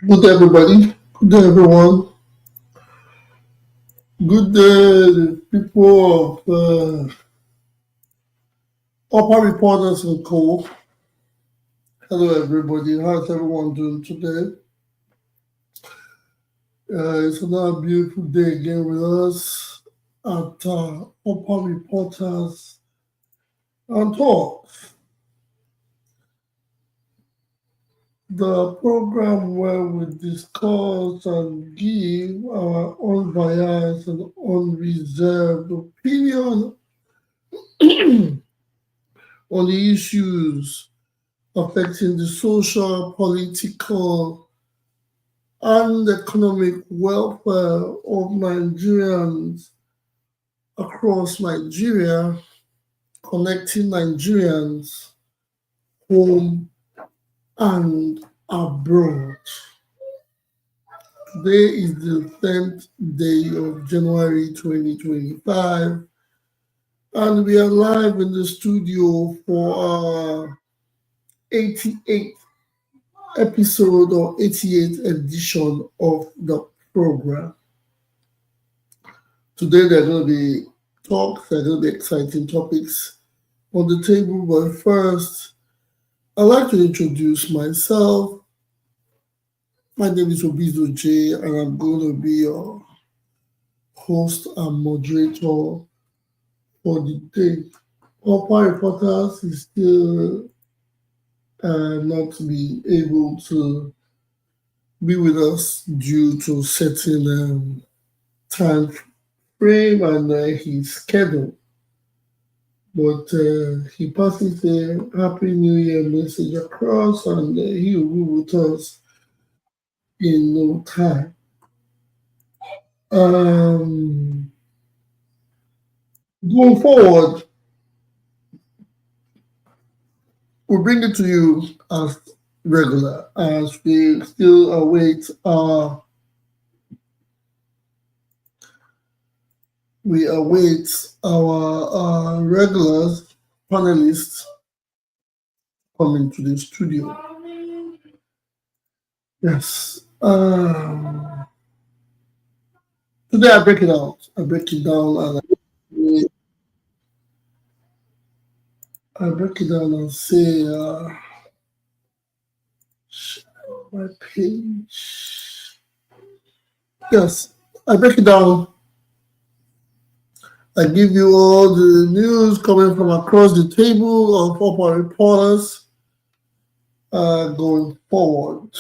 Good day, everybody. Good day, everyone. Good day, people of Upper Reporters and Co. Hello, everybody. How's everyone doing today? It's another beautiful day again with us at Upper Reporters and Talk, the program where we discuss and give our unbiased and unreserved opinion on the issues affecting the social, political, and economic welfare of Nigerians across Nigeria, connecting Nigerians home and abroad. Today is the 10th day of January 2025, and we are live in the studio for our 88th episode or 88th edition of the program. Today there are going to be talks, there are going to be exciting topics on the table, but first, I'd like to introduce myself. My name is Obizo J, and I'm going to be your host and moderator for the day. Upper Reporters is still not be able to be with us due to certain time frame and his schedule. But he passes a Happy New Year message across, and he will be with us in no time. Going forward, we'll bring it to you as regular, as we still await our regulars panelists coming to the studio. Yes. Today I break it out. I break it down and say my page. Yes, I break it down. I give you all the news coming from across the table of Upper Reporters going forward.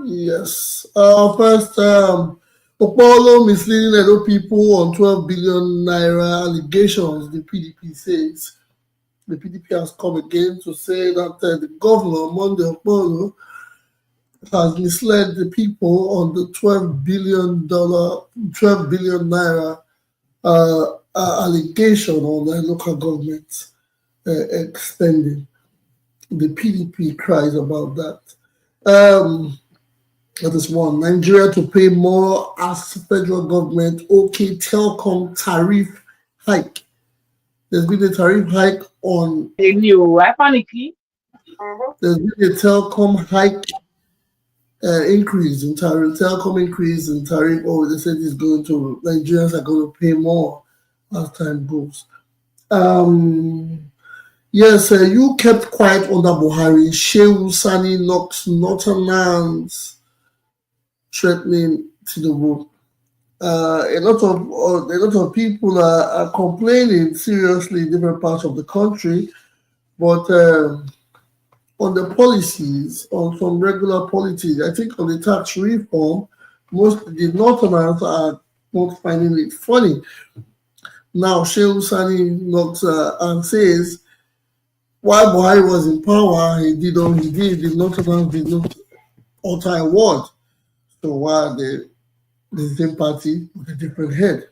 Yes. First, Okpebholo misleading Edo People on 12 billion naira allegations, the PDP says. The PDP has come again to say that the governor, Monday Okpebholo, has misled the people on the $12 billion naira allegation on the local government expending. The PDP cries about that. That is one. Nigeria to pay more as federal government okay Telco tariff hike. There's been a tariff hike on. There's been a telecom hike increase in tariff. Telecom increase in tariff. Oh, they said it's going to Nigerians are going to pay more as time goes. Yes, you kept quiet under Buhari. Shehu, Sani knocks Northerners threatening Tinubu. A lot of people are complaining seriously in different parts of the country, but on the policies, on some regular policies, I think on the tax reform, most of the Northerners are not finding it funny. Now, Shehu Sani knocks and says, while Buhari was in power, he did all he did. The Northerners did not utter a word. So why the same party with a different head?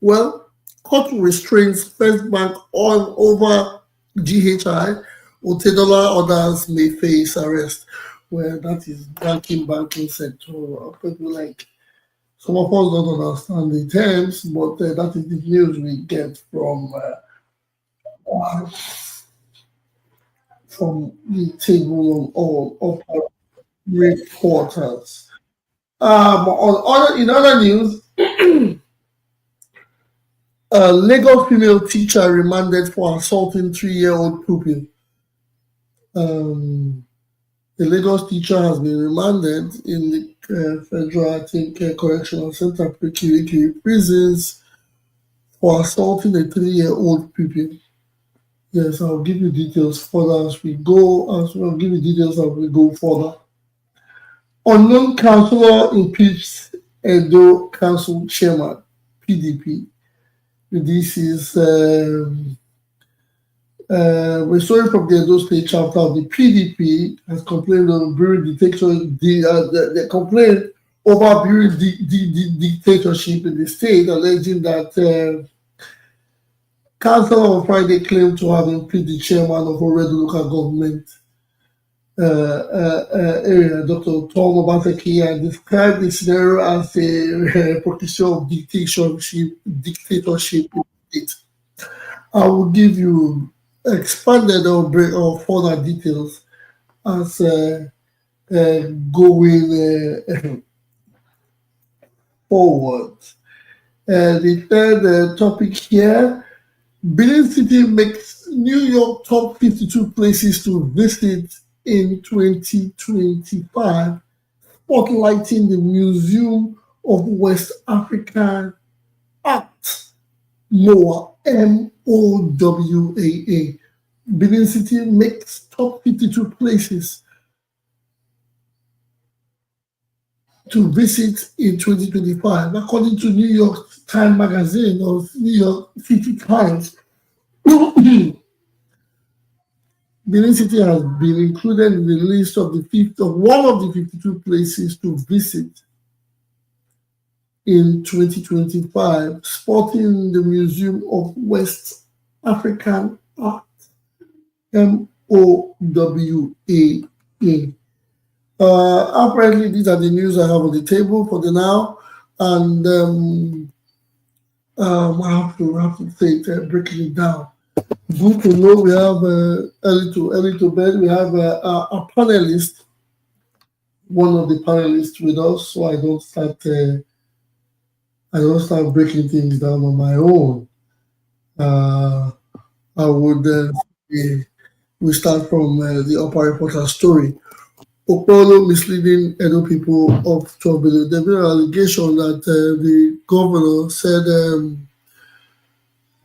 Well, court restrains First Bank on over GHI. Otedola others may face arrest. Well, that is banking sector. People like some of us don't understand the terms, but that is the news we get from the table of reporters. In other news, a Lagos female teacher remanded for assaulting 3-year-old pupil. The Lagos teacher has been remanded in the Federal, I think, Correctional Center, Kirikiri prisons for assaulting a 3-year-old pupil. Yes, I'll give you details further as we go. I'll give you details as we go further. Unknown councillor impeached Edo Council chairman, PDP. This is a story from the Edo State chapter of the PDP has complained on bureau dictatorship. They complained over bureau dictatorship in the state, alleging that councillor on Friday claimed to have impeached the chairman of Oredo local government area, Dr. Tom Obateki, and described the scenario as a practice of dictatorship in the state. I will give you expanded or further details as going forward. The third topic here, Benin City makes New York top 52 places to visit in 2025, spotlighting the Museum of West African Art, MOWA, MOWAA. Benin City makes top 52 places to visit in 2025, according to New York Times Magazine or New York City Times. Benin City has been included in the list of one of the 52 places to visit in 2025, spotting the Museum of West African Art, MOWAA. Apparently, these are the news I have on the table for the now, and I have to say it, breaking it down. Good to know we have early to bed. We have a panelist, one of the panelists with us, so I don't start breaking things down on my own. I would we start from the upper reporter story. Okpebholo misleading Edo people of 12 billion. There's been an allegation that the governor said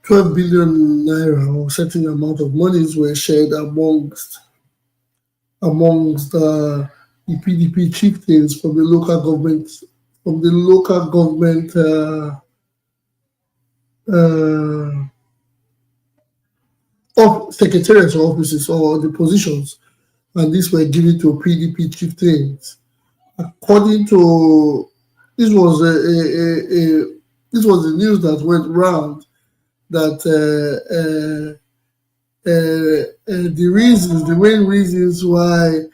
12 billion naira or certain amount of monies were shared amongst the PDP chieftains from the local government of secretariats or offices or the positions, and these were given to PDP chieftains. According to this was the news that went round that the main reasons why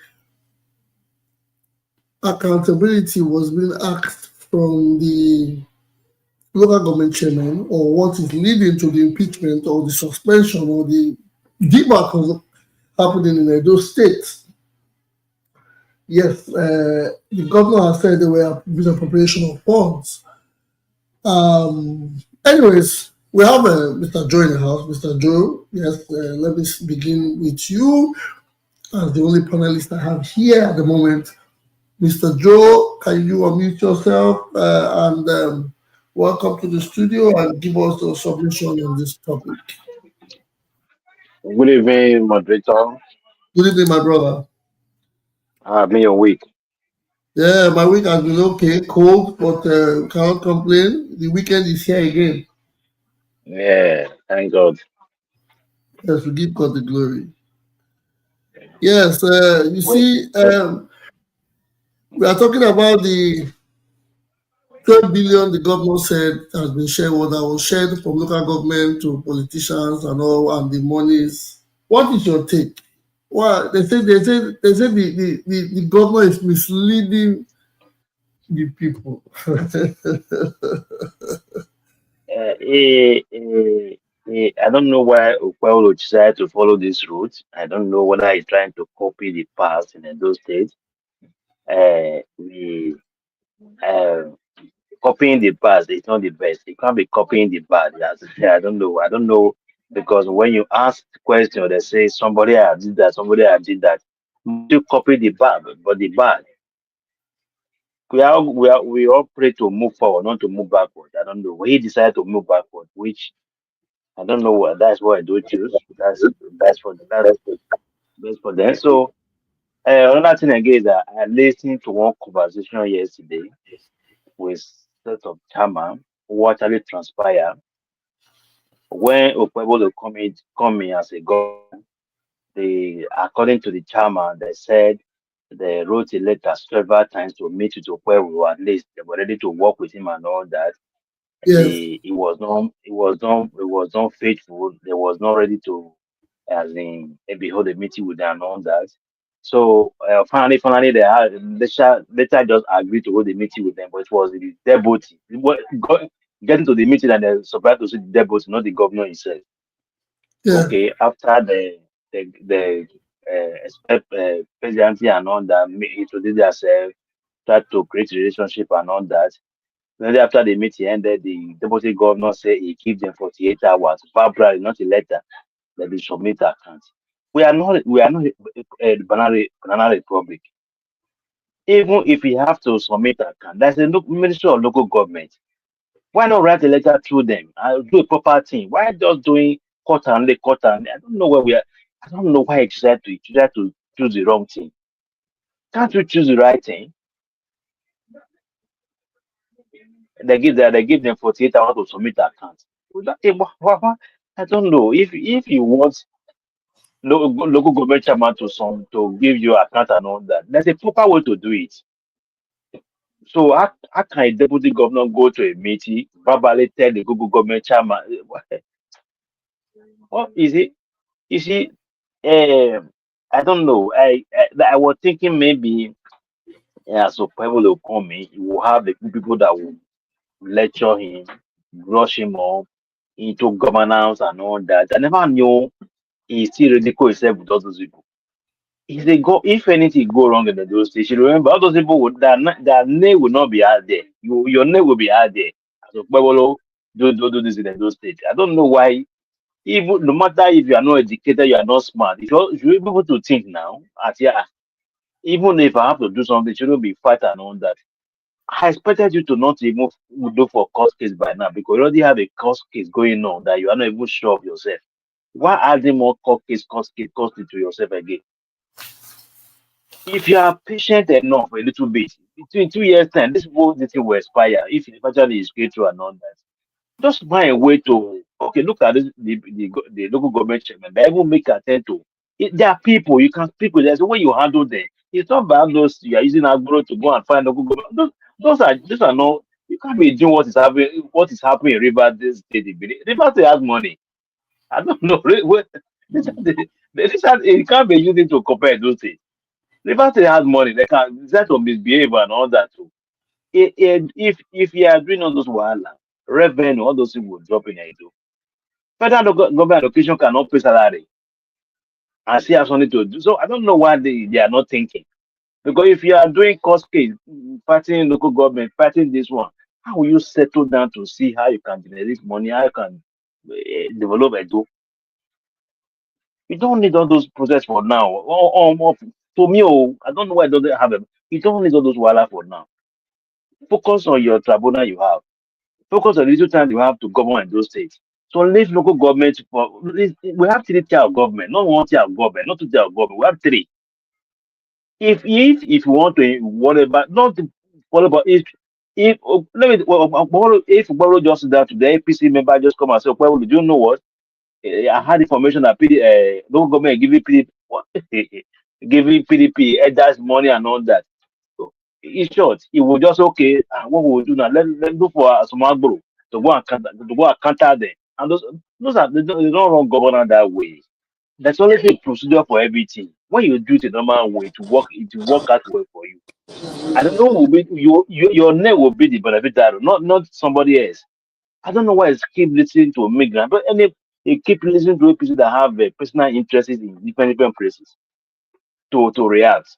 accountability was being asked from the local government chairman, or what is leading to the impeachment or the suspension or the debacle happening in those states. Yes, the governor has said there were misappropriation of funds. Anyways, we have Mr. Joe in the house. Mr. Joe, yes, let me begin with you as the only panelist I have here at the moment. Mr. Joe, can you unmute yourself and welcome to the studio and give us a submission on this topic. Good evening, moderator. Good evening, my brother. How been your week? Yeah, my week has been okay, cold, but cannot complain. The weekend is here again. Yeah, thank God. Yes, we give God the glory. Yes, you see, we are talking about the 12 billion the government said has been shared, what that was shared from local government to politicians and all, and the monies. What is your take? Well, they say the government is misleading the people. I don't know why Okpebholo decided to follow this route. I don't know whether he's trying to copy the past in those states. we uh, copying the bad is not the best. You can't be copying the bad. That's, I don't know. I don't know because when you ask the question, they say somebody I did that, somebody I did that. Must you copy the bad? But the bad, we all pray to move forward, not to move backward. I don't know. He decided to move backward, which I don't know what. That's what I do choose. That's for them. So another thing again is that I listened to one conversation yesterday with set of chairman who actually transpired when Okpebholo come in as a governor. They, according to the chairman, they said they wrote a letter several times to meet with Okpebholo. At least they were ready to work with him and all that. Yes. It was not faithful. They was not ready to, as in, maybe hold a meeting with them and all that. So finally, later just agreed to hold a meeting with them, but it was the deputy. Getting to the meeting and they're surprised to see the deputy, not the governor himself. Yeah. Okay, after the expect presidency and all that, introduce themselves, try to create relationship and all that. Then after the meeting ended, the deputy governor said he give them 48 hours, verbally, not a letter, that they submit accounts. We are not a banana republic. Even if we have to submit account, there's a ministry of local government. Why not write a letter through them and do a proper thing? Why just doing cut and I don't know where we are. I don't know why you decide to choose the wrong thing. Can't you choose the right thing? They give them 48 hours to submit account. I don't know if you want local government chairman to give you account and all that. There's a proper way to do it. So how can a deputy governor go to a meeting, verbally tell the local government chairman, what is it? You see, um, I don't know. I was thinking maybe so people will come in, you will have the people that will lecture him, brush him up into governance and all that. I never knew he still ridicule himself with all those people. If anything go wrong in those states, you remember all those people would their name will not be out there. Your name will be out there. So Okpebholo do this in those states. I don't know why. Even no matter if you are not educated, you are not smart. If you're able to think now, at yeah, even if I have to do something, it shouldn't be fight and all that. I expected you to not even look for court case by now because you already have a court case going on that you are not even sure of yourself. Why adding more court case to yourself again? If you are patient enough a little bit, between 2 years time, this thing will expire if it eventually is going through and all that. Just find a way to okay, look at this, the local government chairman, they even make attempt to there are people you can speak with. There's a way you handle them. It's not bad those you are using Agboro to go and find local government. Those are not you can't be doing what is happening in River this state. River State has money. I don't know. It can't be using to compare those things. River State has money, they can decide to misbehave and all that too. If you are doing all those wahala, revenue, all those things will drop in Edo. Federal government allocation cannot pay salary and still have something to do. So I don't know why they are not thinking. Because if you are doing cost case, fighting local government, fighting this one, how will you settle down to see how you can generate money, how you can develop Edo? You don't need all those process for now. For me, I don't know why it doesn't have them. You don't need all those wahala for now. Focus on your tribunal you have. Focus on the little time you have to govern in those states. So leave local government we have three tier of government, not one tier of government, not two tier of government. We have three. If you want to whatever, not to follow, but if let me if Okpebholo just that the APC member just come and say, well, do you know what? I had information that local government giving PDP what? Giving PDP that's money and all that. So, in short, it will just okay. What we will do now? Let look for some Agboro to go and counter them. And they don't run governor that way. There's always a procedure for everything. When you do it the normal way to work out well for you. I don't know who will be your name will be the beneficiary, not somebody else. I don't know why it's keep listening to migrant, but they keep listening to people that have personal interests in different places to react.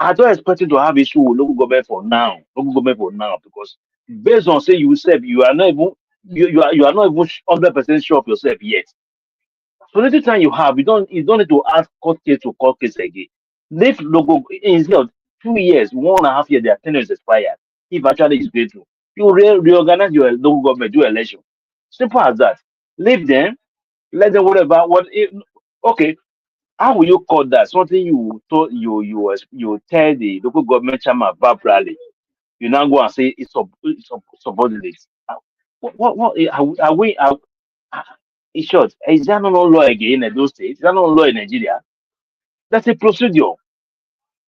I don't expect you to have issue with local government for now. Because based on say you said you are not even you are not even 100% sure of yourself yet. So little time you don't need to ask court case again. Leave local instead of 2 years, 1.5 years, their tenure is expired. If actually is going through, you reorganize your local government, do election. Simple as that. Leave them, let them whatever. Okay, how will you call that? Something you told you tell the local government chairman verbally. You now go and say it's subordinate. Are we? In short, is that not law again in those states? Is that not law in Nigeria? That's a procedure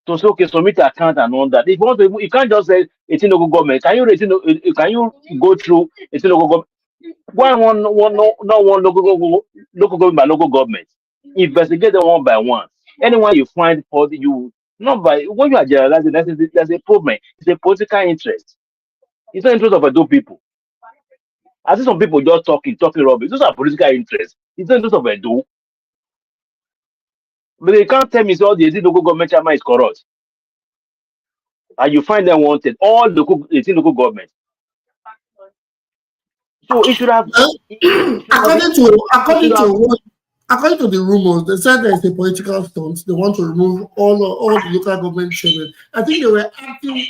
to say, okay, submit account and all that. If you want to, you can't just say 18 local government. Can you go through 18 local government? Why not one local government by local government? Investigate them one by one. Anyone you find for you, not by when you are generalizing, that's a problem. It's a political interest. It's not interest of Edo people. I see some people just talking rubbish. Those are political interests. It's not interest of Edo. But they can't tell me say all the 18 local government chairman is corrupt. And you find them wanted. All local 18 local government. So it should have Well, it should have been it should have according to the rumors, they said there's a political stunt. They want to remove all the local government chairmen. I think they were acting.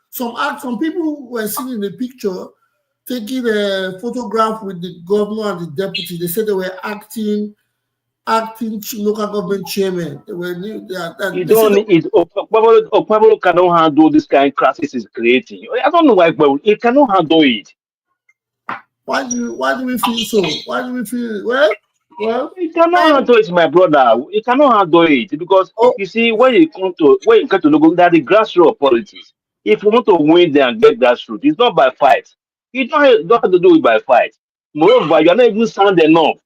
Some people were seen in the picture taking a photograph with the governor and the deputy. They said they were acting local government chairman. They were you they said don't need it. Okpebholo cannot handle this kind of crisis is creating. I don't know why Okpebholo it cannot handle it. why do we feel so? Why do we feel well It cannot and handle it, my brother. It cannot handle it because oh you see when you come to local that the grassroots of politics. If you want to win there and get grassroots, it's not by fight. You don't have to do it by fight. Moreover, you are not even sound enough.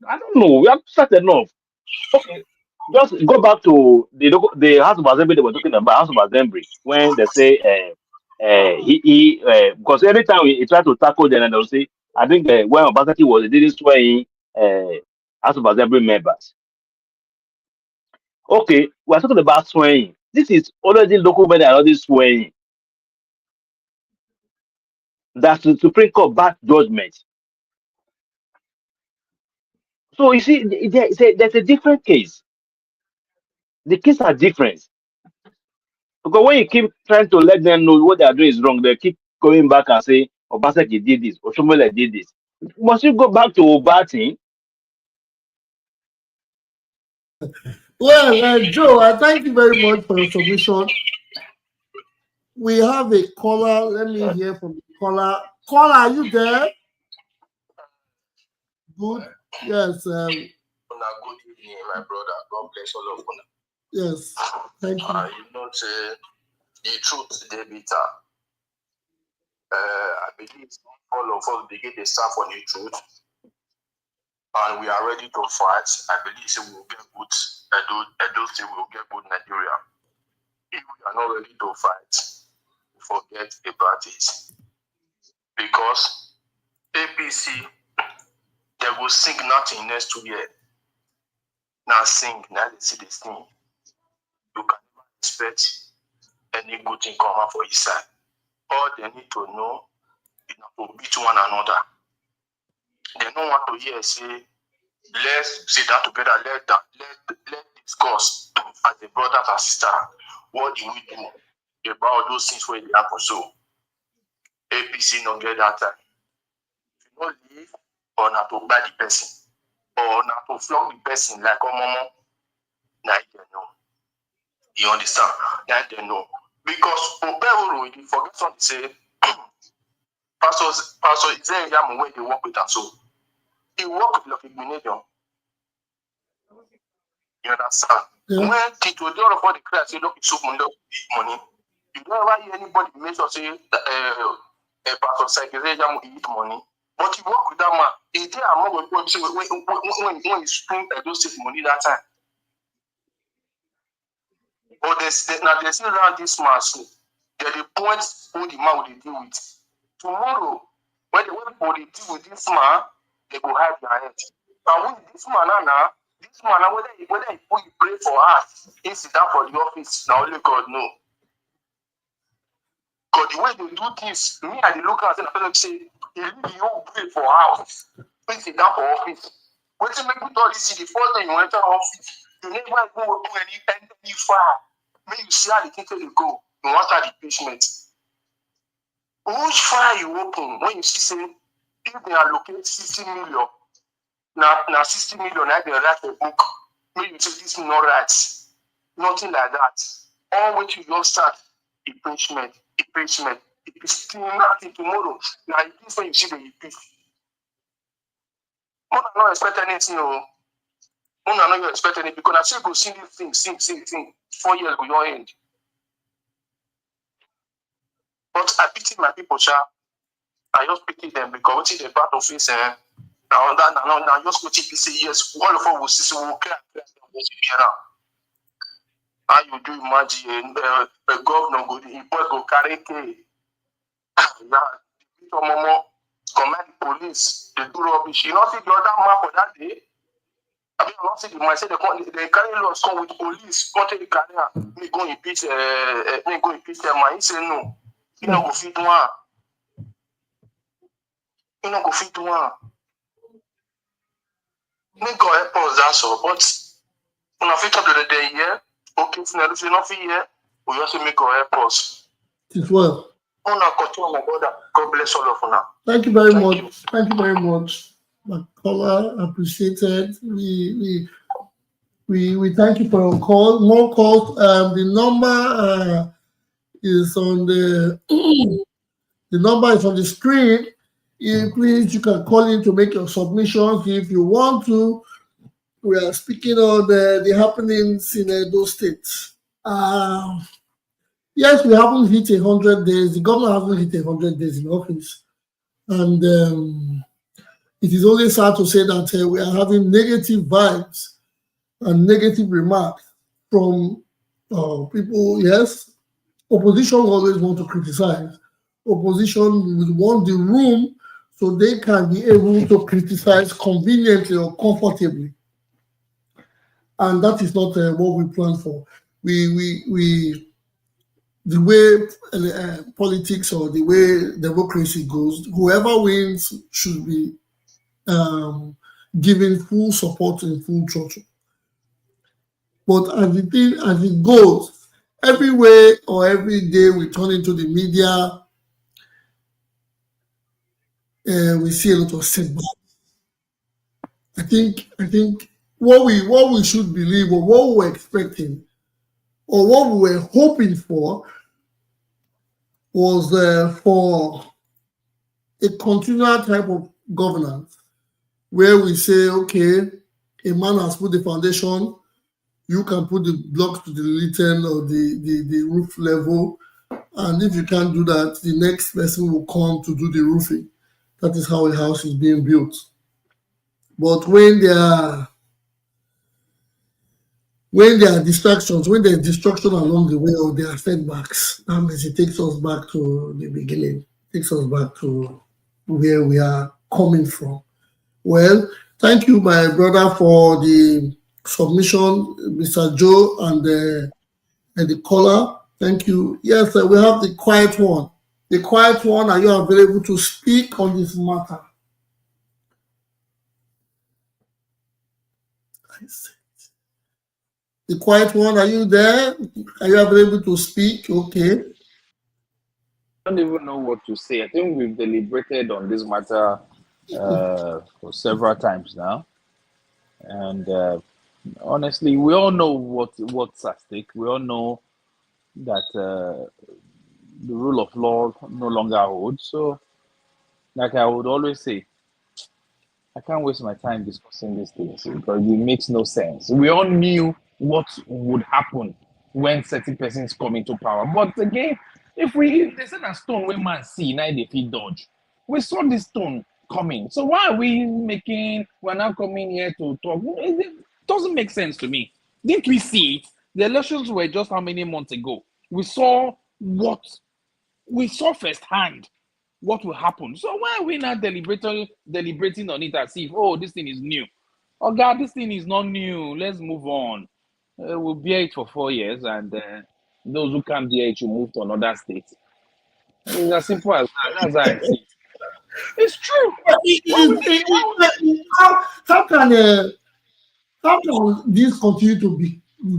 I don't know. We have sound enough. Okay, just go back to the House of Assembly they were talking about House of Assembly when they say because anytime he try to tackle them and they'll say I think when Obaseki was they didn't swear in uh, House of Assembly members. Okay, we're talking about swearing. This is already local men are already swearing. That's the Supreme Court back judgment. So you see, there's a different case. The case are different. Because when you keep trying to let them know what they are doing is wrong, they keep going back and say, Obaseki did this, Oshomole did this. Must you go back to Obati? Joe, I thank you very much for your submission. We have a caller. Let me hear from the caller. Caller, are you there? Good. Yes. Good evening, my brother. God bless all of you. Yes. Thank you. You know, the truth, they bitter. I believe all of us begin to stand for the truth, and we are ready to fight. I believe we will get good. Edo State will get good Nigeria. If we are not ready to fight, forget about it. Because APC, they will sing nothing next 2 years. Now sing, now they see this thing. You can never expect any good thing come out for his side. All they need to know is not to beat one another. They don't want to hear say, let's sit down together, let discuss as a brothers and sisters. What do we do about those things where they happen? So APC not get that time. If you don't leave, or not to buy the person, or not to flog the person like a mama, now they know. You understand? Now they know. Because Okpebholo, if you forget something, say, Pastor Isaiah when they work with us, so he work with like a you understand? Yeah. When Tito did all of what the class say, look, it's money. You don't ever hear anybody make sure say Pastor Isaiah eat money. But he work with that man. He did among people say when he spend those state money that time. But they still around this man, so they're the point who the man will deal with. Tomorrow, when people deal with this man, they go hide their head. And with this man now, This man, whether he pray for us, he sit down for the office, now only God know. Because the way they do things, me and the local and say, he really pray for house. He sit down for office. When you make all this, the first time you enter office, you never go open any fire. When you see how the thing you go, you want the impeachment. Which fire you open when you see say if they allocate 60 million, now 60 million, I can write a book. Maybe you say this is not right. Nothing like that. All what you just start impeachment. It is still nothing tomorrow. Now it is when you see the impeach. I don't expect anything. I don't expect anything because I still go see this thing. 4 years will your end. But I pity my people, child. I just pity them because what is the part of it? Now just go to say yes. All of us will see so we'll clear. How you do imagine a governor go carry K. Command the police, they do rubbish. You not see the other man for that day. I mean, not see the man say they carry laws come with police, come take the carrier. Me go impeach them. Man, he say no. He not go fit one. He not go fit one. Me go help us that's all. But when I fit up to the day here, okay, if you not fit here, we also make go help us. It is well. God bless all of you now. Thank you very much. Thank you very much, my caller. Appreciated. We thank you for your call. More calls. The number is on the number is on the screen. Please, you can call in to make your submissions if you want to. We are speaking on the happenings in those states. Yes, we haven't hit 100 days. The government hasn't hit 100 days in office. And it is only sad to say that we are having negative vibes and negative remarks from people. Yes, opposition always want to criticize. Opposition would want the room so they can be able to criticize conveniently or comfortably. And that is not what we plan for. The way politics or the way democracy goes, whoever wins should be given full support and full throttle. But as it goes, every way or every day we turn into the media, we see a lot of setbacks. I think what we should believe or what we were expecting or what we were hoping for was for a continual type of governance where we say, okay, a man has put the foundation, you can put the blocks to the lintel or the roof level, and if you can't do that, the next person will come to do the roofing. That is how a house is being built. But when there are distractions, when there's destruction along the way or there are setbacks, that means it takes us back to the beginning, takes us back to where we are coming from. Well, thank you, my brother, for the submission, Mr. Joe, and the caller. Thank you. Yes, we have the quiet one. The quiet one, are you available to speak on this matter? The quiet one, are you there? Are you available to speak? Okay. I don't even know what to say. I think we've deliberated on this matter for several times now. And honestly, we all know what's at stake. We all know that the rule of law no longer holds. So, like I would always say, I can't waste my time discussing these things because it makes no sense. We all knew what would happen when certain persons come into power. But again, if they said a stone when man see, now they feel dodge. We saw this stone coming. So why are we're now coming here to talk? It doesn't make sense to me. Didn't we see it? The elections were just how many months ago? We saw firsthand what will happen. So why are we not deliberating on it as if, oh, this thing is new? Oh God, this thing is not new. Let's move on. We'll bear it for 4 years, and those who can't bear it will move to another state. It's as simple as that. That's how I see it. It's true. How can this continue to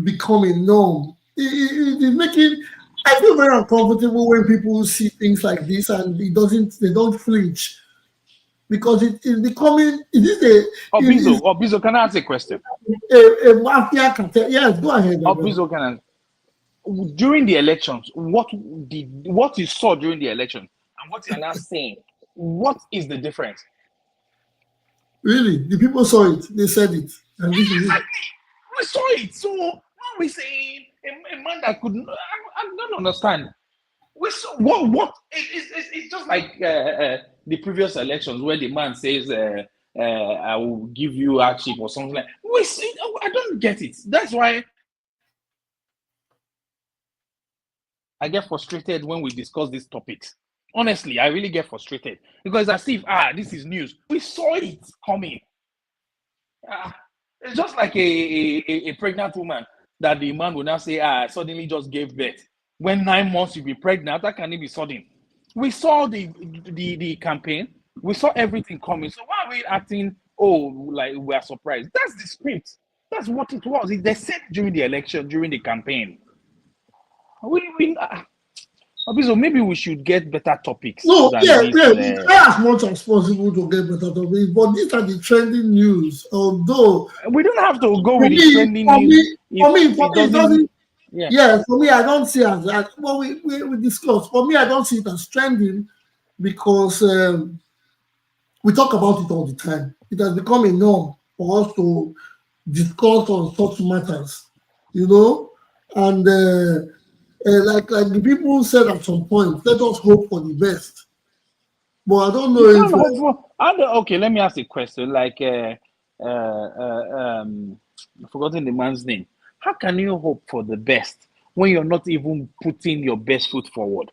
become a norm? It's making. I feel very uncomfortable when people see things like this and they don't flinch because it's becoming. Obizo, can I ask a question? A mafia cartel. Yes, go ahead. Obizo, during the elections, what you saw during the election and what you're now saying, what is the difference? Really, the people saw it. They said it, and this is it. We saw it. So what are we saying? A man that could, I don't understand. We saw what? It's just like the previous elections where the man says, "I will give you hardship" or something like. We see. I don't get it. That's why I get frustrated when we discuss these topics. Honestly, I really get frustrated because as if this is news. We saw it coming. It's just like a pregnant woman that the man will now say, suddenly just gave birth. When 9 months you be pregnant, that can it be sudden? We saw the campaign. We saw everything coming. So why are we acting, like we are surprised? That's the script. That's what it was. They said during the election, during the campaign. So maybe we should get better topics. No, we try as much as possible to get better topics, but these are the trending news. Although we don't have to go with the trending news. For me, it doesn't. Yeah, for me, I don't see it as that. Well, we discussed. For me, I don't see it as trending because we talk about it all the time. It has become a norm for us to discuss on such matters, and. Like the people said at some point, let us hope for the best. But I don't know if. Okay, let me ask a question. Like, I've forgotten the man's name. How can you hope for the best when you're not even putting your best foot forward?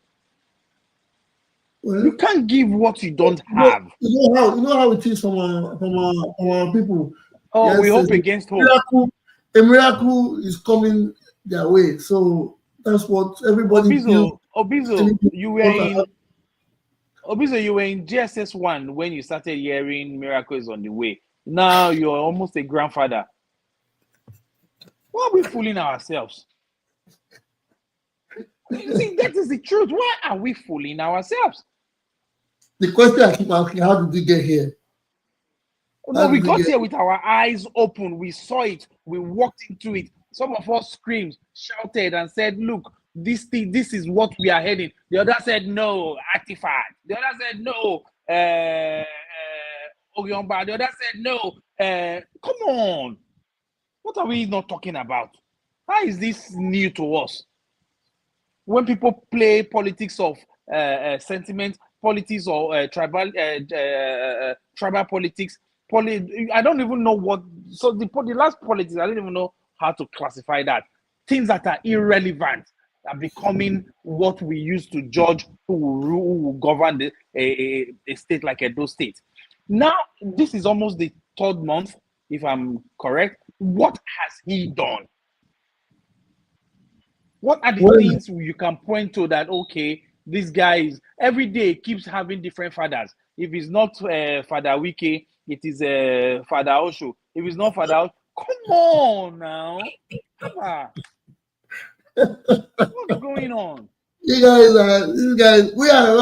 Well, you can't give what you don't have. You know how it is from our people. Oh, yes, we hope against hope. A miracle is coming their way. So. That's what everybody feels. Obizo, you were in GSS 1 when you started hearing miracles on the way. Now you're almost a grandfather. Why are we fooling ourselves? You see, that is the truth. Why are we fooling ourselves? The question I keep asking, how did we get here? No, we got here with our eyes open. We saw it. We walked into it. Some of us screamed, shouted, and said, look, this is what we are heading. The other said, no, artifact. The other said, no, Ogyomba. The other said, no, come on. What are we not talking about? How is this new to us? When people play politics of sentiment, politics or tribal politics, I don't even know what. So the last politics, I don't even know how to classify that. Things that are irrelevant are becoming what we use to judge who will govern a state like Edo State. Now, this is almost the 3rd month, if I'm correct. What has he done? What are the things you can point to that, okay, this guy is, every day keeps having different fathers. If it's not Father Wike, it is Father Osho. If it's not Father Osho, come on now. What's going on? You guys, we are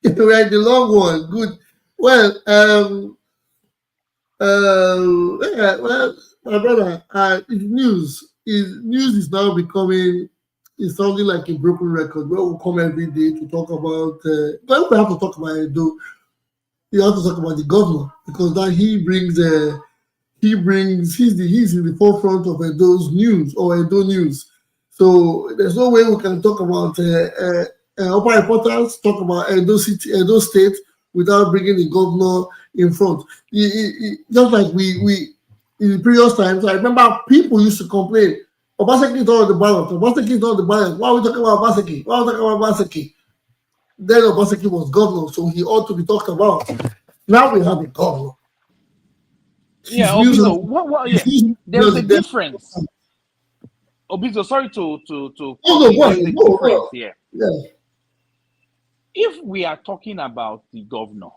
the long one. Good. Well, my brother, news is now becoming. It's sounding like a broken record. Where we come every day to talk about. Well, we have to talk about Edo. You have to talk about the governor because now he's in the forefront of Edo's news or Edo news. So there's no way we can talk about upper reporters, talk about Edo State without bringing the governor in front. Just like we in the previous times, I remember people used to complain, Obaseki is not on the ballot. Obaseki is not on the ballot. Why are we talking about Obaseki? Why are we talking about Obaseki? Then Obaseki was governor, so he ought to be talked about. Now we have a governor. Yeah, His views Obizo. What? Yeah, there's a difference. Obizo, sorry to Oh, cut no, in. go There's ahead. a No, difference here. yeah. If we are talking about the governor,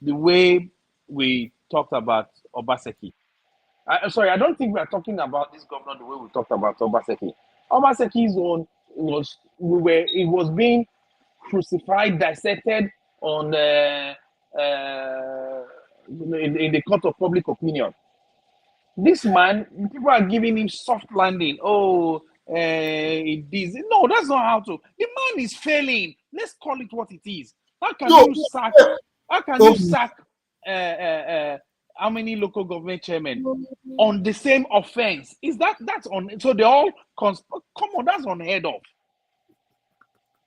the way we talked about Obaseki, sorry, I don't think we are talking about this governor the way we talked about Obaseki. Obaseki's own it was being crucified, dissected on in the court of public opinion. This man, people are giving him soft landing. Oh, this. No, that's not how to. The man is failing. Let's call it what it is. How can No, you sack? How can you okay. sack? How many local government chairmen on the same offense? That's on? So they all come on, that's unheard of.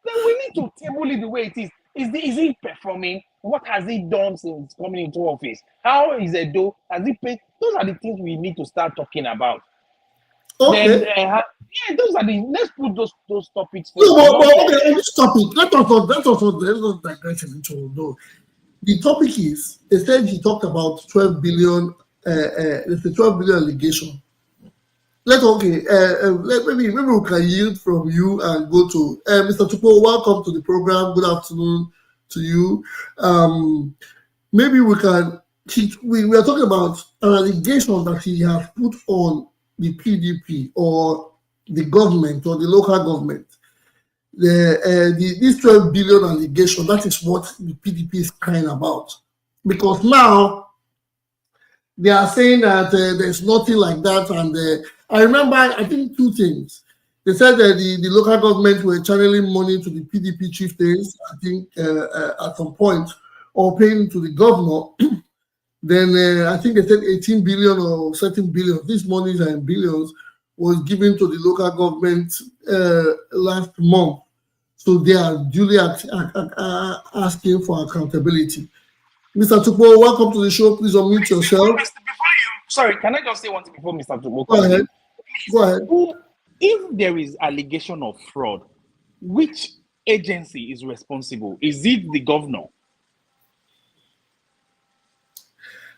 Then we need to table it the way it is. Is he performing? What has he done since coming into office? How is Edo? Has he paid? Those are the things we need to start talking about. Okay. Then, yeah, those are the. Let's put those topics first. No, And but not, okay, on this topic, let's not digress into it. No. The topic is, they said he talked about 12 billion, it's a 12 billion allegation. Maybe we can yield from you and go to Mr. Tupo. Welcome to the program. Good afternoon to you. Maybe we can. We are talking about an allegation that he has put on the PDP or the government or the local government. This 12 billion allegation, that is what the PDP is crying about. Because now they are saying that there's nothing like that. And I remember, I think, two things. They said that the local government were channeling money to the PDP chieftains, I think, at some point, or paying to the governor. Then I think they said 18 billion or 13 billion. These monies are in billions, was given to the local government last month. So they are duly asking for accountability. Mr. Tupo, welcome to the show. Please unmute yourself. Sorry, can I just say one thing before Mr. Tupo Go ahead. Go ahead. If there is allegation of fraud, which agency is responsible? Is it the governor?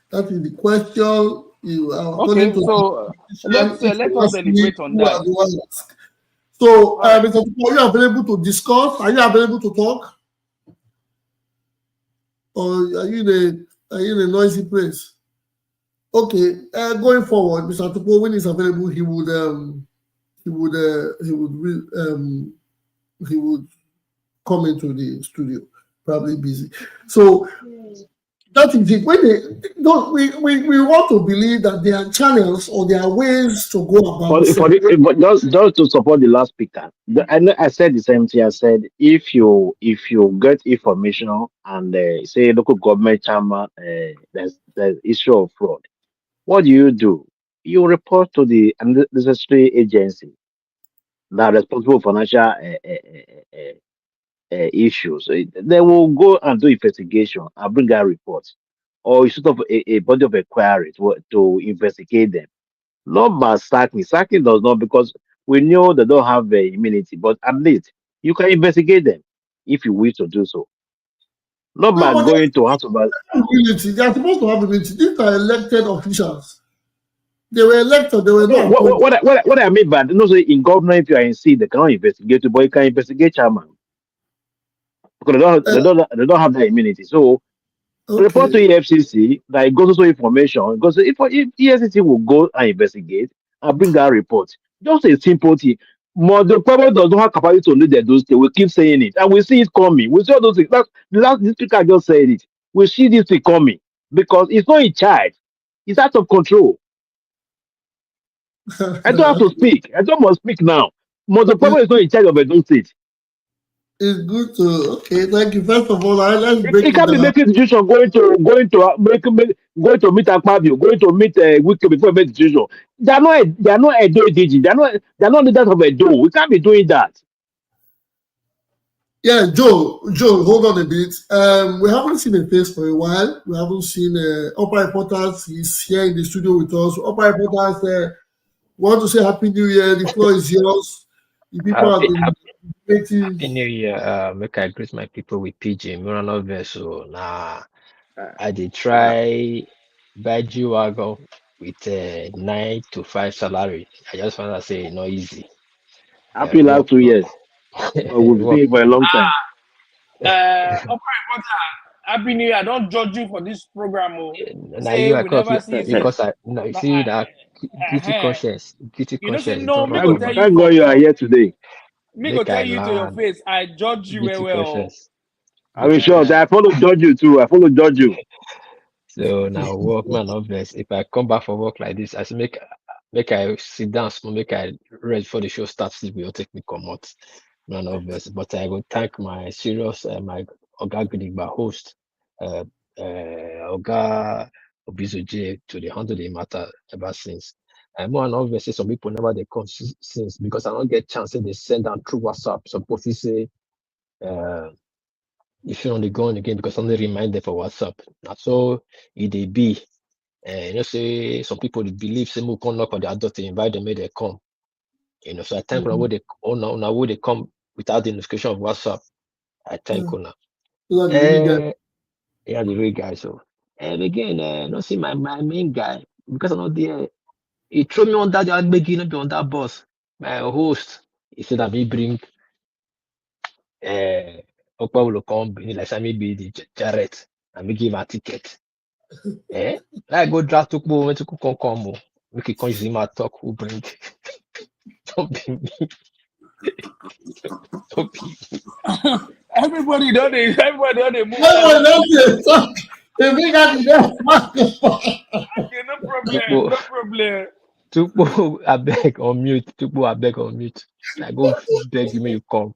That is the question. Okay, so let us deliberate on that. So, Mr. Tupo, are you available to discuss? Are you available to talk? Or are you in a noisy place? Okay, going forward, Mr. Tupo, when he's available, he would come into the studio, probably busy. So that is it. When we want to believe that there are channels or there are ways to go about it. But just to support the last speaker, I said the same thing. I said if you get information and say local government chairman, there's issue of fraud, what do? You report to the necessary agency that are responsible for financial issues. They will go and do investigation and bring out reports, or sort of a body of inquiry to investigate them. Not by sacking. Sacking does not, because we know they don't have immunity, but at least you can investigate them if you wish to do so. Not No, by but going to House of immunity. They are supposed to have immunity. These are elected officials. They were elected. They were No, not appointed. what I mean by so in government, if you are in seat, they cannot investigate you, but you can investigate chairman because they don't have that immunity. So report to Okay. EFCC that it goes to information, because if EFCC will go and investigate and bring that report, just a simple thing. More the problem does not have capacity to lead those things. We keep saying it, and we see it coming. We see all those things. This speaker just said it. We see this thing coming because it's not in charge. It's out of control. I don't have to speak. I don't must speak now. More the problem is not in charge of those things. It's good to thank you. First of all, let's break It it can't be down. making decision going to meet Akpabio, going to meet Wike before make decision. They are not Edo DG. They are not leaders of Edo. We can't be doing that. Yeah, Joe, hold on a bit. We haven't seen a face for a while. We haven't seen Upper Reporters. He's here in the studio with us. Upper Reporters, want to say Happy New Year. The floor is yours. The people have been waiting. Happy New Year. Make I greet my people with PJ. Murano Vessel. Nah, I did try buy G-Wagon with a 9 to 5 salary. I just want to say, no easy. Happy last 2 years. But we've Work. been here for a long time. Happy New Year. I don't judge you for this program. Now you are we never see because I no, you see that guilty conscience. You know, say It's no, not me wrong go with tell me. you Thank God you are here today. Me go Make tell I you to your land. face. I judge you Guilty well. conscience. I mean, sure. I follow judge you too. I follow judge you. So now work, man, obvious. If I come back for work like this, I say make I sit down small, make I ready for the show starts. It will take me come out, man, obvious. But I will thank my serious my Oga Gidigba host, Oga Obizoje to the handle the matter ever since. And more and obviously some people never they come since because I don't get chance they send down through WhatsApp. Some people say if you only go on again because only remind them for WhatsApp. That's so it be. You know, say some people believe say move come knock on their door to invite them, may they come. You know, so I thank una they now would they come without the notification of WhatsApp. I thank una. Yeah, the real guy. So and again, not see my main guy because I'm not there. He threw me on that beginning be on that bus. My host, he said that me bring Okpebholo come like say me be the Jarrett and me give him a ticket. I go draft to go when to come. Make it come use my talk who bring. Don't be me. Don't be me. Everybody don't they move. They bring out the Okay, no problem. Tukpo, I beg on mute. Tukpo, I beg on mute. I go beg you, may you come.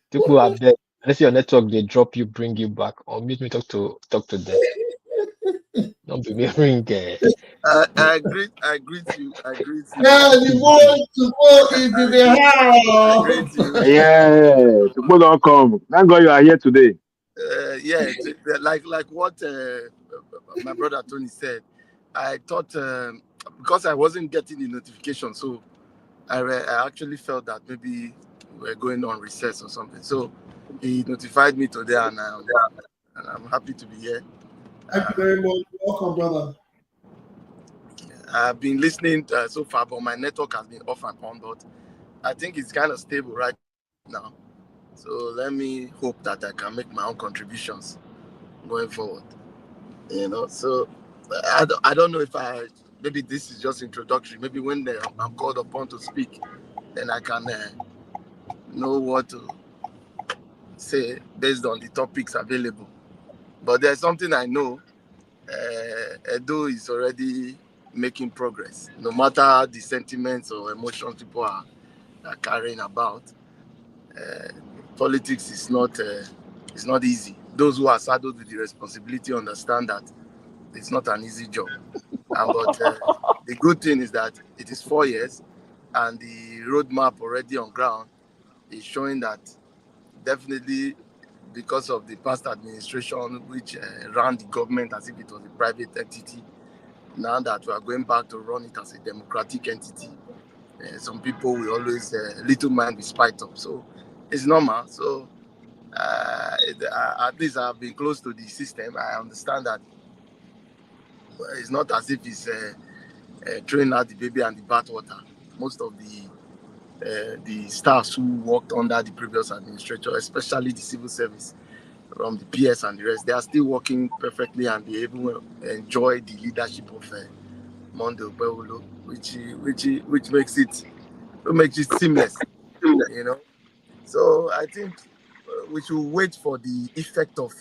Tukpo, I beg. Unless your network they drop you, bring you back. On mute me talk to them. Don't be me ring. I greet you. Yeah, the boy to go into the I house. greet you. Yeah, to don't come. Thank God you are here today. Like what my brother Tony said. I thought because I wasn't getting the notification, so I actually felt that maybe we're going on recess or something. So he notified me today, and I'm happy to be here. Thank you very much. Welcome, brother. I've been listening so far, but my network has been off and on. But I think it's kind of stable right now. So let me hope that I can make my own contributions going forward. You know, so I don't know if maybe this is just introductory. Maybe when I'm called upon to speak, then I can know what to say based on the topics available. But there's something I know. Edo is already making progress. No matter the sentiments or emotions people are carrying about, politics is not easy. Those who are saddled with the responsibility understand that it's not an easy job. But the good thing is that it is 4 years, and the roadmap already on ground is showing that definitely because of the past administration, which ran the government as if it was a private entity, now that we are going back to run it as a democratic entity, some people will always little mind be spiked up. So it's normal. So at least I've been close to the system. I understand that it's not as if it's throwing out the baby and the bathwater. Most of the staffs who worked under the previous administrator, especially the civil service, from the PS and the rest, they are still working perfectly, and they even enjoy the leadership of Monday Okpebholo, which makes it seamless, you know. So I think we should wait for the effect of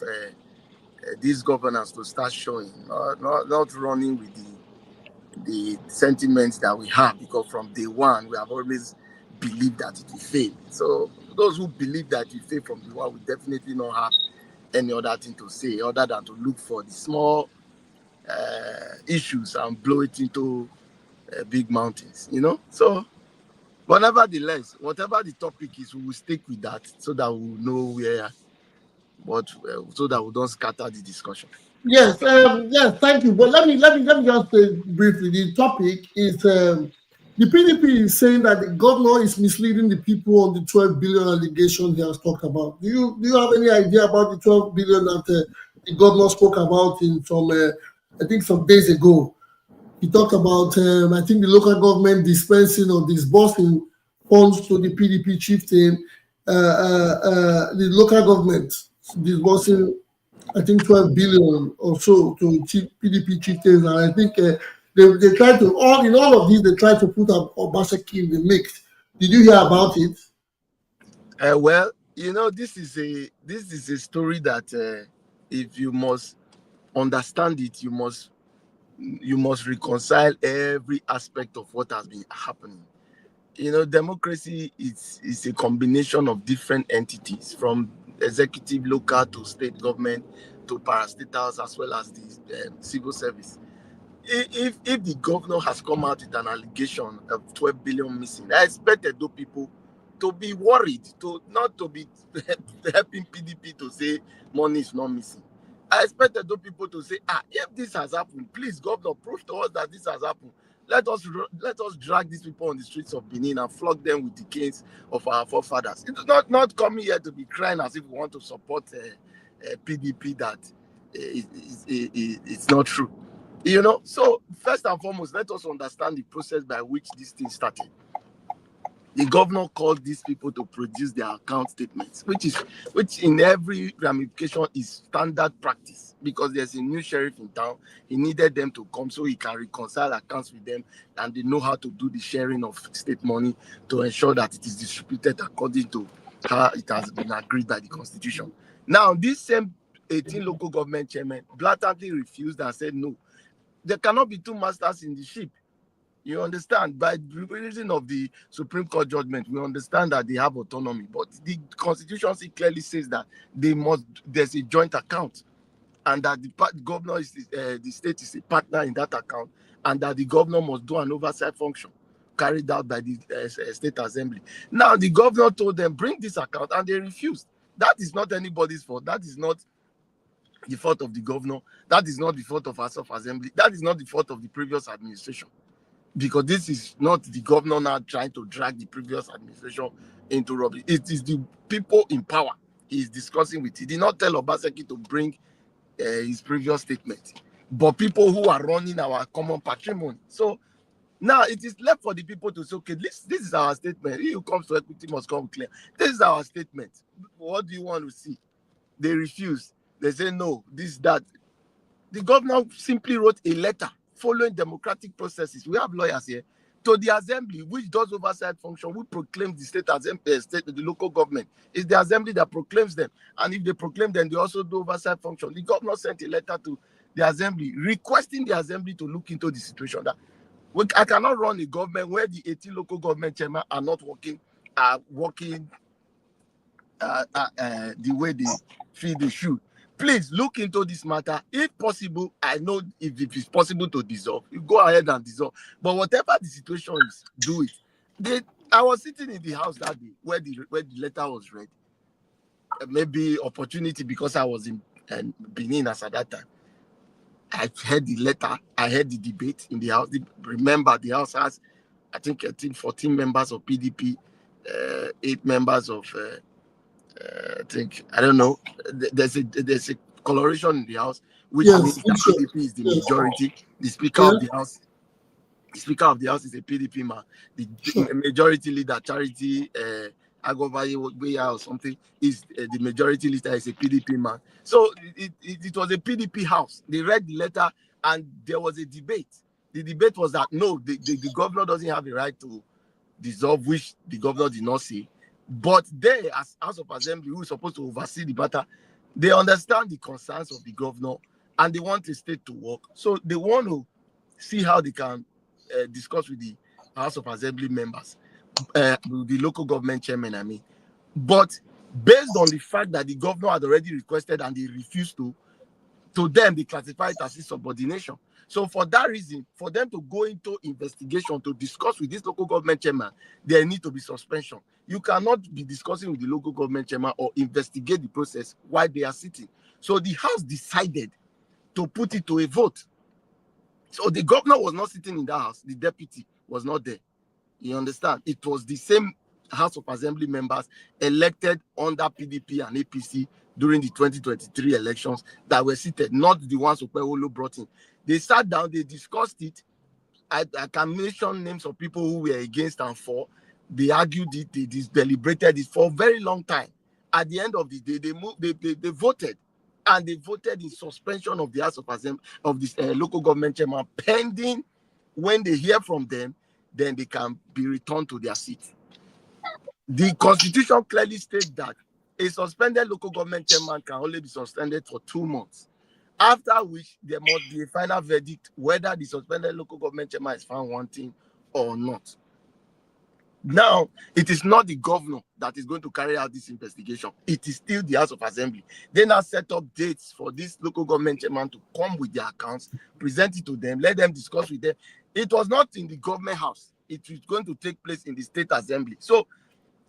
this governance to start showing, not running with the sentiments that we have, because from day one we have always believed that it will fail. So those who believe that it will fail from day one will definitely not have any other thing to say other than to look for the small issues and blow it into big mountains, you know. So, but nevertheless, whatever the topic is, we will stick with that so that we will know where so that we don't scatter the discussion. Yes, thank you. But let me just say briefly. The topic is the PDP is saying that the governor is misleading the people on the 12 billion allegation he has talked about. Do you have any idea about the 12 billion that the governor spoke about in some I think some days ago. He talked about, I think, the local government dispensing or disbursing funds to the PDP chieftain, the local government disbursing, I think, 12 billion or so to PDP chieftains. And I think they try to, in all of these, they try to put Obaseki in the mix. Did you hear about it? Well, this is a story that if you must understand it, you must reconcile every aspect of what has been happening. Democracy is a combination of different entities, from executive, local to state government to parastatals, as well as the civil service. If the governor has come out with an allegation of 12 billion missing, I expected those people to be worried, not to be helping PDP to say money is not missing. I expected those people to say, if this has happened, please, governor, prove to us that this has happened. Let us drag these people on the streets of Benin and flog them with the canes of our forefathers. It's not coming here to be crying as if we want to support PDP. That it's not true. So first and foremost, let us understand the process by which this thing started. The governor called these people to produce their account statements, which in every ramification is standard practice, because there's a new sheriff in town. He needed them to come so he can reconcile accounts with them, and they know how to do the sharing of state money to ensure that it is distributed according to how it has been agreed by the constitution. Now, this same 18 local government chairman blatantly refused and said, no, there cannot be two masters in the ship. You understand? By reason of the Supreme Court judgment, we understand that they have autonomy, but the Constitution clearly says that there's a joint account, and that the governor the state is a partner in that account, and that the governor must do an oversight function carried out by the state assembly. Now, the governor told them, bring this account, and they refused. That is not anybody's fault. That is not the fault of the governor. That is not the fault of House of Assembly. That is not the fault of the previous administration. Because this is not the governor now trying to drag the previous administration into rubbish. It is the people in power he is discussing with. He did not tell Obaseki to bring his previous statement, but people who are running our common patrimony. So now it is left for the people to say, okay, this is our statement. He who comes to equity must come clear. This is our statement. What do you want to see? They refuse. They say no, this, that. The governor simply wrote a letter following democratic processes. We have lawyers here, to the assembly, which does oversight function. We proclaim the state assembly, the local government. It's the assembly that proclaims them. And if they proclaim them, they also do oversight function. The governor sent a letter to the assembly requesting the assembly to look into the situation. That I cannot run a government where the 18 local government chairmen are not working the way they feel they should. Please look into this matter. If possible, I know if it is possible to dissolve, you go ahead and dissolve. But whatever the situation is, do it. I was sitting in the house that day where the letter was read. Maybe opportunity because I was in Benin as at that time. I heard the letter. I heard the debate in the house. Remember, the house has, I think, 14 members of PDP, 8 members of. I think, I don't know. There's a coloration in the house, which means that PDP is the majority. The Speaker of the House. The Speaker of the House is a PDP man. The majority leader, Charity Agobaye or something, is the majority leader is a PDP man. So it was a PDP house. They read the letter and there was a debate. The debate was that no, the governor doesn't have the right to dissolve, which the governor did not say. But they, as House of Assembly, who is supposed to oversee the matter, they understand the concerns of the governor and they want the state to work. So they want to see how they can discuss with the House of Assembly members, the local government chairman, I mean. But based on the fact that the governor had already requested and they refused to them, they classify it as insubordination. So for that reason, for them to go into investigation to discuss with this local government chairman, there need to be suspension. You cannot be discussing with the local government chairman or investigate the process while they are sitting. So the House decided to put it to a vote. So the governor was not sitting in that house. The deputy was not there. You understand? It was the same House of Assembly members elected under PDP and APC during the 2023 elections that were seated, not the ones Okpebholo brought in. They sat down, they discussed it. I can mention names of people who were against and for. They argued it, they deliberated it for a very long time. At the end of the day, they voted. And they voted in suspension of the House of Assembly of this local government chairman, pending when they hear from them, then they can be returned to their seat. The Constitution clearly states that a suspended local government chairman can only be suspended for 2 months, after which there must be a final verdict whether the suspended local government chairman is found wanting or not. Now, it is not the governor that is going to carry out this investigation. It is still the House of Assembly. They now set up dates for this local government chairman to come with their accounts, present it to them, let them discuss with them. It was not in the government house. It was going to take place in the state assembly. So,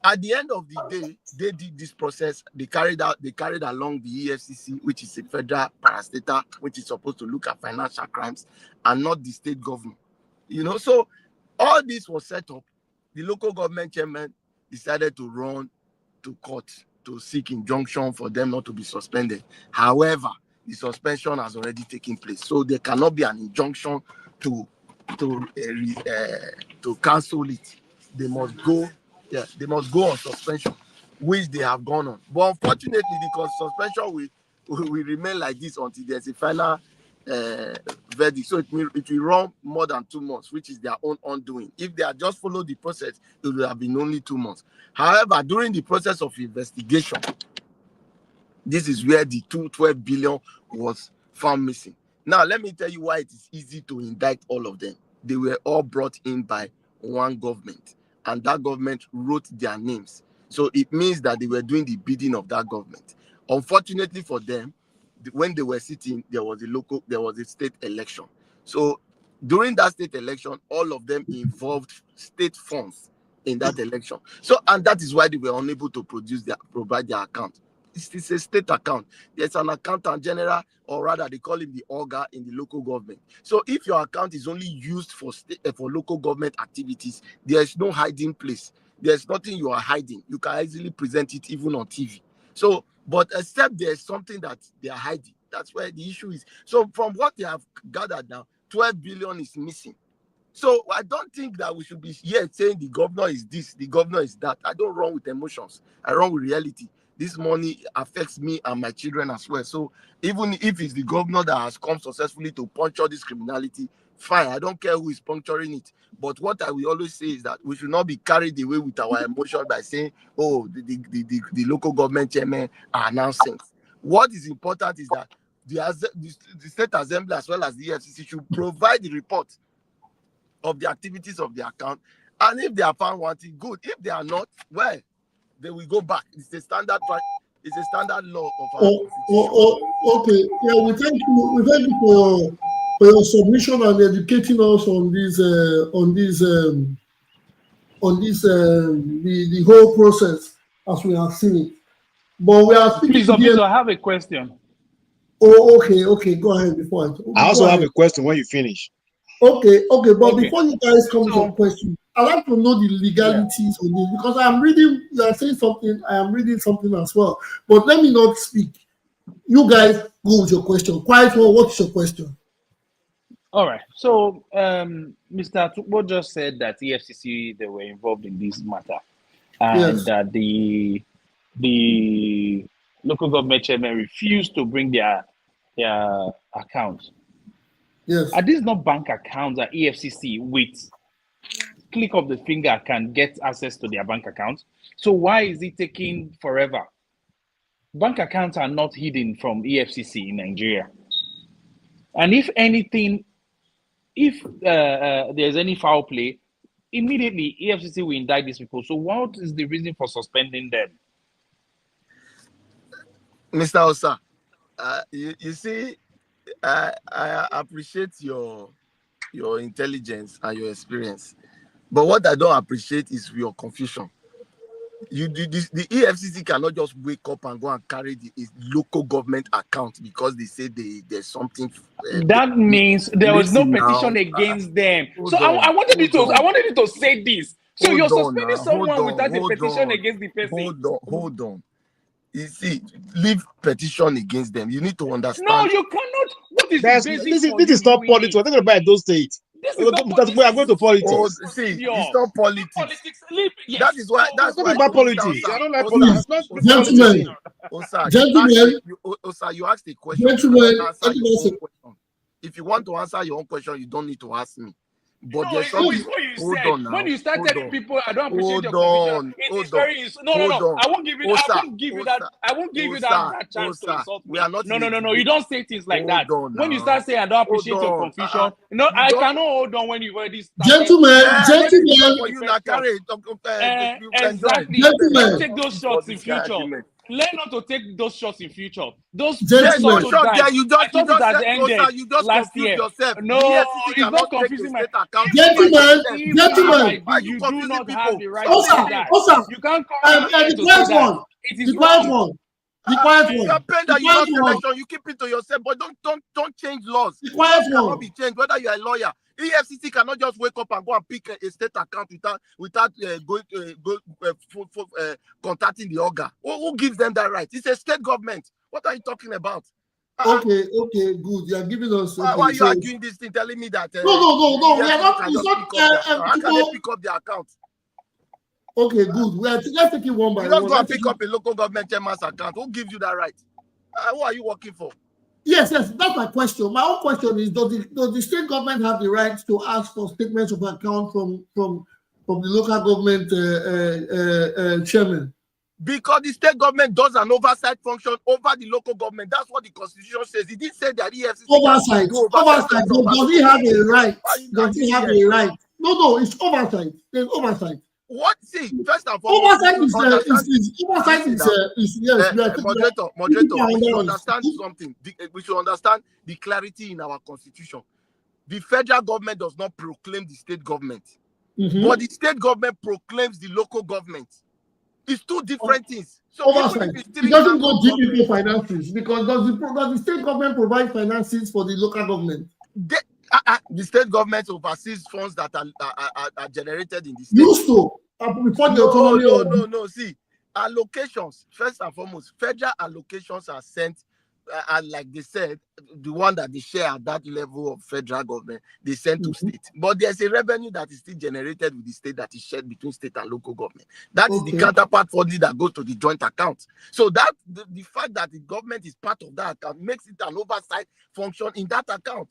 at the end of the day, they did this process. They carried along the EFCC, which is a federal parastatal, which is supposed to look at financial crimes, and not the state government. You know, so all this was set up. The local government chairman decided to run to court to seek injunction for them not to be suspended. However, the suspension has already taken place, so there cannot be an injunction to cancel it. They must go. Yeah, they must go on suspension, which they have gone on. But unfortunately, the suspension will remain like this until there's a final verdict. So it will run more than 2 months, which is their own undoing. If they had just followed the process, it would have been only 2 months. However, during the process of investigation, this is where the 212 billion was found missing. Now, let me tell you why it is easy to indict all of them. They were all brought in by one government, and that government wrote their names. So it means that they were doing the bidding of that government. Unfortunately for them, when they were sitting, there was a state election. So during that state election, all of them involved state funds in that election. So, and that is why they were unable to provide their account. It's a state account. There's an accountant general, or rather they call him the organ in the local government. So if your account is only used for local government activities, there's no hiding place. There's nothing you are hiding. You can easily present it even on TV. So, but except there's something that they are hiding. That's where the issue is. So from what they have gathered now, 12 billion is missing. So I don't think that we should be here saying the governor is this, the governor is that. I don't run with emotions. I run with reality. This money affects me and my children as well. So even if it's the governor that has come successfully to puncture this criminality, fine. I don't care who is puncturing it. But what I will always say is that we should not be carried away with our emotion by saying, oh, the local government chairman are announcing. What is important is that the state assembly as well as the EFCC should provide the report of the activities of the account. And if they are found wanting, good. If they are not, well, they will go back. It's a standard law of our okay. Yeah, we thank you. We thank you for your submission and educating us on the whole process as we have seen it. But we are please, I have a question. Oh, okay. Go ahead before I also have a question when you finish. Okay. But before you guys come to a question, I'd like to know the legalities on this, because I am reading, you are saying something, I am reading something as well. But let me not speak. You guys go with your question. Quiet one, what is your question? All right. So Mr. Tukbo just said that EFCC, they were involved in this matter. And that the local government chairman refused to bring their accounts. Yes. Are these not bank accounts that EFCC with click of the finger can get access to their bank accounts? So why is it taking forever? Bank accounts are not hidden from EFCC in Nigeria. And if anything, if there's any foul play, immediately EFCC will indict these people. So what is the reason for suspending them? Mr. Osa, you see, I appreciate your intelligence and your experience, but what I don't appreciate is your confusion. The EFCC cannot just wake up and go and carry the local government account because they say there's something. That means there was no petition against them. So I wanted you to say this. So you're suspending someone without a petition against the person. Hold on. You see, leave petition against them. You need to understand. No, you cannot. What is This is not politics. We're talking about those states. This is not because we are going to politics. Oh, see, it's not politics. Yes. That is why. That's why. About politics. I don't like politics. Gentlemen, you asked a question. Gentlemen, if you want to answer your own question, you don't need to ask me. But No, there's something. Hold on now. When you start telling people, I don't appreciate your conviction. It is very. No. I won't give you. I won't give you that. I won't give you that chance to insult me. We are not. No. You don't say things like that. When you start saying, I don't appreciate your confusion. No, I cannot hold on when you've already started. Gentlemen. Exactly. Gentlemen, take those shots in future. Learn not to take those shots in future. Those you just confuse yourself. No, it's not confusing my gentlemen. You do not have the right to say that. You can't come the quiet one. The quiet one. The quiet one. You keep it to yourself, but don't change laws. The quiet one cannot be changed. Whether you're a lawyer, EFCC cannot just wake up and go and pick a state account without contacting the organ. Who gives them that right? It's a state government. What are you talking about? Okay, good. You are giving us. Why are you arguing this thing? Telling me that? No. We are not. It's not. How can they pick up the account? Okay, good. Let's take it one by one. You don't go and pick up a local government chairman's account. Who gives you that right? Who are you working for? Yes, that's my question. My own question is: does the state government have the right to ask for statements of account from the local government chairman? Because the state government does an oversight function over the local government. That's what the constitution says. It did say that EFCC oversight. Does he have a right? Does he have a right? No, it's oversight. There's oversight. What? See, first and foremost, moderator. We should understand something. We should understand the clarity in our constitution. The federal government does not proclaim the state government, but the state government proclaims the local government. It's two different things. So oversight. It doesn't go deep into finances because does the state government provide finances for the local government? The state government oversees funds that are generated in the state. Used to before the autonomy. No. See, allocations first and foremost. Federal allocations are sent, and like they said, the one that they share at that level of federal government, they send to state. But there's a revenue that is still generated with the state that is shared between state and local government. That is the counterpart funding that goes to the joint account. So that the fact that the government is part of that account makes it an oversight function in that account.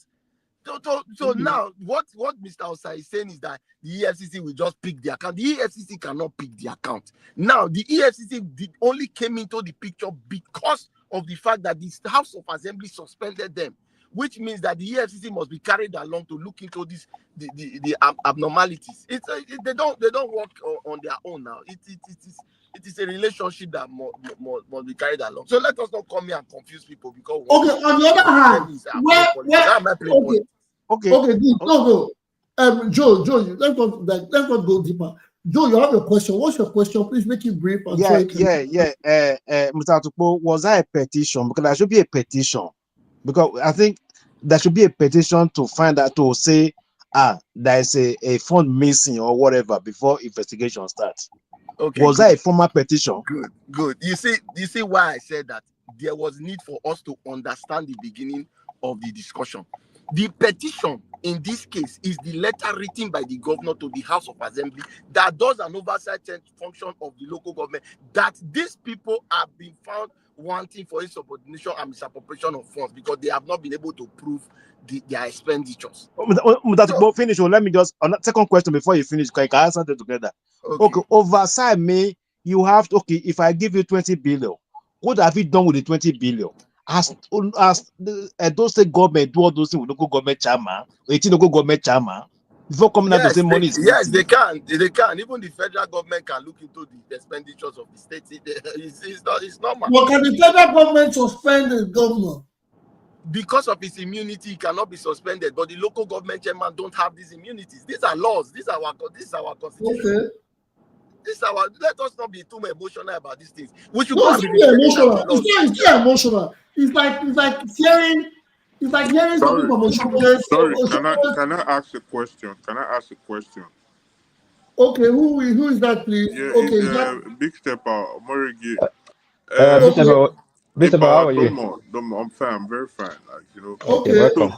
So now, what Mr. Osai is saying is that the EFCC will just pick the account. The EFCC cannot pick the account. Now, the EFCC only came into the picture because of the fact that the House of Assembly suspended them, which means that the EFCC must be carried along to look into the abnormalities. They don't work on their own now. It is a relationship that must be carried along. So let us not come here and confuse people because on the other hand, good. No. Joe, let's not go deeper. Joe, you have a question. What's your question? Please make it brief. Mr. Atukpo, was that a petition? Because there should be a petition. Because I think there should be a petition to find out, to say, there is a fund missing or whatever before investigation starts. Okay. Was that a formal petition? Good. You see why I said that there was need for us to understand the beginning of the discussion. The petition in this case is the letter written by the governor to the House of Assembly that does an oversight function of the local government, that these people have been found wanting for insubordination and misappropriation of funds because they have not been able to prove their expenditures. Finish. Let me just, second question before you finish, I can answer them together. Okay, oversight me, you have to, if I give you 20 billion, what have you done with the 20 billion? As those state government do all those things with local government chairman, local government chairman, before coming out to say money is yes, they can. Even the federal government can look into the expenditures of the state. It's normal. Well, can the federal government suspend the governor? Because of his immunity, he cannot be suspended. But the local government chairman don't have these immunities. These are laws. This is our constitution. Okay. Let us not be too emotional about these things. We should it's still emotional. It's like hearing something from a Sorry, can I ask a question? Okay, who is that, please? Yeah, okay, Big Stepper, Morigi. Mr. Ba, how are you? Don't more. I'm fine. I'm very fine. Like, you know. Okay, welcome.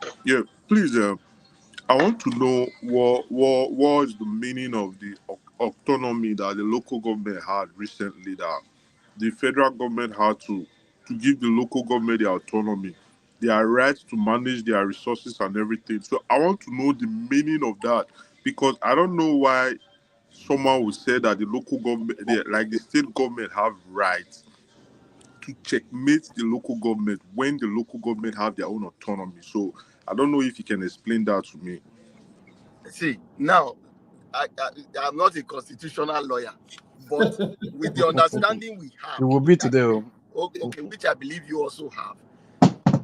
So, yeah, please. I want to know what is the meaning of the autonomy that the local government had recently, that the federal government had to give the local government their autonomy, their rights to manage their resources and everything. So I want to know the meaning of that, because I don't know why someone would say that the local government, like the state government, have rights to checkmate the local government when the local government have their own autonomy. So I don't know if you can explain that to me. See, now, I'm not a constitutional lawyer, but with the understanding we have, You will be today. okay, which I believe you also have,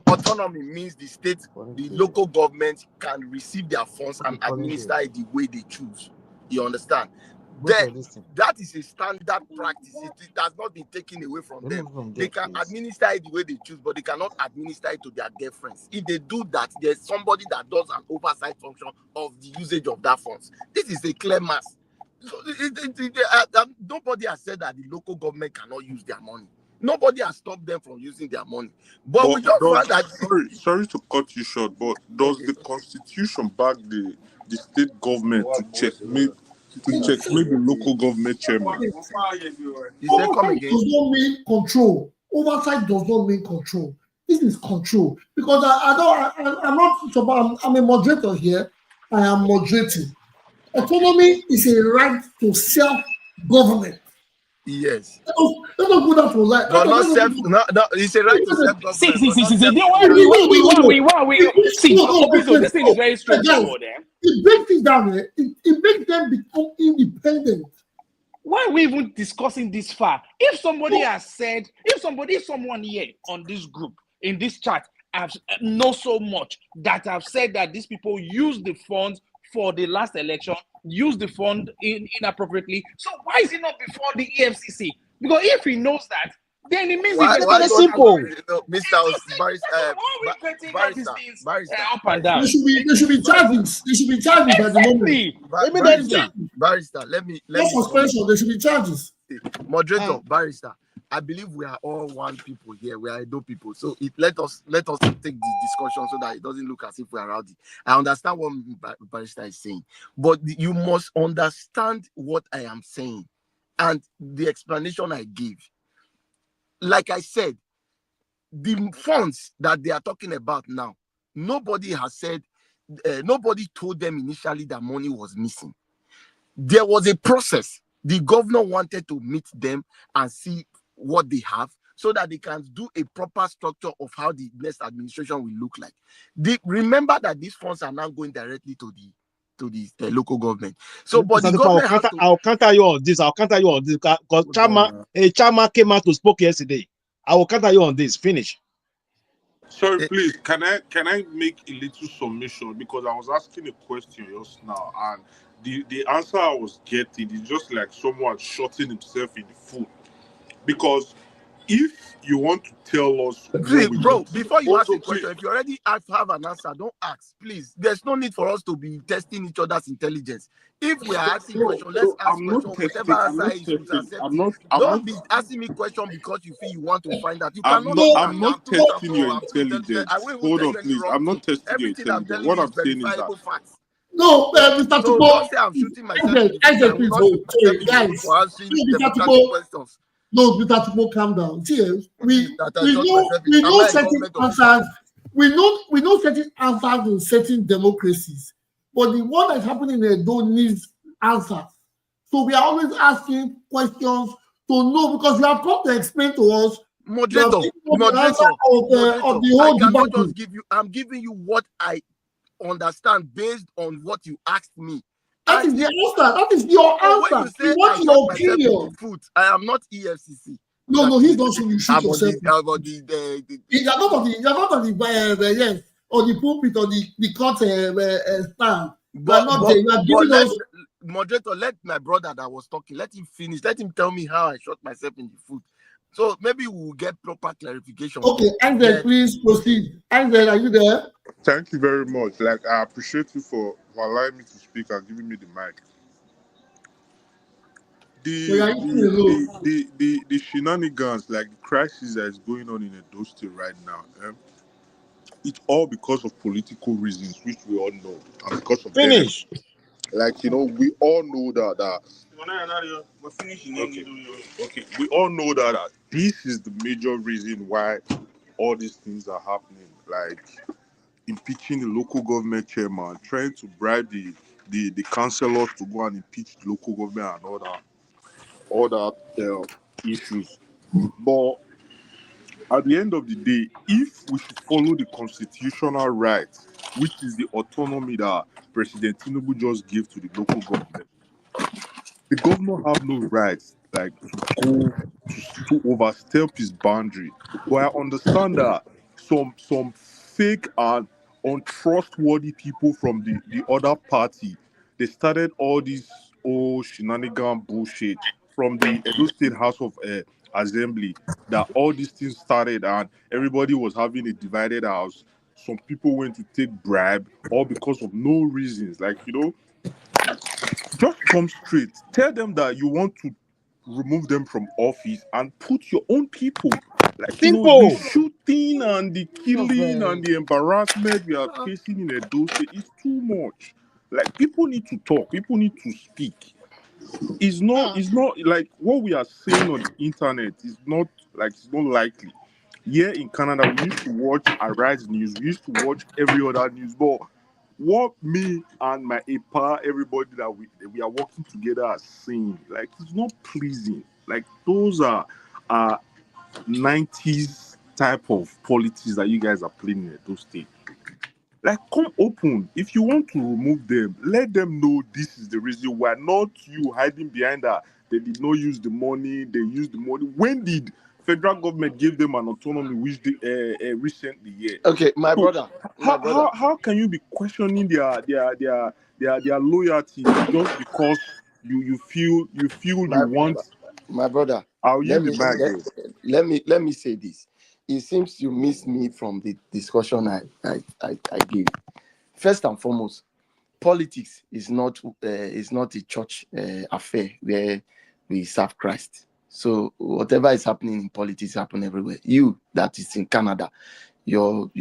autonomy means the state, the local government can receive their funds and administer it the way they choose. You understand? Then that is a standard practice. It has not been taken away from them. They can administer it the way they choose, but they cannot administer it to their girlfriends. If they do that, there's somebody that does an oversight function of the usage of that funds. This is a clear mass. So nobody has said that the local government cannot use their money. Nobody has stopped them from using their money. But we just find that. Sorry to cut you short, but does the Constitution back the state government to checkmate the local government chairman? You say come again? Does not mean control. Oversight does not mean control. This is control, because I'm not. I'm a moderator here. I am moderating. Autonomy is a right to self-government. Yes. Let us put that for life. But not self. No, it's a right to self-government. See. This thing is very straightforward. It breaks things down. It makes them become independent. Why are we even discussing this far? If somebody has said, if someone here on this group, in this chat, know so much that have said that these people use the funds for the last election, use the fund inappropriately, so why is it not before the EFCC? Because if he knows that, then it means it's very simple. Mr. Barrister, up and down. There should be charges. There should be charges at the moment. Barrister, let me suspension. There should be charges. Moderator, Barrister, I believe we are all one people here. We are Edo people. So let us take the discussion so that it doesn't look as if we are rowdy. I understand what Barrister is saying, but you must understand what I am saying and the explanation I give. Like I said, the funds that they are talking about now, nobody has said, nobody told them initially that money was missing. There was a process. The governor wanted to meet them and see what they have so that they can do a proper structure of how the next administration will look like. Remember that these funds are now going directly to the local government. So, but the government I'll counter you on this. Because Chama came out to speak yesterday. I will counter you on this. Finish. Sorry, please. Can I make a little submission, because I was asking a question just now, and the answer I was getting is just like someone shooting himself in the foot. Because if you want to tell us, please, bro, before you ask a question, if you already have an answer, don't ask, please. There's no need for us to be testing each other's intelligence. If we are asking questions, let's ask questions. Whatever answer is, don't be asking me questions because you feel you want to find out. You cannot. I'm not testing your intelligence. Hold on, please. I'm not testing your intelligence. What I'm saying is that. No, Mr. So don't say I'm shooting myself. Questions. No, Mr. Tupo, calm down. See, we know certain answers. We know certain answers in certain democracies, but the one that's happening there don't need answers. So we are always asking questions to know, because you have come to explain to us. Moderator, I'm giving you what I understand based on what you asked me. That is the answer. That is your answer. When you say I shot myself in the foot, I am not EFCC. No, he's not saying you shoot yourself. You're not on the yes, or the pulpit, or the court stand. Moderator, let my brother that was talking, let him finish. Let him tell me how I shot myself in the foot. So maybe we'll get proper clarification. Okay, Angel, please proceed. Angel, are you there? Thank you very much. Like, I appreciate you for allowing me to speak and giving me the mic. So you're eating alone. the shenanigans, like the crisis that is going on in Edo State right now, it's all because of political reasons, which we all know, and because of them. Finish. Like, we all know that. Okay. Okay, we all know that this is the major reason why all these things are happening. Like impeaching the local government chairman, trying to bribe the councillors to go and impeach the local government and all that issues. But at the end of the day, if we should follow the constitutional rights, which is the autonomy that President Tinubu just gave to the local government, the governor have no rights like to go to overstep his boundary. But I understand that some fake and untrustworthy people from the other party, they started all this old shenanigan bullshit from the Edo State House of Assembly, that all these things started and everybody was having a divided house. Some people went to take bribe all because of no reasons. Like, just come straight. Tell them that you want to remove them from office and put your own people. Like, the Simple. shooting and the killing and the embarrassment we are facing in Edo State is too much. Like, people need to talk. People need to speak. It's not like what we are saying on the internet is not like, it's not likely. Here in Canada, we used to watch Arise News. We used to watch every other news. But what me and my EPA, everybody that we are working together are saying, like, it's not pleasing. Like, those are 90s type of politics that you guys are playing in those states. Like, come open. If you want to remove them, let them know this is the reason why, not you hiding behind that they did not use the money, they used the money. When did federal government give them an autonomy, which they recently? Yeah. Okay, my So brother. how can you be questioning their loyalty just because you feel My you want? my brother. I'll Let use the me mic, bro. let me say this. It seems you missed me from the discussion I gave. First and foremost, politics is not a church affair where we serve Christ. So whatever is happening in politics happen everywhere. You that is in Canada, your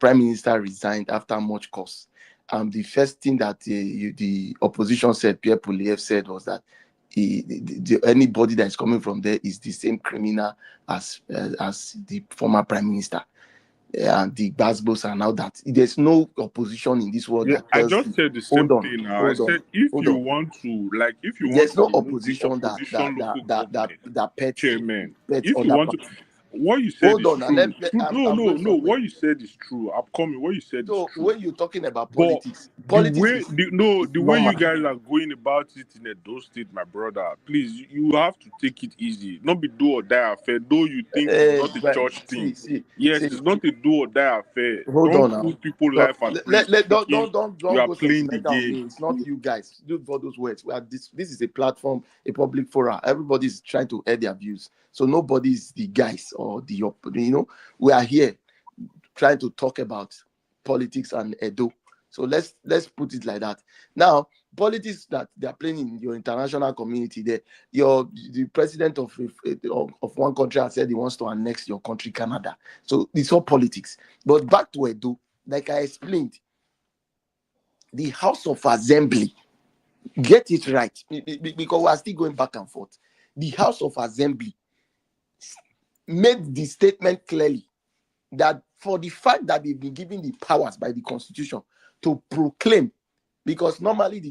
prime minister resigned after much cost. The first thing that the opposition said, Pierre Poilievre said, was that anybody that is coming from there is the same criminal as the former prime minister. And the Basbos and all that. There's no opposition in this world Yeah, that I tells just you, said the same hold on, thing now. I hold said on, if hold you on. want to There's no remove the opposition opposition local government that pets chairman, if you other want to, party. what you said Hold is on, now true. No, I'm no, going no. somewhere. What you said is true. I'm coming. What you said is So true. when you're talking about But politics is the way normal. you guys are going about it in Edo State, my brother, please, you have to take it easy. Not be do or die affair. Though you think it's not a But church thing. see, Yes, it's not a do or die affair. hold on Don't now. put people's So life at risk thinking don't you are go playing the sentimental on me. game. It's not you guys. Do for those words. This is a platform, a public forum. Everybody's trying to air their views. So nobody's the guys or we are here trying to talk about politics and Edo. So let's put it like that. Now, politics that they are playing in your international community, the president of one country has said he wants to annex your country, Canada. So it's all politics. But back to Edo, like I explained, the House of Assembly, get it right, because we are still going back and forth. The House of Assembly made the statement clearly that for the fact that they've been given the powers by the Constitution to proclaim, because normally the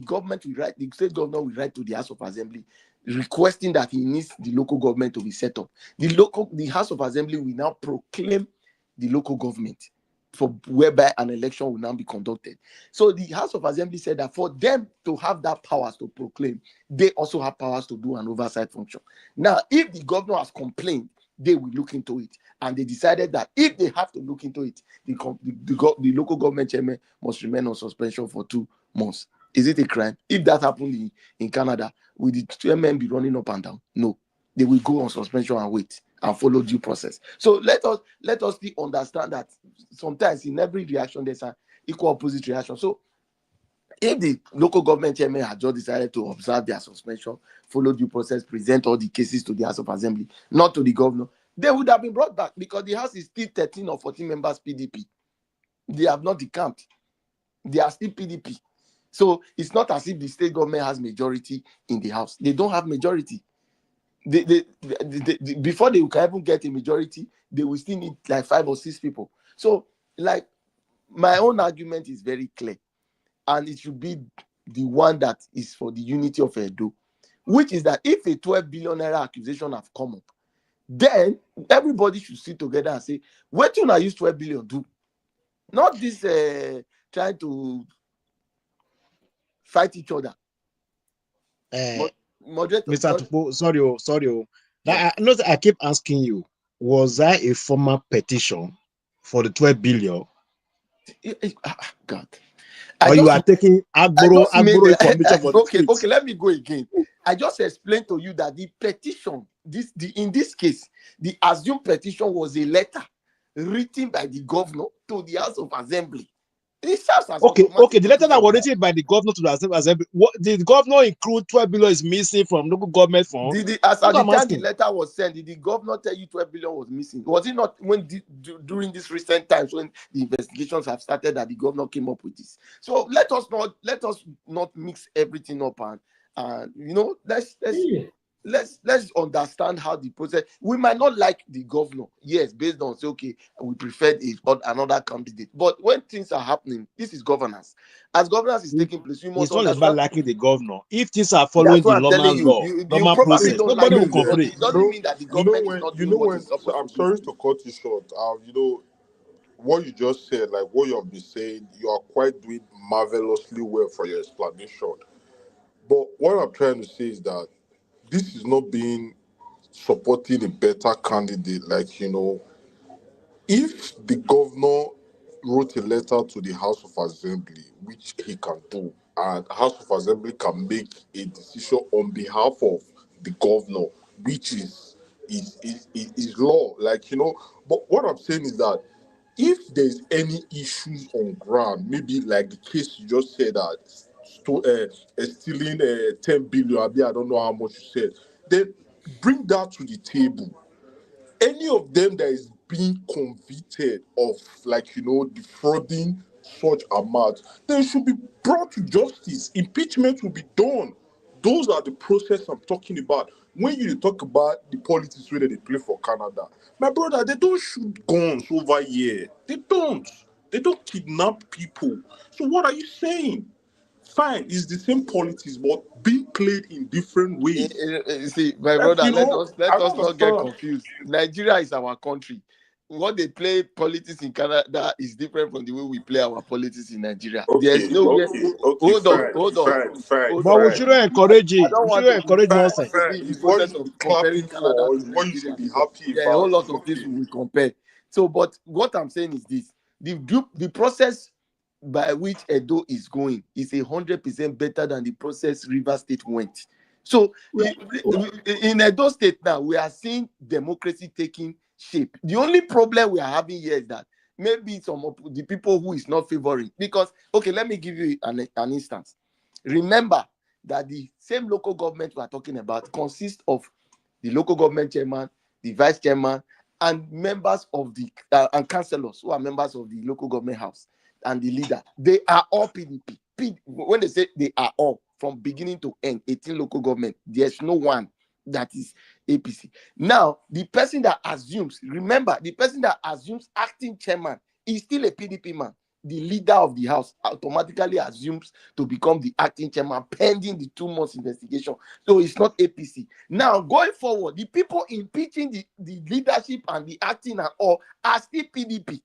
state governor will write to the House of Assembly requesting that he needs the local government to be set up. The House of Assembly will now proclaim the local government, for whereby an election will now be conducted. So the House of Assembly said that for them to have that powers to proclaim, they also have powers to do an oversight function. Now, if the governor has complained, they will look into it. And they decided that if they have to look into it, the local government chairman must remain on suspension for 2 months. Is it a crime? If that happened in Canada, will the chairman be running up and down? No. They will go on suspension and wait and follow due process. So let us understand that sometimes in every reaction there's an equal opposite reaction. So If the local government chairman had just decided to observe their suspension, follow due process, present all the cases to the House of Assembly, not to the governor, they would have been brought back because the House is still 13 or 14 members PDP. They have not decamped. They are still PDP. So it's not as if the state government has majority in the House. They don't have majority. Before they can even get a majority, they will still need like 5 or 6 people. So, like, my own argument is very clear. And it should be the one that is for the unity of Edo, which is that if a 12 billion naira accusation have come up, then everybody should sit together and say, what do I use 12 billion do? Not this trying to fight each other. Moderator, Mr. Tupo, sorry. Yeah. I keep asking you, was there a formal petition for the 12 billion? God. Or you are taking Agboro information for the streets? Okay, let me go again. I just explained to you that the petition, in this case, the assumed petition was a letter written by the governor to the House of Assembly. Okay. The letter that was written by the governor to the Assembly, did the governor include 12 billion is missing from local government fund? As at the time the letter was sent, did the governor tell you 12 billion was missing? Was it not during these recent times when the investigations have started that the governor came up with this? So let us not mix everything up and let's understand how the process. We might not like the governor, yes, based on say okay, we preferred another candidate. But when things are happening, this is governance. As governance is taking place, you must it's not about liking the governor. If things are following the normal law, normal process, nobody will complain. It doesn't mean that the government is not doing what it's supposed to do. I'm sorry to cut you short. What you just said, like what you have been saying, you are quite doing marvelously well for your explanation. But what I'm trying to say is that this is not being supporting a better candidate. Like, if the governor wrote a letter to the House of Assembly, which he can do, and House of Assembly can make a decision on behalf of the governor, which is law. Like, but what I'm saying is that if there's any issues on ground, maybe like the case you just said that stealing 10 billion, I don't know how much you said, then bring that to the table. Any of them that is being convicted of, defrauding such amount, they should be brought to justice. Impeachment will be done. Those are the process I'm talking about. When you talk about the politics where they play for Canada, my brother, they don't shoot guns over here. They don't kidnap people. So what are you saying? Fine, it's the same politics, but being played in different ways. See, my brother, let us not get confused. Nigeria is our country. What they play politics in Canada is different from the way we play our politics in Nigeria. There's no hold on. But we shouldn't encourage it. We shouldn't encourage nonsense. The process of comparing Canada to Nigeria. There are a whole lot of things we compare. So, but what I'm saying is this: the process by which Edo is going is 100% better than the process Rivers State went. So in Edo State now, we are seeing democracy taking shape. The only problem we are having here is that maybe some of the people who is not favoring, because, okay, let me give you an instance. Remember that the same local government we are talking about consists of the local government chairman, the vice chairman, and members of the and councillors who are members of the local government house. And the leader, they are all PDP. When they say they are all, from beginning to end, 18 local government, there's no one that is APC. Now, the person that assumes, remember, the person that assumes acting chairman is still a PDP man. The leader of the house automatically assumes to become the acting chairman pending the 2 months investigation. So it's not APC. Now, going forward, the people impeaching the leadership and the acting and all are still PDP.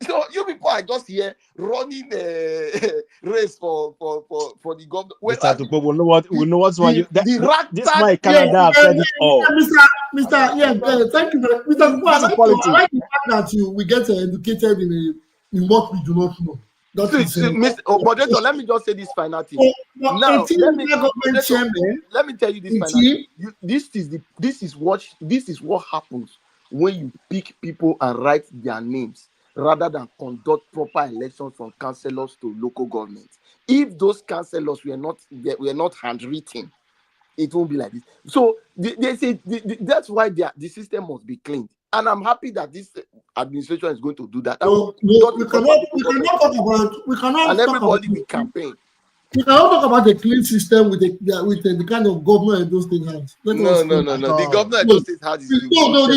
So you people are just here running the race for the government. Mr. Tupo, we know what's one. This my Canada Yeah, have said it all. Thank you, Mr. Tupo. I like the fact that we get educated in what we do not know. Moderator, let me just say this final thing. Now, let me tell you this final thing. This is what happens when you pick people and write their names rather than conduct proper elections from councillors to local government. If those councillors were not handwritten, it won't be like this. So they say that's why the system must be cleaned. And I'm happy that this administration is going to do that. We cannot and talk everybody about will campaign. We cannot talk about the clean system with the kind of governor Edo State has. No. The governor Edo State has is the governor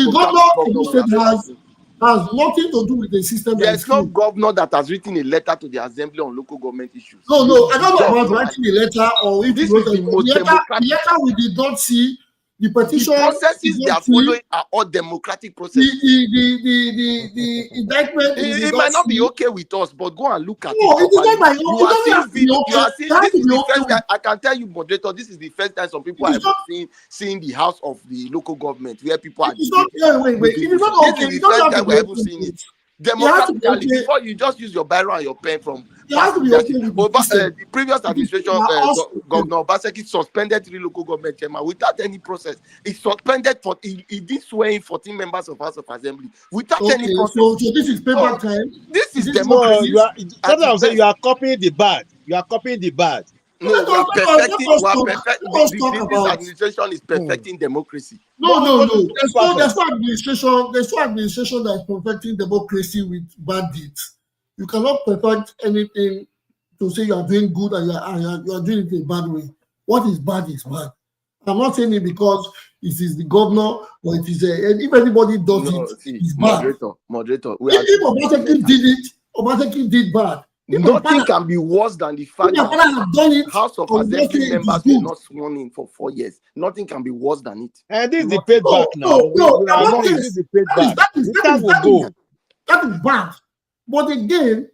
Edo State has nothing to do with the system. There's no governor that has written a letter to the assembly on local government issues. No, I don't know about writing a letter or if this is the most democratic. The letter we did not see. The petition, the processes they are following are all democratic processes. The indictment. It might not be okay with us, but go and look at it. No, it is not my own. You are seeing this is the first time. I can tell you, moderator, this is the first time some people have seen the house of the local government where people are. It's not. Wait. It is not okay. This is the first time we're ever seeing it. Democratically, before you just use your biro and your pen from the previous administration, Governor Obaseki suspended 3 local government chairmen without any process. He suspended he did swear in 14 members of House of Assembly without any process. So this is payback time. This is democracy. That's what I'm saying. You are copying the bad. No, we are perfecting. This administration is perfecting democracy. No. There's no administration that is perfecting democracy with bad deeds. You cannot perfect anything to say you are doing good and you are doing it in a bad way. What is bad is bad. I'm not saying it because it is the governor or it is if anybody does it's bad. Moderator. If Obaseki did bad. Nothing can be worse than the fact that House of Assembly members were not sworn in for 4 years. Nothing can be worse than it. And this is the payback now. This is the payback. That is bad. But again,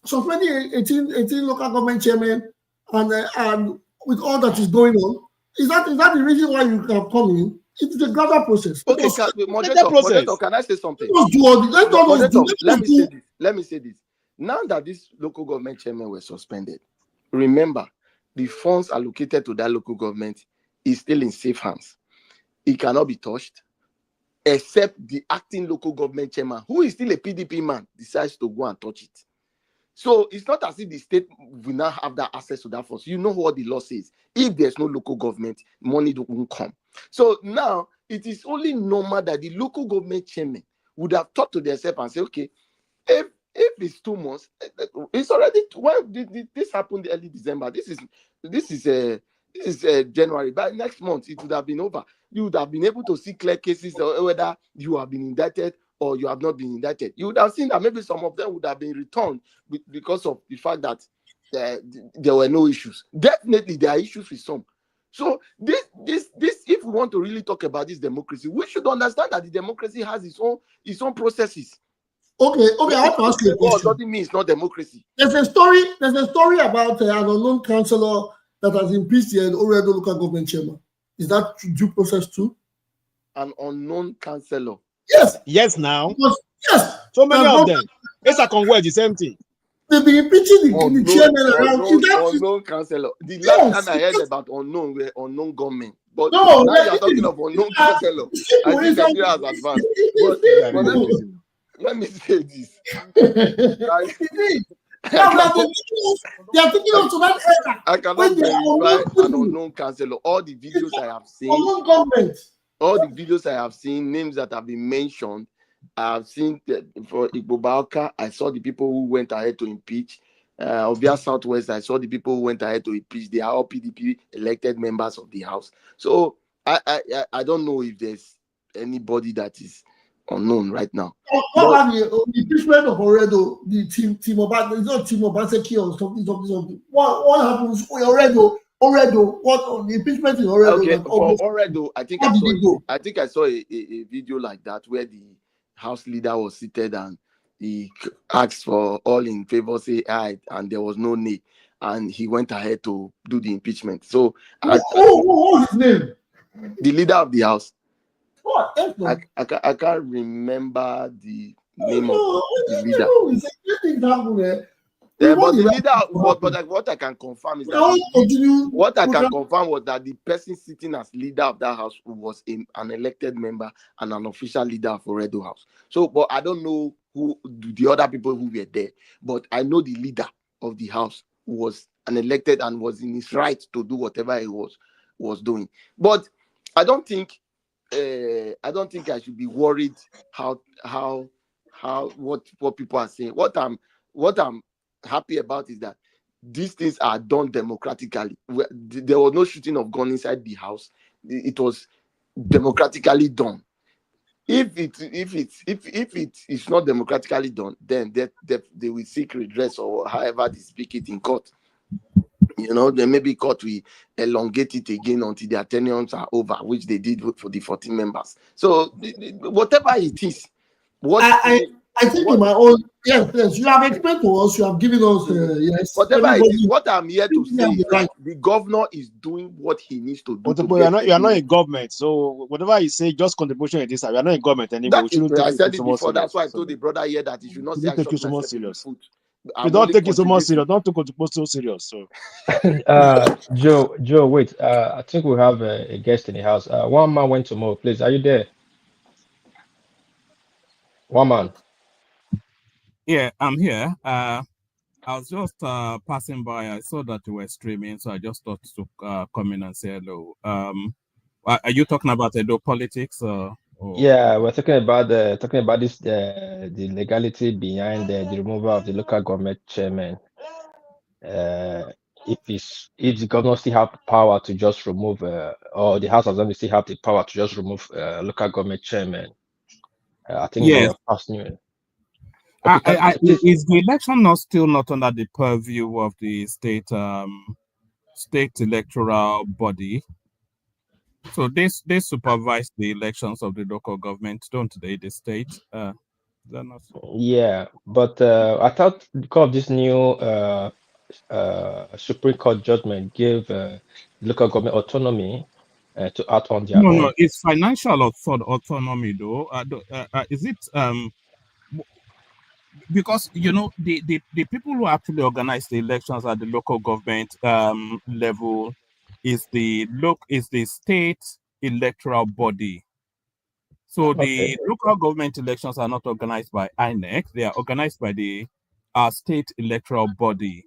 suspending 18 local government chairmen and with all that is going on, is that the reason why you can come in? It's a gradual process. Okay, moderator, can I say something? Let me say this. Now that these local government chairmen were suspended, remember, the funds allocated to that local government is still in safe hands. It cannot be touched, except the acting local government chairman, who is still a PDP man, decides to go and touch it. So it's not as if the state will not have that access to that funds. You know what the law says. If there's no local government, money won't come. So now it is only normal that the local government chairman would have thought to themselves and say, okay, if it's 2 months, it's already. When did this happened early December? This is January. By next month, it would have been over. You would have been able to see clear cases whether you have been indicted or you have not been indicted. You would have seen that maybe some of them would have been returned because of the fact that there were no issues. Definitely, there are issues with some. So this, if we want to really talk about this democracy, we should understand that the democracy has its own processes. Okay. I have to ask you a question. Doesn't mean it's not democracy. There's a story about an unknown councillor that has impeached the Oredo local government chairman. Is that due process too? An unknown councillor. Yes. Now. Yes. So many of them. It's a convert. The same thing. They've been impeaching the chairman around. Unknown councillor. The last time I heard about unknown were unknown government. But now you're talking of unknown councillor. I think Nigeria has advanced. But let me say this. They are taking us to that era. I cannot verify an unknown councillor. All the videos I have seen, names that have been mentioned, I have seen for Igbo, I saw the people who went ahead to impeach. Obia Southwest, I saw the people who went ahead to impeach. They are all PDP elected members of the House. So I don't know if there's anybody that is unknown right now. What about the impeachment of Oredo, the team it's not team Obaseki or something. What happens with Oredo? What on the impeachment in Oredo? Okay, for Oredo, I think I saw a video like that where the House leader was seated and he asked for all in favor, say aye, and there was no nay, and he went ahead to do the impeachment. So, what's his name? The leader of the House. What? I can't remember the name of the leader. But the leader, but what I can confirm is that what I can confirm was that the person sitting as leader of that house was an elected member and an official leader for Edo House. So, but I don't know who the other people who were there, but I know the leader of the house was an elected and was in his right to do whatever he was doing. But I don't think I should be worried what people are saying. What I'm happy about is that these things are done democratically. There was no shooting of gun inside the house. It was democratically done. If it is not democratically done, then they will seek redress, or however they speak it in court. You know, then maybe court will elongate it again until their tenures are over, which they did for the 14 members. So whatever it is, I think in my own, yes, you have explained to us, you have given us, yes. Whatever it is, what I'm here to say is that the governor is doing what he needs to do. You are not in government, so whatever you say, just contribution in this. We are not in government anymore. I said it before. That's why I told the brother here that he should not say I shot myself in the foot. You don't take it so much serious. Don't take it so serious. So, Joe, wait. I think we have a guest in the house. One man went to Mo. Please, are you there? One man. Yeah, I'm here. I was just passing by. I saw that you were streaming, so I just thought to come in and say hello. Are you talking about Edo politics? Or... Yeah, we're talking about this the legality behind the removal of the local government chairman. If the governor still have power to just remove, or the House of Assembly still have the power to just remove local government chairman. I think yes. We are passing it. Is the election still not under the purview of the state electoral body? So they supervise the elections of the local government, don't they? The state. Yeah, but I thought because of this new Supreme Court judgment gave local government autonomy to act on their own. No, it's financial autonomy though. Is it because you know the people who actually organize the elections at the local government level is the state electoral body. So the local government elections are not organized by INEC; they are organized by the state electoral body.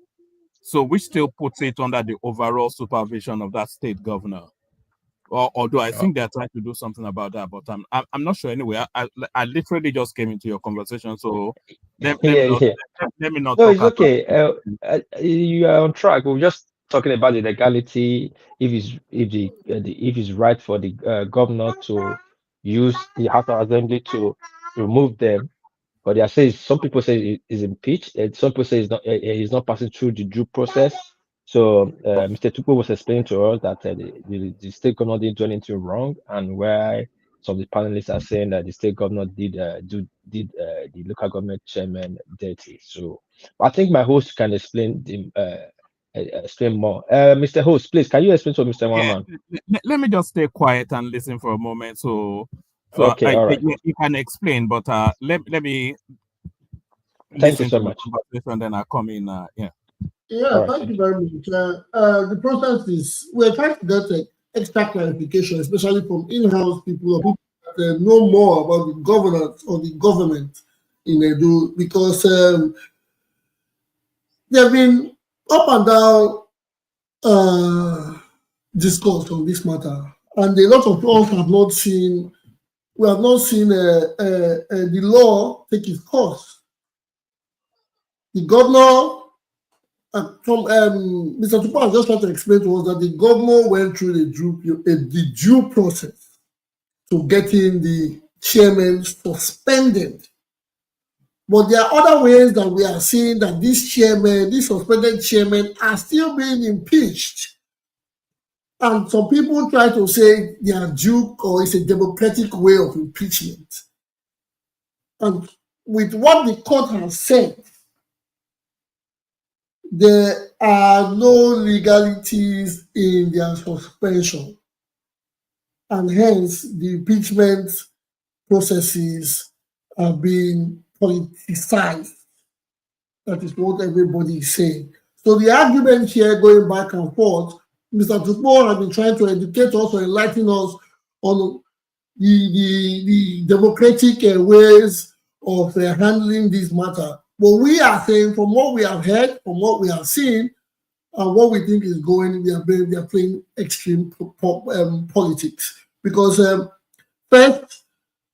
So which still puts it under the overall supervision of that state governor. Although I think they're trying to do something about that, but I'm not sure anyway. I literally just came into your conversation, so let me not. No, it's okay. You are on track. We're just talking about the legality. If it's right for the governor to use the House of Assembly to remove them, but they are saying some people say it's impeached, and some people say it's not passing through the due process. So Mr. Tupo was explaining to us that the state governor didn't do anything wrong, and why some of the panelists are saying that the state governor did the local government chairman dirty. So I think my host can explain more. Mr. Host, please, can you explain to Mr. Waman? Let me just stay quiet and listen for a moment. So okay, all right. You can explain, but let me thank you so much. And then I'll come in. Yeah, thank you very much. The process is we're trying to get extra clarification, especially from in-house people or people that know more about the governance or the government in Edo, because there have been up and down discourse on this matter, and a lot of us have not seen. We have not seen the law take its course. The governor. Mr. Tupo has just tried to explain to us that the governor went through the due process to getting the chairman suspended. But there are other ways that we are seeing that these suspended chairmen are still being impeached. And some people try to say they are due or it's a democratic way of impeachment. And with what the court has said, there are no legalities in their suspension, and hence the impeachment processes are being politicized. That is what everybody is saying. So the argument here going back and forth, Mr. Tupo has been trying to educate us or enlighten us on the democratic ways of handling this matter. But we are saying, from what we have heard, from what we have seen, And what we think is going, they are playing extreme politics. Because first,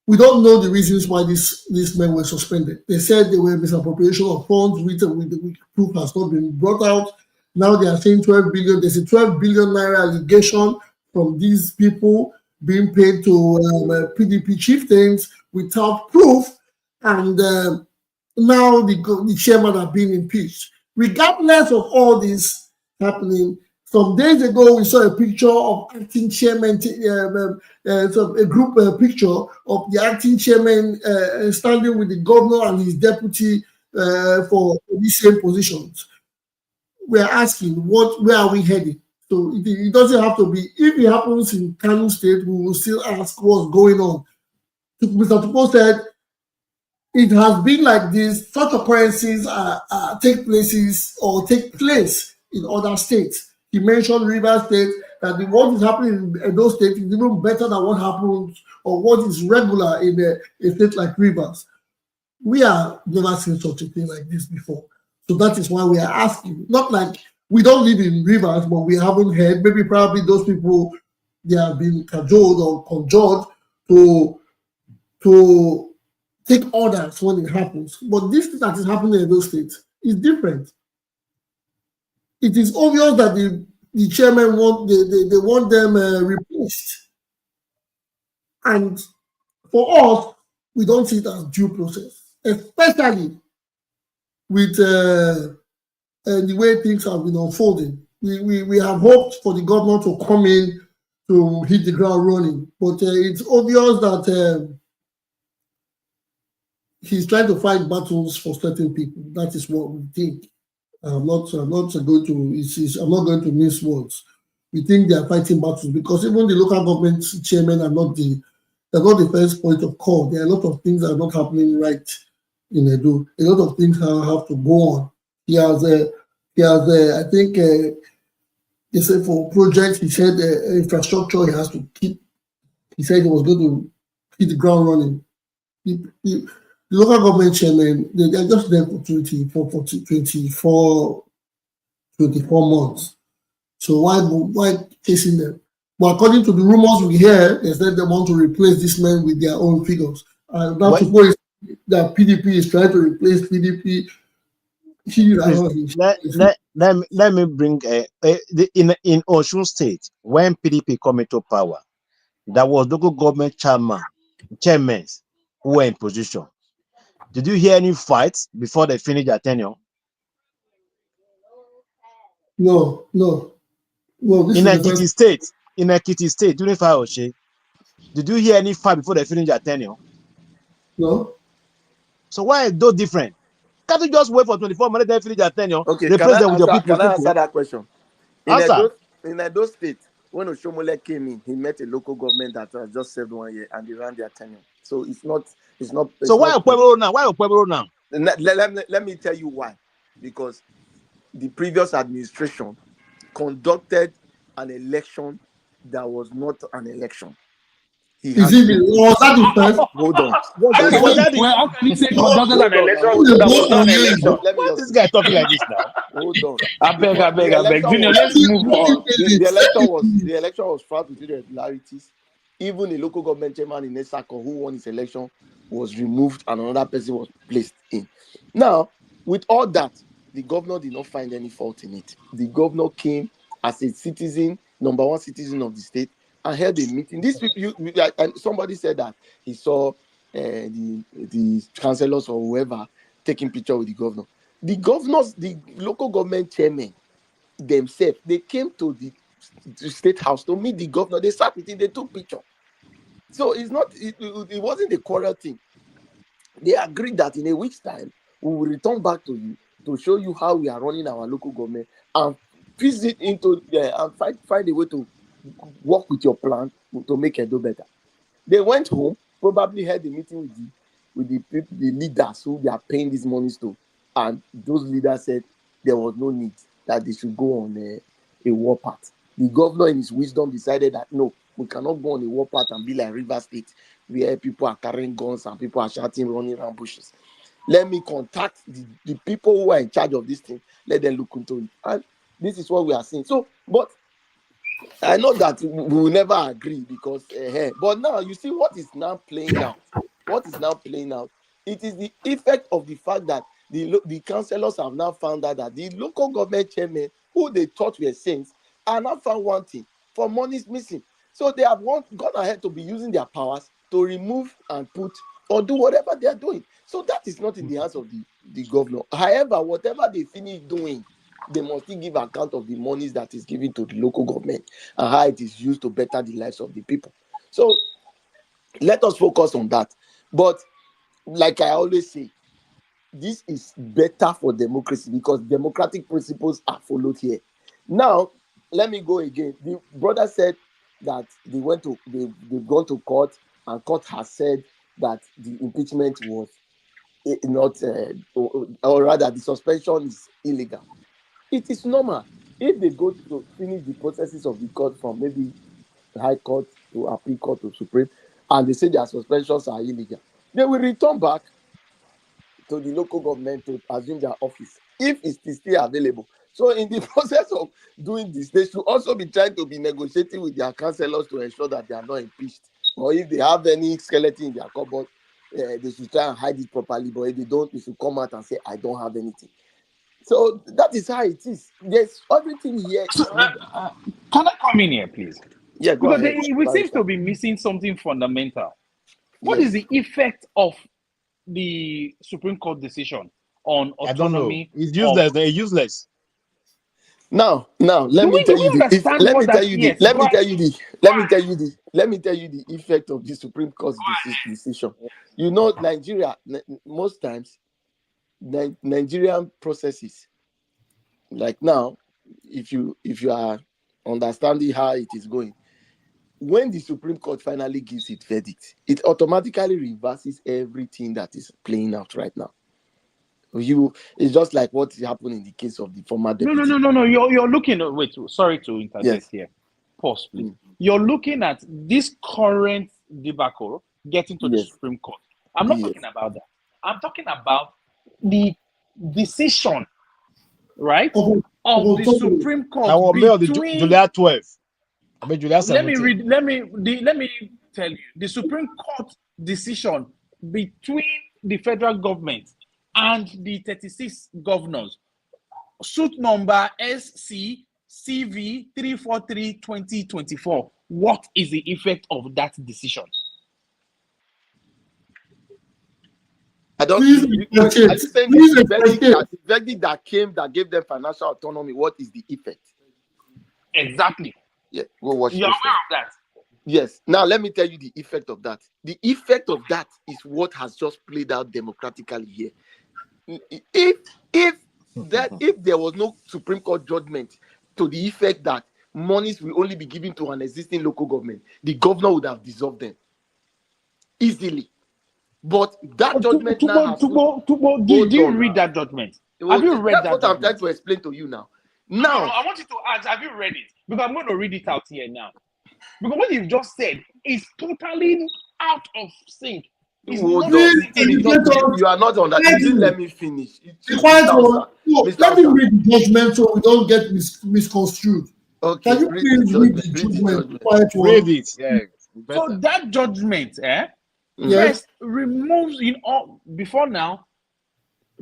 we don't know the reasons why these men were suspended. They said they were misappropriation of funds, which proof has not been brought out. Now they are saying 12 billion. There's a 12 billion naira allegation from these people being paid to PDP chieftains without proof. And now the chairman are being impeached. Regardless of all this happening, some days ago we saw a picture of acting chairman, a group picture of the acting chairman standing with the governor and his deputy for these same positions. We are asking, where are we heading? So it doesn't have to be. If it happens in Kano State, we will still ask what's going on. Mr. Tupo said, it has been like this. Such occurrences take place in other states. He mentioned Rivers State, that what is happening in those states is even better than what happens or what is regular in a state like Rivers. We are never seen such a thing like this before. So that is why we are asking. Not like we don't live in Rivers, but we haven't heard. Maybe probably those people, they have been cajoled or conjured to take orders when it happens. But this thing that is happening in those states is different. It is obvious that the chairman they want them replaced. And for us, we don't see it as due process, especially with the way things have been unfolding. We have hoped for the governor to come in to hit the ground running, but it's obvious that he's trying to fight battles for certain people. That is what we think. I'm not going to mince words. We think they are fighting battles because even the local government chairmen are not the first point of call. There are a lot of things that are not happening right in Edo. A lot of things have to go on. He has I think they said for projects, he said infrastructure he has to keep. He said he was going to hit the ground running. The local government chairman, they are just there for 24 months. So why chasing them? But according to the rumors we hear, they said they want to replace these men with their own figures. Now suppose that PDP is trying to replace PDP. Let me bring in Osun State, when PDP come into power, there was local government chairmen who were in position. Did you hear any fights before they finish their tenure? No. Well, In Ekiti State, during Fayoshe, did you hear any fight before they finish their tenure? No. So why is those different? Can't you just wait for 24 months then finish their tenure? Okay, Replace them with your people. Can I answer that question? Answer. In Edo State, when Oshomole came in, he met a local government that has just served 1 year and they ran their tenure. So it's not. So why Okpebholo now? Why Okpebholo now? Let me tell you why. Because the previous administration conducted an election that was not an election. Was that the first? Hold on. Well, how can you say conducted an election that was not an election? Why is this guy talking like this now? Hold on. I beg. Junior, let's move on. The election was fraught with irregularities. Even a local government chairman in Esako who won his election was removed and another person was placed in. Now, with all that, the governor did not find any fault in it. The governor came as a citizen, number one citizen of the state, and held a meeting. These people, and somebody said that he saw the councillors or whoever taking picture with the governor. The governors, the local government chairmen themselves, they came to the state house to meet the governor. They sat with him, they took picture. So it wasn't a quarrel thing. They agreed that in a week's time, we will return back to you to show you how we are running our local government and visit into and find a way to work with your plan to make Edo better. They went home, probably had a meeting with the people, the leaders who they are paying these monies to, and those leaders said there was no need that they should go on a war path. The governor, in his wisdom, decided that no, we cannot go on a war path and be like River State, where people are carrying guns and people are shouting, running around bushes. Let me contact the people who are in charge of this thing. Let them look into it. And This is what we are seeing. So, but I know that we will never agree because, but now you see what is now playing out. What is now playing out? It is the effect of the fact that the councillors have now found out that the local government chairmen who they thought were saints are now found wanting for monies missing. So they have gone ahead to be using their powers to remove and put or do whatever they are doing. So that is not in the hands of the governor. However, whatever they finish doing, they must still give account of the monies that is given to the local government and how it is used to better the lives of the people. So let us focus on that. But like I always say, this is better for democracy because democratic principles are followed here. Now, let me go again. The brother said that they've gone to court and court has said that the impeachment was not, or rather the suspension is illegal. It is normal. If they go to finish the processes of the court from maybe High Court to Appeal Court to Supreme, and they say their suspensions are illegal, they will return back to the local government to assume their office if it is still available. So in the process of doing this, they should also be trying to be negotiating with their councillors to ensure that they are not impeached. Or if they have any skeleton in their cupboard, they should try and hide it properly. But if they don't, they should come out and say, I don't have anything. So that is how it is. There's everything here. So, can I come in here, please? Yeah, go Because ahead. we seem to be missing something fundamental. What Yes. is the effect of the Supreme Court decision on autonomy? I don't know. It's useless. They're useless. Now, let me tell you the effect of the Supreme Court's decision. You know, Nigeria, most times, Nigerian processes, like now, if you are understanding how it is going, when the Supreme Court finally gives its verdict, it automatically reverses everything that is playing out right now. It's just like what happened in the case of the former deputy. No. You're looking at, wait, sorry to interject here. Pause, please. You're looking at this current debacle getting to the Supreme Court. I'm not talking about that. I'm talking about the decision, right, of the Supreme Court between July 12. I mean, July 17. Let me tell you the Supreme Court decision between the federal government and the 36 governors, suit number SCCV 343/2024. What is the effect of that decision? I don't. Are you saying the verdict that came that gave them financial autonomy? What is the effect? Exactly. Yeah, go watch. You're aware of that. Yes. Now let me tell you the effect of that. The effect of that is what has just played out democratically here. If there was no Supreme Court judgment to the effect that monies will only be given to an existing local government, the governor would have dissolved them easily. But that judgment did you read that judgment? Have you read that? That's what I'm trying to explain to you now. No, I want you to ask, have you read it? Because I'm going to read it out here now. Because what you've just said is totally out of sync. You are not on that. You didn't let me finish. Let me read the judgment so we don't get misconstrued. Okay. Can you please read the judgment? Read it. Yeah. So that judgment, first removes before now.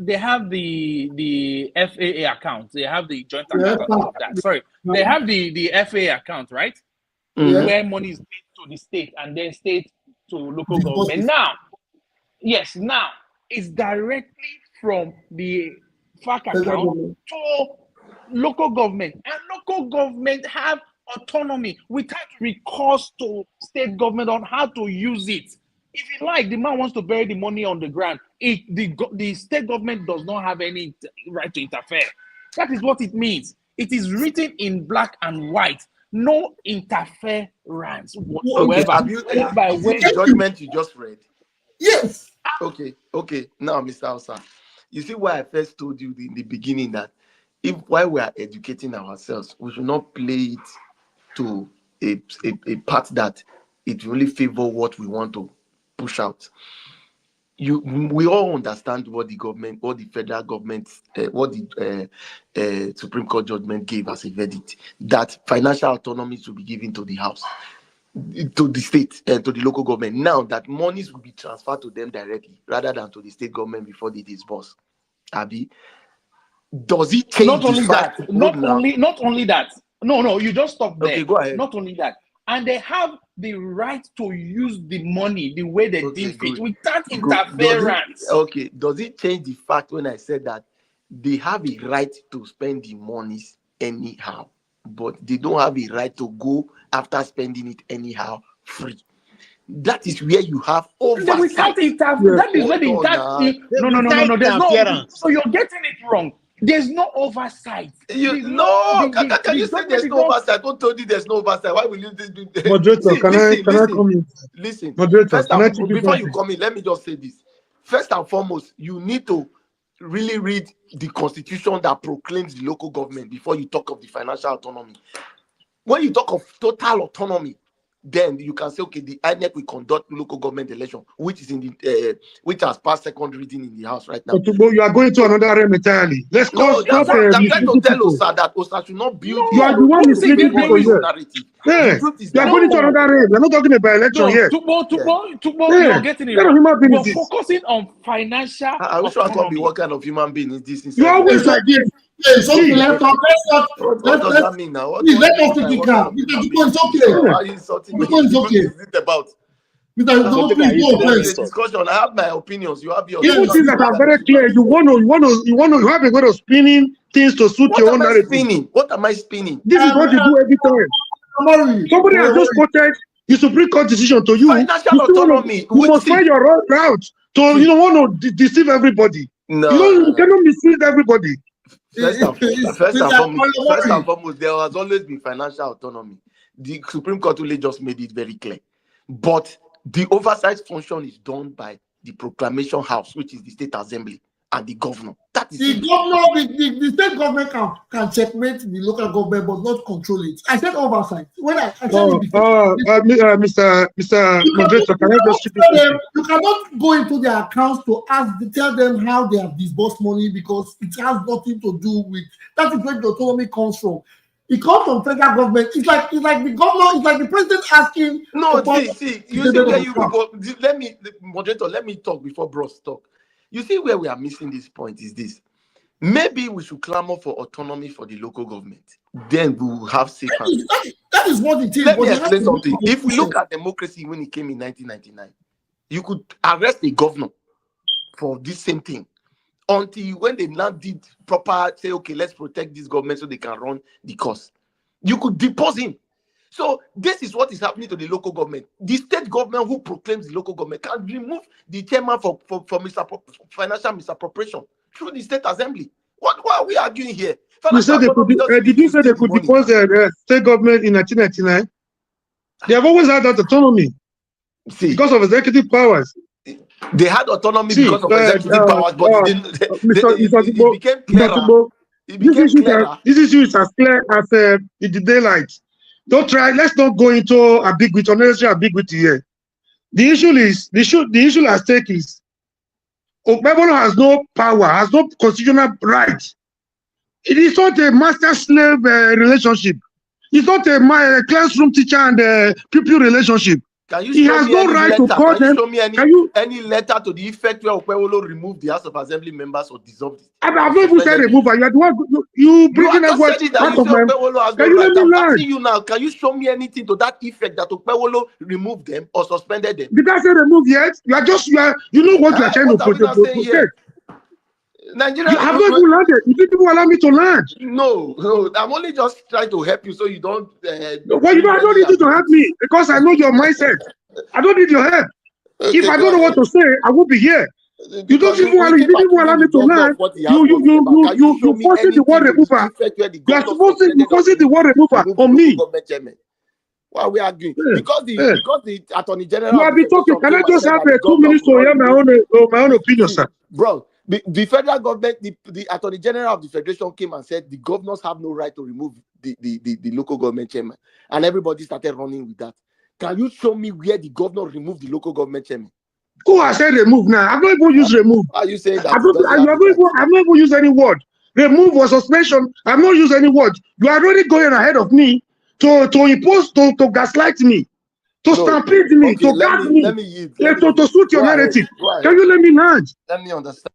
They have the FAA account. They have the joint account of that. Sorry, they have the FAA account, right? Where money is paid to the state and then state to local government. Now it's directly from the FAC account to local government, and local government have autonomy without recourse to state government on how to use it. If you like, the man wants to bury the money on the ground. The state government does not have any right to interfere. That is what it means. It is written in black and white. No interference whatsoever. Have you the judgment you just read? Yes. Okay. Now, Mr. Hausa, you see why I first told you in the beginning that while we are educating ourselves, we should not play it to a part that it really favor what we want to push out. we all understand what the government, what the federal government, what the Supreme Court judgment gave as a verdict, that financial autonomy should be given to the house, to the state, and to the local government. Now that monies will be transferred to them directly rather than to the state government before they disburse. Abi, does it change Not the only fact? that, not only that. No, you just stop there. Okay, go ahead. Not only that, and they have the right to use the money the way they deem fit without interference. Does it change the fact when I said that they have a right to spend the monies anyhow, but they don't have a right to go after spending it anyhow free? That is where you have oversight. Without interference. That is where the No. There's no. So you're getting it wrong. There's no oversight. Can you say there's no oversight? I don't tell you there's no oversight. Why will you do that? Moderator, can I come in? Listen. Moderator, before you come in, let me just say this. First and foremost, you need to really read the constitution that proclaims the local government before you talk of the financial autonomy. When you talk of total autonomy, then you can say, okay, the INEC will conduct local government election, which is in the which has passed second reading in the house right now. You are going to another realm entirely. Let's I'm trying to tell Osa that Osa should not build. You are the one misleading people here. Narrative. Yeah. You are going to another realm. We're not talking about election yet. You're getting it wrong. You're focusing on financial. I wish I could be what kind of human being is this. You always like this. What does that mean now? Let us take it calm. It's okay. Why are you insulting me? What is it about? Discussion. I have my opinions. You have yours. Even things that are very clear. You want to have a way of spinning things to suit your own narrative. What am I spinning? This is what you do every time. Somebody has just quoted the Supreme Court decision to you. Financial autonomy. You must find your own route. So you don't want to deceive everybody. No. You cannot mislead everybody. First and foremost, there has always been financial autonomy. The Supreme Court only just made it very clear. But the oversight function is done by the proclamation house, which is the state assembly, and the governor. That is the state government can checkmate the local government, but not control it. I said oversight. When I said Mr. Moderator, can I just you cannot go into their accounts to tell them how they have disbursed money, because it has nothing to do with that. Is where the autonomy comes from. It comes from federal government. It's like the governor, it's like the president asking. No, see, you see where you go. Let me talk before Bros talk. You see where we are missing this point is this. Maybe we should clamor for autonomy for the local government. Then we will have safe hands. That is what it is. Let me explain something. If we look at democracy when it came in 1999, you could arrest a governor for this same thing until when they now did proper, say, okay, let's protect this government so they can run the course. You could depose him. So this is what is happening to the local government. The state government who proclaims the local government can remove the chairman for financial misappropriation through the state assembly. Why are we arguing here? Did you say they could depose the state government in 1999? They have always had that autonomy because of executive powers. They had autonomy because of executive powers, but it became clearer. This issue is as clear as in the daylight. Let's not go into ambiguity, unnecessary ambiguity here. The issue at stake is Okpebholo has no power, has no constitutional right. It is not a master-slave relationship. It's not a classroom teacher and pupil relationship. He has no right to call them. Any letter to the effect where Okpebholo removed the House of Assembly members or dissolved it? I've not even said remove. You are the one you bringing up what out of them. Can you let me learn? You now. Can you show me anything to that effect that Okpebholo removed them or suspended them? Did I say remove yet? You know what you are trying to protect. Nigeria. You have not even learned it. You didn't allow me to learn. No. I'm only just trying to help you so you don't. I don't need you to help me because I know your mindset. I don't need your help. If I don't know what to say, I won't be here. You didn't even allow me to learn. You forcing the word remover. You are forcing the word remover on me. Why are we arguing? Because the Attorney General. You have been talking. Can I just have 2 minutes to hear my own opinion, sir? Bro. The federal government, the Attorney General of the Federation came and said the governors have no right to remove the local government chairman. And everybody started running with that. Can you show me where the governor removed the local government chairman? Who has said remove now? I've not even used remove. Are you saying that? I've not even used any word. Remove or suspension. I've not used any word. You are already going ahead of me to impose, to gaslight me, to stampede me, to gag me, to suit your narrative. Can you let me land? Let me understand.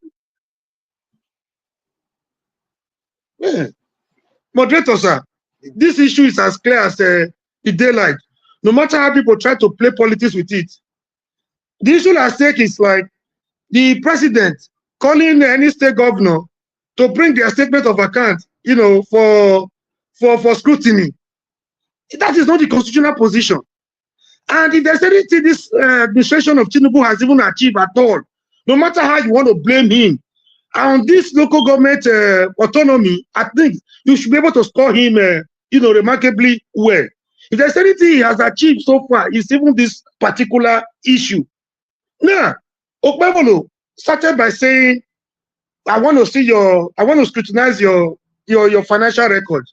Yeah. Moderator, sir, this issue is as clear as the daylight. No matter how people try to play politics with it, the issue at stake is like the president calling any state governor to bring their statement of account, you know, for scrutiny. That is not the constitutional position. And if there's anything this administration of Tinubu has even achieved at all, no matter how you want to blame him, on this local government autonomy, I think you should be able to score him, you know, remarkably well. If there's anything he has achieved so far, it's even this particular issue. Now, Okpebholo started by saying, I want to scrutinize your financial record.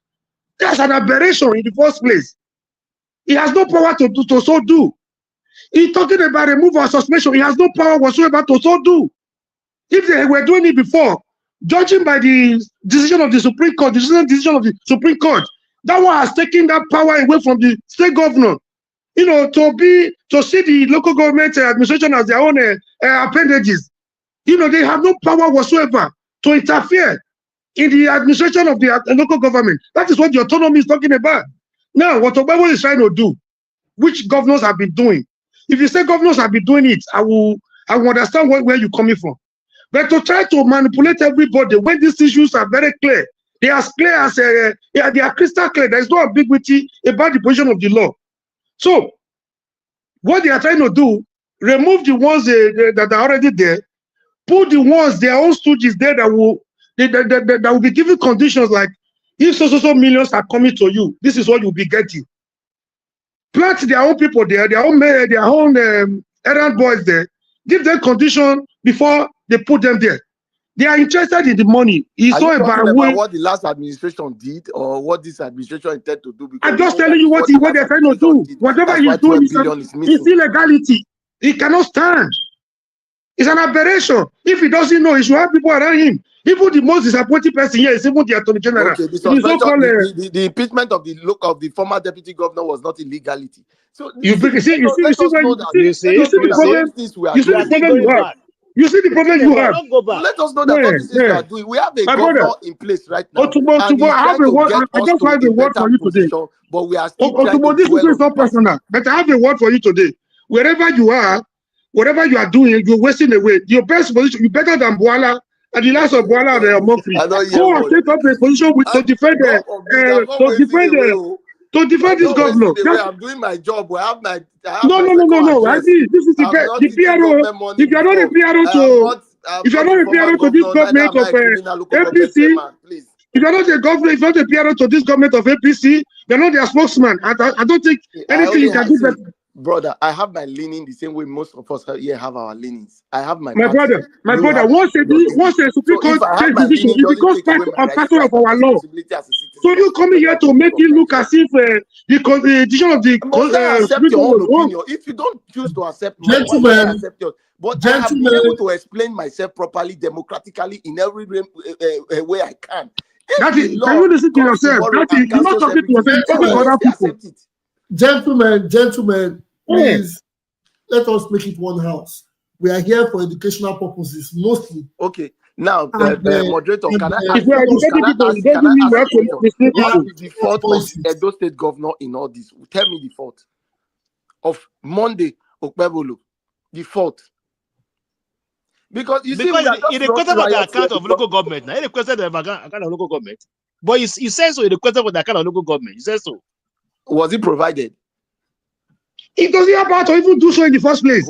That's an aberration in the first place. He has no power to so do. He's talking about removal or suspension. He has no power whatsoever to so do. If they were doing it before, judging by the decision of the Supreme Court, that one has taken that power away from the state governor. You know, to see the local government administration as their own appendages. You know, they have no power whatsoever to interfere in the administration of the local government. That is what the autonomy is talking about. Now, what Okpebholo is trying to do, which governors have been doing. If you say governors have been doing it, I will understand where you're coming from. But to try to manipulate everybody when these issues are very clear, they are as clear as they are crystal clear. There is no ambiguity about the position of the law. So, what they are trying to do, remove the ones that are already there, put the ones their own stooges there that will be given conditions like, if so millions are coming to you, this is what you'll be getting. Plant their own people there, their own errand boys there, give them condition before they put them there. They are interested in the money. It's not about way. What the last administration did or what this administration intended to do. I'm just telling you what they're trying to do. Whatever he's doing is illegality. He cannot stand. It's an aberration. If he doesn't know, he should have people around him. Even the most disappointing person here is even the Attorney General. Okay, the impeachment of the former deputy governor was not illegality. So you see the problem you have. Let us know that all these things we are doing. We have a governor in place right now. I have a word for you today. But we are still trying to this is not personal. But I have a word for you today. Wherever you are, whatever you are doing, you're wasting away. Your best position, you're better than Buhari. And the last of Buhari, they are mockery. Go and take up a position to defend this governor. I'm doing my job. No. I see. This is the PRO. If you're not a PRO to this government of APC, if you're not a government, if you're not a PRO to this government of APC, you're not their spokesman. I don't think anything you can do better. Brother, I have my leaning the same way most of us here have our leanings. I have my brother. Once a Supreme Court takes decision, it becomes part of our law. So you coming here to make it look as if the decision of the accept your own opinion. If you don't choose to accept mine, accept yours. But I have been able to explain myself properly, democratically, in every way I can. Can you listen to yourself? You're not talking to yourself, you're talking to other people. Gentlemen, please, let us make it one house. We are here for educational purposes, mostly. Okay. Now, moderator, can I ask the default of Edo State Governor in all this? Tell me the fault of Monday, Okpebholo. The fault. Because you see, he requested for the account of local government. Now, he requested the account of local government. But you said so, he requested for the account of local government. You said so. Was it provided? It doesn't have power to even do so in the first place.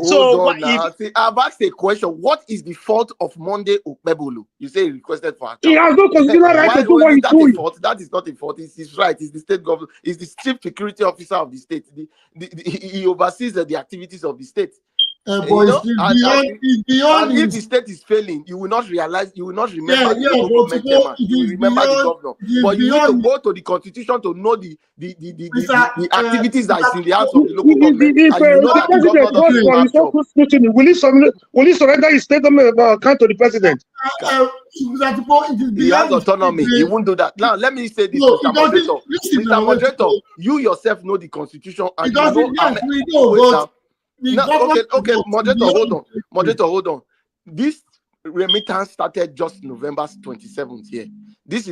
I've asked a question. What is the fault of Monday Okpebholo? You say he requested for account. He has no constitutional right to do what he's doing. That is not a fault. It's his right. It's the state government. It's the chief security officer of the state. He oversees the activities of the state. But You know, it's beyond and if his, the state is failing, you will not realize, you will not remember yeah, the yeah, local but government chairman. it You will is remember the beyond, governor. it is But you need to beyond go to the constitution to know the activities that is in the hands of the local If government, if and you will know the that the governor president calls doesn't for do his half job. own scrutiny, will he surrender his state account to the president? it is He has beyond his autonomy. He won't do that. Now, let me say this, no, Mr. Moderator. listen Mr. now, Moderator, you yourself know the constitution, and it you know. doesn't, yes, we know, Wait but now. the No, government okay, is moderator, beyond hold on. his Moderator, hold on. This remittance started just November 27th here. This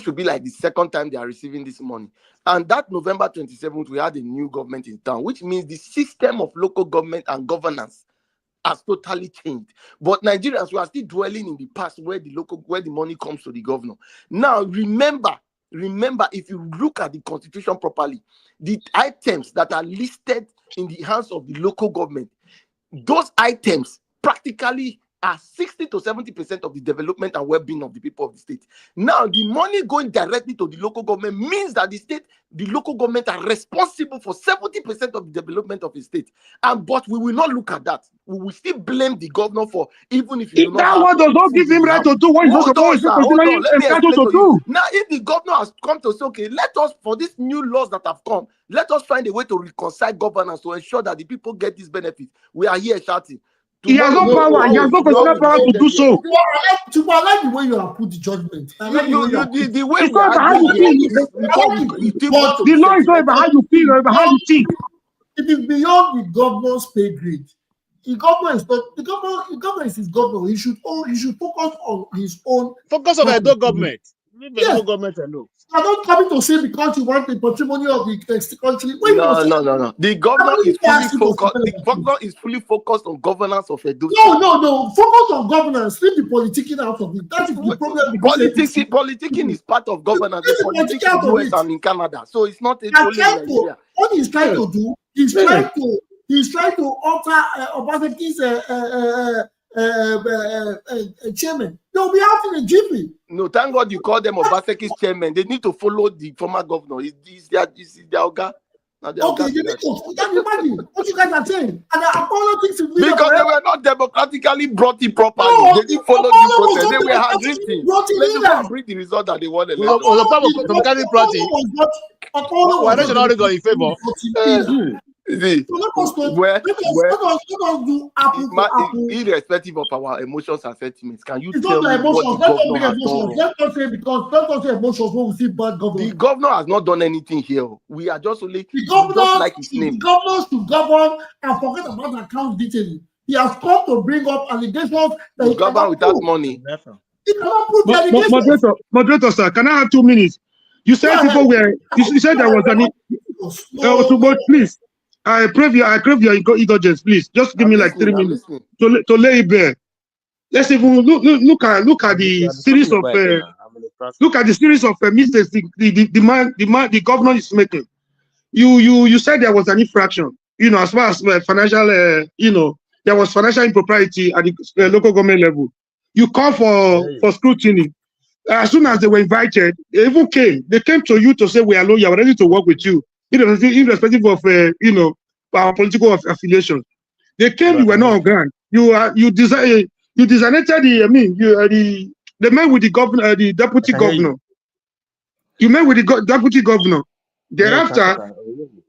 should be like the second time they are receiving this money. And that November 27th, we had a new government in town, which means the system of local government and governance has totally changed. But Nigerians, we are still dwelling in the past where the money comes to the governor. Now, remember, if you look at the constitution properly, the items that are listed in the hands of the local government, those items practically are 60 to 70% of the development and well-being of the people of the state. Now, the money going directly to the local government means that the local government are responsible for 70% of the development of the state. But we will not look at that. We will still blame the governor for, even if you do not That have one does not food give in him the right house. to do what he's not Hold on, supposed sir, to hold on. Let me entitled explain to to you. do. Now, if the governor has come to say, okay, let us, for these new laws that have come, let us find a way to reconcile governance to ensure that the people get this benefit. We are here shouting. He has no power. He has no constitutional power to do so. I like the way you have put the judgment. I like the way you have put The way It's we not are about how arguing you here feel. is because we still want to The be law is not about how you feel or about how you think. It is beyond the governor's pay grade. The governor is not the governor. The governor is his governor. He should focus on his own. Focus on Edo government. Leave the Yes. local government alone. You are not coming to say because you want the patrimony of the country. No. The governor is fully focused. The governor is fully focused on governance of Edo. No. Focus on governance. Leave the politicking out of it. That is the problem. Politicking is part of governance. They politic in the US and in Canada, so it's not only in Nigeria. What he's trying to do, he's trying to alter Obasanjo's chairman. They'll be out in a jiffy. No, thank God you call them Obasanjo's chairman. They need to follow the former governor. Is their organ? Okay, you need to. Can you imagine what you guys are saying? And Apollo thinks because they were not democratically brought in properly. They didn't follow the process. They were handwritten. They did not bring the result that they wanted. Was the power of democratic party? Why don't you not go in favor? Let us do apple to apple. Irrespective of our emotions and sentiments, can you tell me what the governor has done? Let us say emotions when we see bad government. The governor has not done anything here. We are just only just like his name. The governor should govern and forget about the account detailing. He has come to bring up allegations that he govern without money. He cannot put the allegations. Moderator, sir, can I have 2 minutes? You said people were. You said there was an. Please. I crave your indulgence, please. Just give me like 3 minutes to lay it bare. Let's even look at the series of mistakes the governor is making. You said there was an infraction, as far as financial, there was financial impropriety at the local government level. You call for scrutiny. As soon as they were invited, they even came. They came to you to say we are loyal, we're ready to work with you, irrespective of our political affiliation. They came, you were not on ground. You designated the man with the governor, the deputy governor. You met with the deputy governor. Thereafter,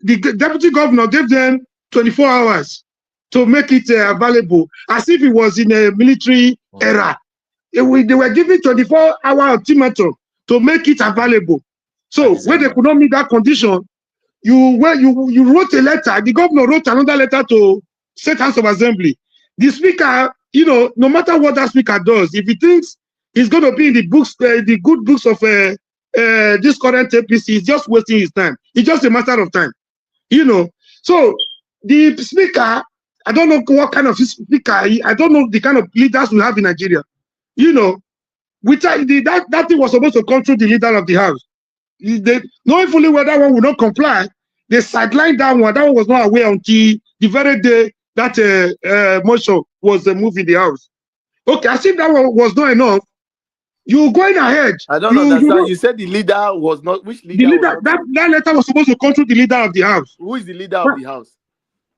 the deputy governor gave them 24 hours to make it available, as if it was in a military era. They were given 24-hour ultimatum to make it available. So when they could not meet that condition, you wrote a letter. The governor wrote another letter to State House of Assembly. The speaker, no matter what that speaker does, if he thinks he's going to be in the books, the good books of this current APC, he's just wasting his time. It's just a matter of time, So the speaker, I don't know what kind of speaker. I don't know the kind of leaders we have in Nigeria. That thing was supposed to come through the leader of the house. Knowing fully well that one would not comply, they sidelined that one. That one was not aware until the very day that motion was moved in the house. Okay, as if that one was not enough. You going ahead. I don't understand. You said the leader was not. Which leader? That letter was supposed to come through the leader of the house. Who is the leader of the house?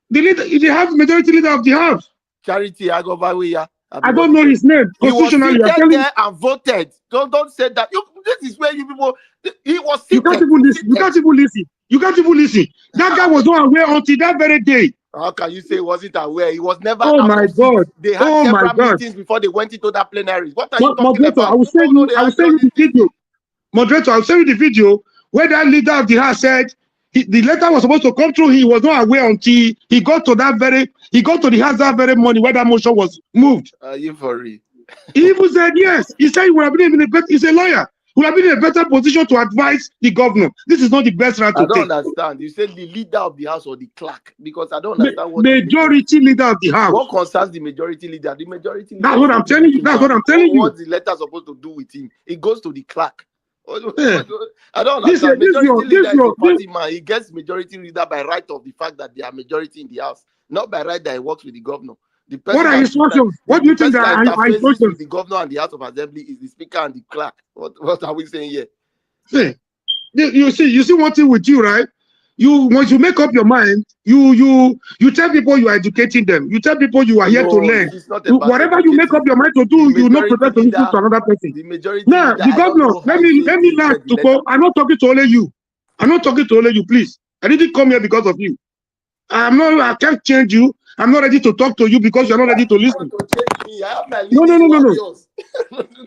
The leader, they have majority leader of the house. Charity Agobawiya. I don't know his name. He was Constitutionally, seated there and voted. Don't say that. This is where you people. He was seated. You can't even listen. You can't even listen. You can't even listen. That guy was not aware until that very day. How can you say he wasn't aware? He was never. Oh my God! They had several meetings before they went into that plenary. What are you talking Moderator, about? I will send you the video. Moderator, I will send you the video where that leader of the house said the letter was supposed to come through. He was not aware until he got to the house that very morning where that motion was moved. Are you for real? He even said yes. He said he would have been in a better. He's a lawyer. Would have been in a better position to advise the governor. This is not the best route to take. I don't understand. You said the leader of the house or the clerk, because I don't understand what majority leader of the house. What concerns the majority leader? The majority leader. That's what I'm telling you. That's what I'm telling you. What's the letter supposed to do with him? It goes to the clerk. I don't understand. Majority leader is a party man. He gets majority leader by right of the fact that they are majority in the house, not by right that he works with the governor. What are his functions? What do you think that are his functions? The governor and the House of Assembly is the speaker and the clerk. What are we saying here? See, you see one thing with you, right? Once you make up your mind, you tell people you are educating them. You tell people you are here to learn. Whatever you make up your mind to do, you not prepare to listen to another person. Now, the governor, let me laugh to go. I'm not talking to only you. I'm not talking to only you, please. I didn't come here because of you. I can't change you. I'm not ready to talk to you because you're not ready to listen. No.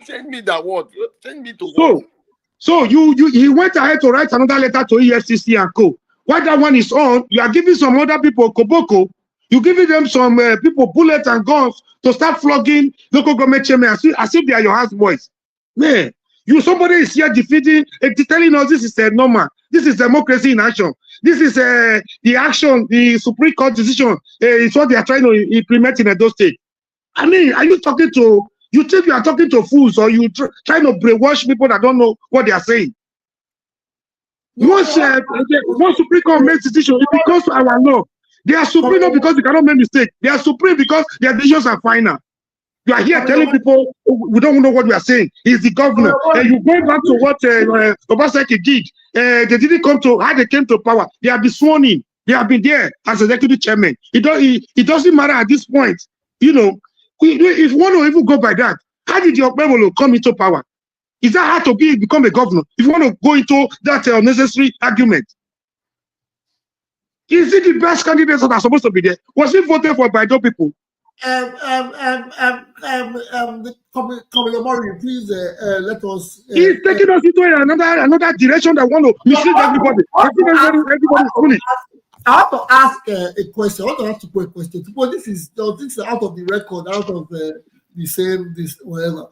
Change me that word. Change me to what? So he went ahead to write another letter to EFCC and co. While that one is on, you are giving some other people koboko. You're giving them some people bullets and guns to start flogging local government chairmen as if they are your houseboys. Man, somebody is here defeating, telling us this is normal. This is democracy in action. This is the action, the Supreme Court decision. It's what they are trying to implement in Edo State. I mean, are you talking to? You think you are talking to fools, or you trying to brainwash people that don't know what they are saying? Once Supreme Court makes decision, it becomes our law. They are supreme not because they cannot make mistakes. They are supreme because their decisions are final. You are here telling people we don't know what we are saying. He's the governor. And you go back to what Obaseki did. They didn't come to how they came to power. They have been sworn in. They have been there as executive chairman. It doesn't matter at this point. You know, if you want to even go by that, how did your Okpebholo come into power? Is that hard to become a governor? If you want to go into that unnecessary argument, is it the best candidates that are supposed to be there? Was he voted for by those people? Komilomori, please let us. He's taking us into another direction that want to mislead everybody. I have to ask a question. I want to ask you a question. This is out of the record, out of the same whatever.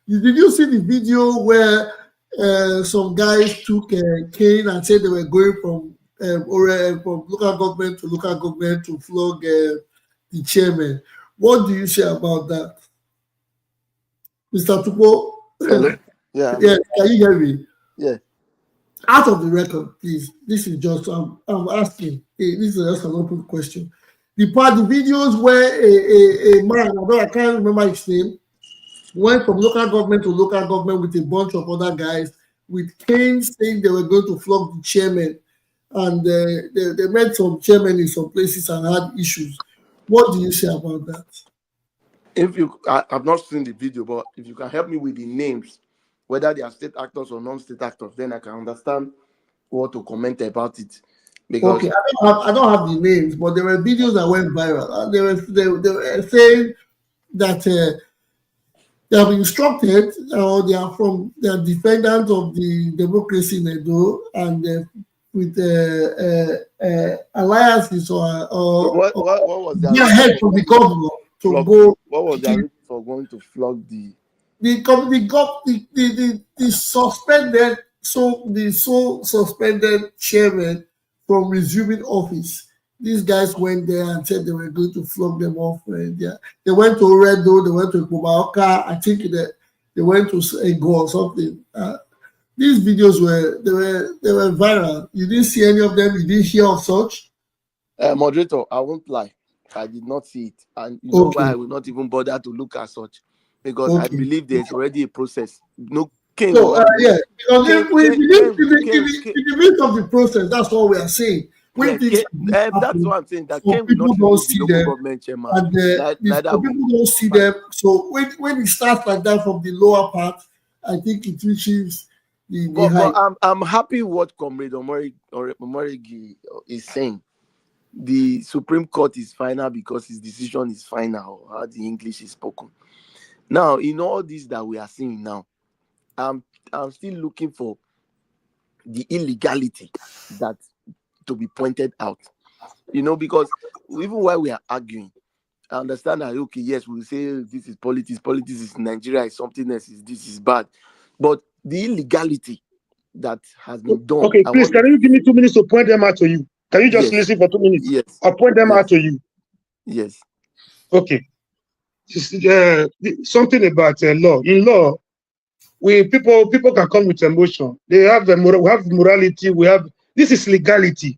Did you see the video where some guys took cane and said they were going from local government to flog the chairman? What do you say about that, Mr. Tupo? Yeah. Yes, can you hear me? Yeah. Out of the record, please. This is just I'm asking. This is just an open question. The videos where a man, I can't remember his name, went from local government to local government with a bunch of other guys with canes saying they were going to flog the chairman, and they met some chairmen in some places and had issues. What do you say about that? I've not seen the video, but if you can help me with the names, whether they are state actors or non-state actors, then I can understand what to comment about it. Because okay, I don't have the names, but there were videos that went viral, and they were saying that they have been instructed, or they are defendants of the democracy in Edo, and with alliances or what was that? Their head from the governor to go. What was that for going to flog the suspended? So the suspended chairman from resuming office. These guys went there and said they were going to flog them off. They went to Oredo, they went to Okpebholo. I think they went to Ego or something. These videos were viral. You didn't see any of them. You didn't hear of such. Moderator, I won't lie. I did not see it, and you know why I will not even bother to look at such, because I believe there's already a process. No. So, because in the midst of the process, that's what we are saying. when things like this that's happen, what I'm saying. That some Ken will people not don't remove the see local them, government chairman. and some people don't see them. So when it starts like that from the lower part, I think it reaches the high. But I'm happy what Comrade Omorigi is saying. The Supreme Court is final because his decision is final. How the English is spoken. Now, in all this that we are seeing now, I'm still looking for the illegality that to be pointed out. You know, because even while we are arguing, I understand that, okay, yes, we'll say this is politics. Politics is Nigeria, is something else, this is bad. But the illegality that has been done. Okay, please, can you give me 2 minutes to point them out to you? Can you just listen for 2 minutes? Yes. I'll point them out to you. Yes. Okay. Something about law. In law, people can come with emotion. They have we have morality. This is legality.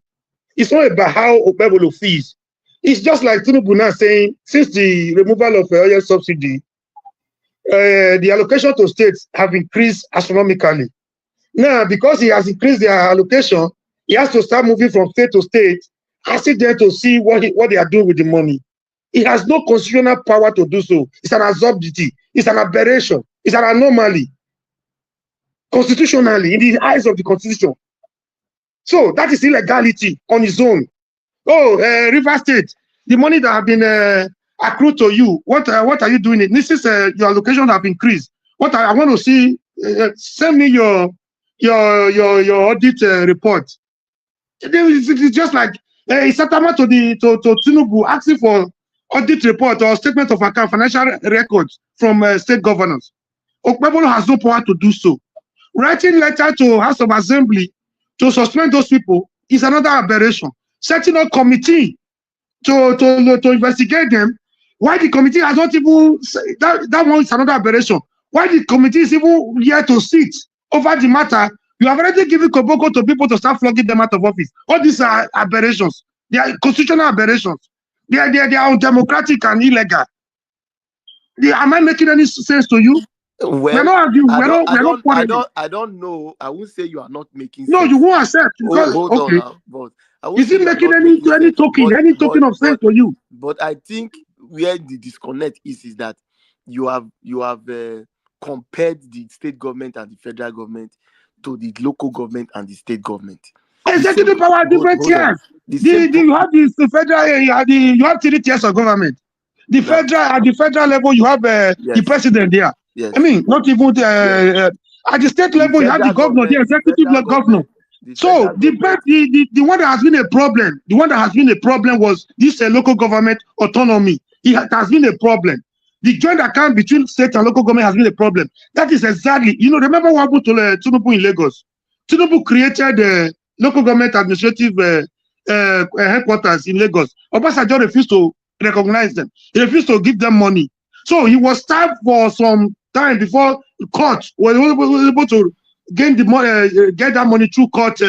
It's not about how Okpebholo feels. It's just like Tinubu now saying, since the removal of oil subsidy, the allocation to states have increased astronomically. Now, because he has increased their allocation, he has to start moving from state to state, asking them to see what they are doing with the money. He has no constitutional power to do so. It's an absurdity. It's an aberration. It's an anomaly. Constitutionally, in the eyes of the Constitution. So that is illegality on its own. Oh, River State, the money that have been accrued to you, what are you doing? This is your allocation have increased. What I want to see, send me your audit report. It's just like it's a time to Tinubu asking for audit report or statement of account, financial records from state governors. Okpebholo has no power to do so. Writing letter to House of Assembly to suspend those people is another aberration. Setting a committee to investigate them. Why the committee has not even that one is another aberration. Why the committee is even here to sit over the matter? You have already given Koboko to people to start flogging them out of office. All these are aberrations. They are constitutional aberrations. They are undemocratic and illegal. Am I making any sense to you? Well, we're not arguing. I don't know. I won't say you are not making sense. No, you won't accept. Because, hold on now, but I won't is it making any token of sense for you? But I think where the disconnect is that you have compared the state government and the federal government to the local government and the state government. Executive power are different tiers. You have the federal, you have 3 tiers of government. The federal at the federal level, you have the president there. Yes. I mean, not even at the state level, you have the governor, the executive governor. So the one that has been a problem, was this local government autonomy. It has been a problem. The joint account between state and local government has been a problem. That is exactly, remember what happened to Tinubu in Lagos? Tinubu created the local government administrative headquarters in Lagos. Obasanjo refused to recognize them. He refused to give them money. So he was starved for some time before the court was able to gain the money, get that money through court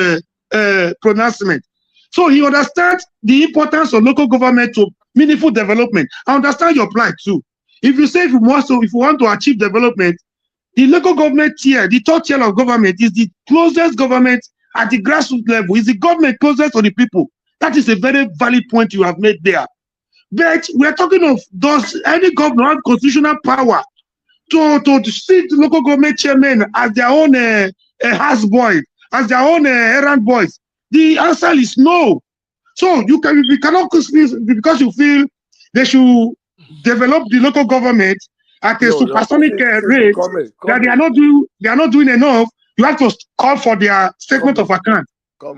pronouncement. So he understands the importance of local government to meaningful development. I understand your plight too. If you say if you want to achieve development, the local government tier, the third tier of government, is the closest government at the grassroots level. Is the government closest to the people? That is a very valid point you have made there. But we are talking of, does any governor have constitutional power to see the local government chairmen as their own house boy, as their own errand boys? The answer is no. So you cannot, because you feel they should develop the local government at a supersonic rate that they are not doing enough. You have to call for their statement of account.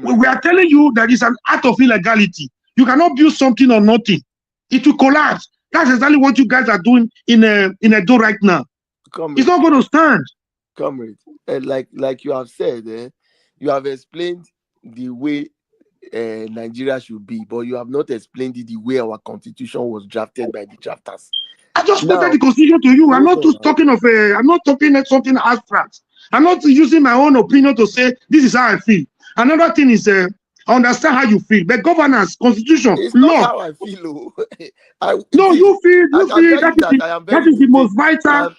We are telling you that it's an act of illegality. You cannot build something or nothing. It will collapse. That's exactly what you guys are doing in Edo right now. It's not going to stand. Comrade, like you have said, you have explained the way Nigeria should be, but you have not explained the way our constitution was drafted by the drafters. I just quoted the constitution to you. I'm not talking of I'm not talking of something abstract. I'm not using my own opinion to say this is how I feel. Another thing is I understand how you feel, but governance, constitution, it's law. Not how I feel. You feel that is the most vital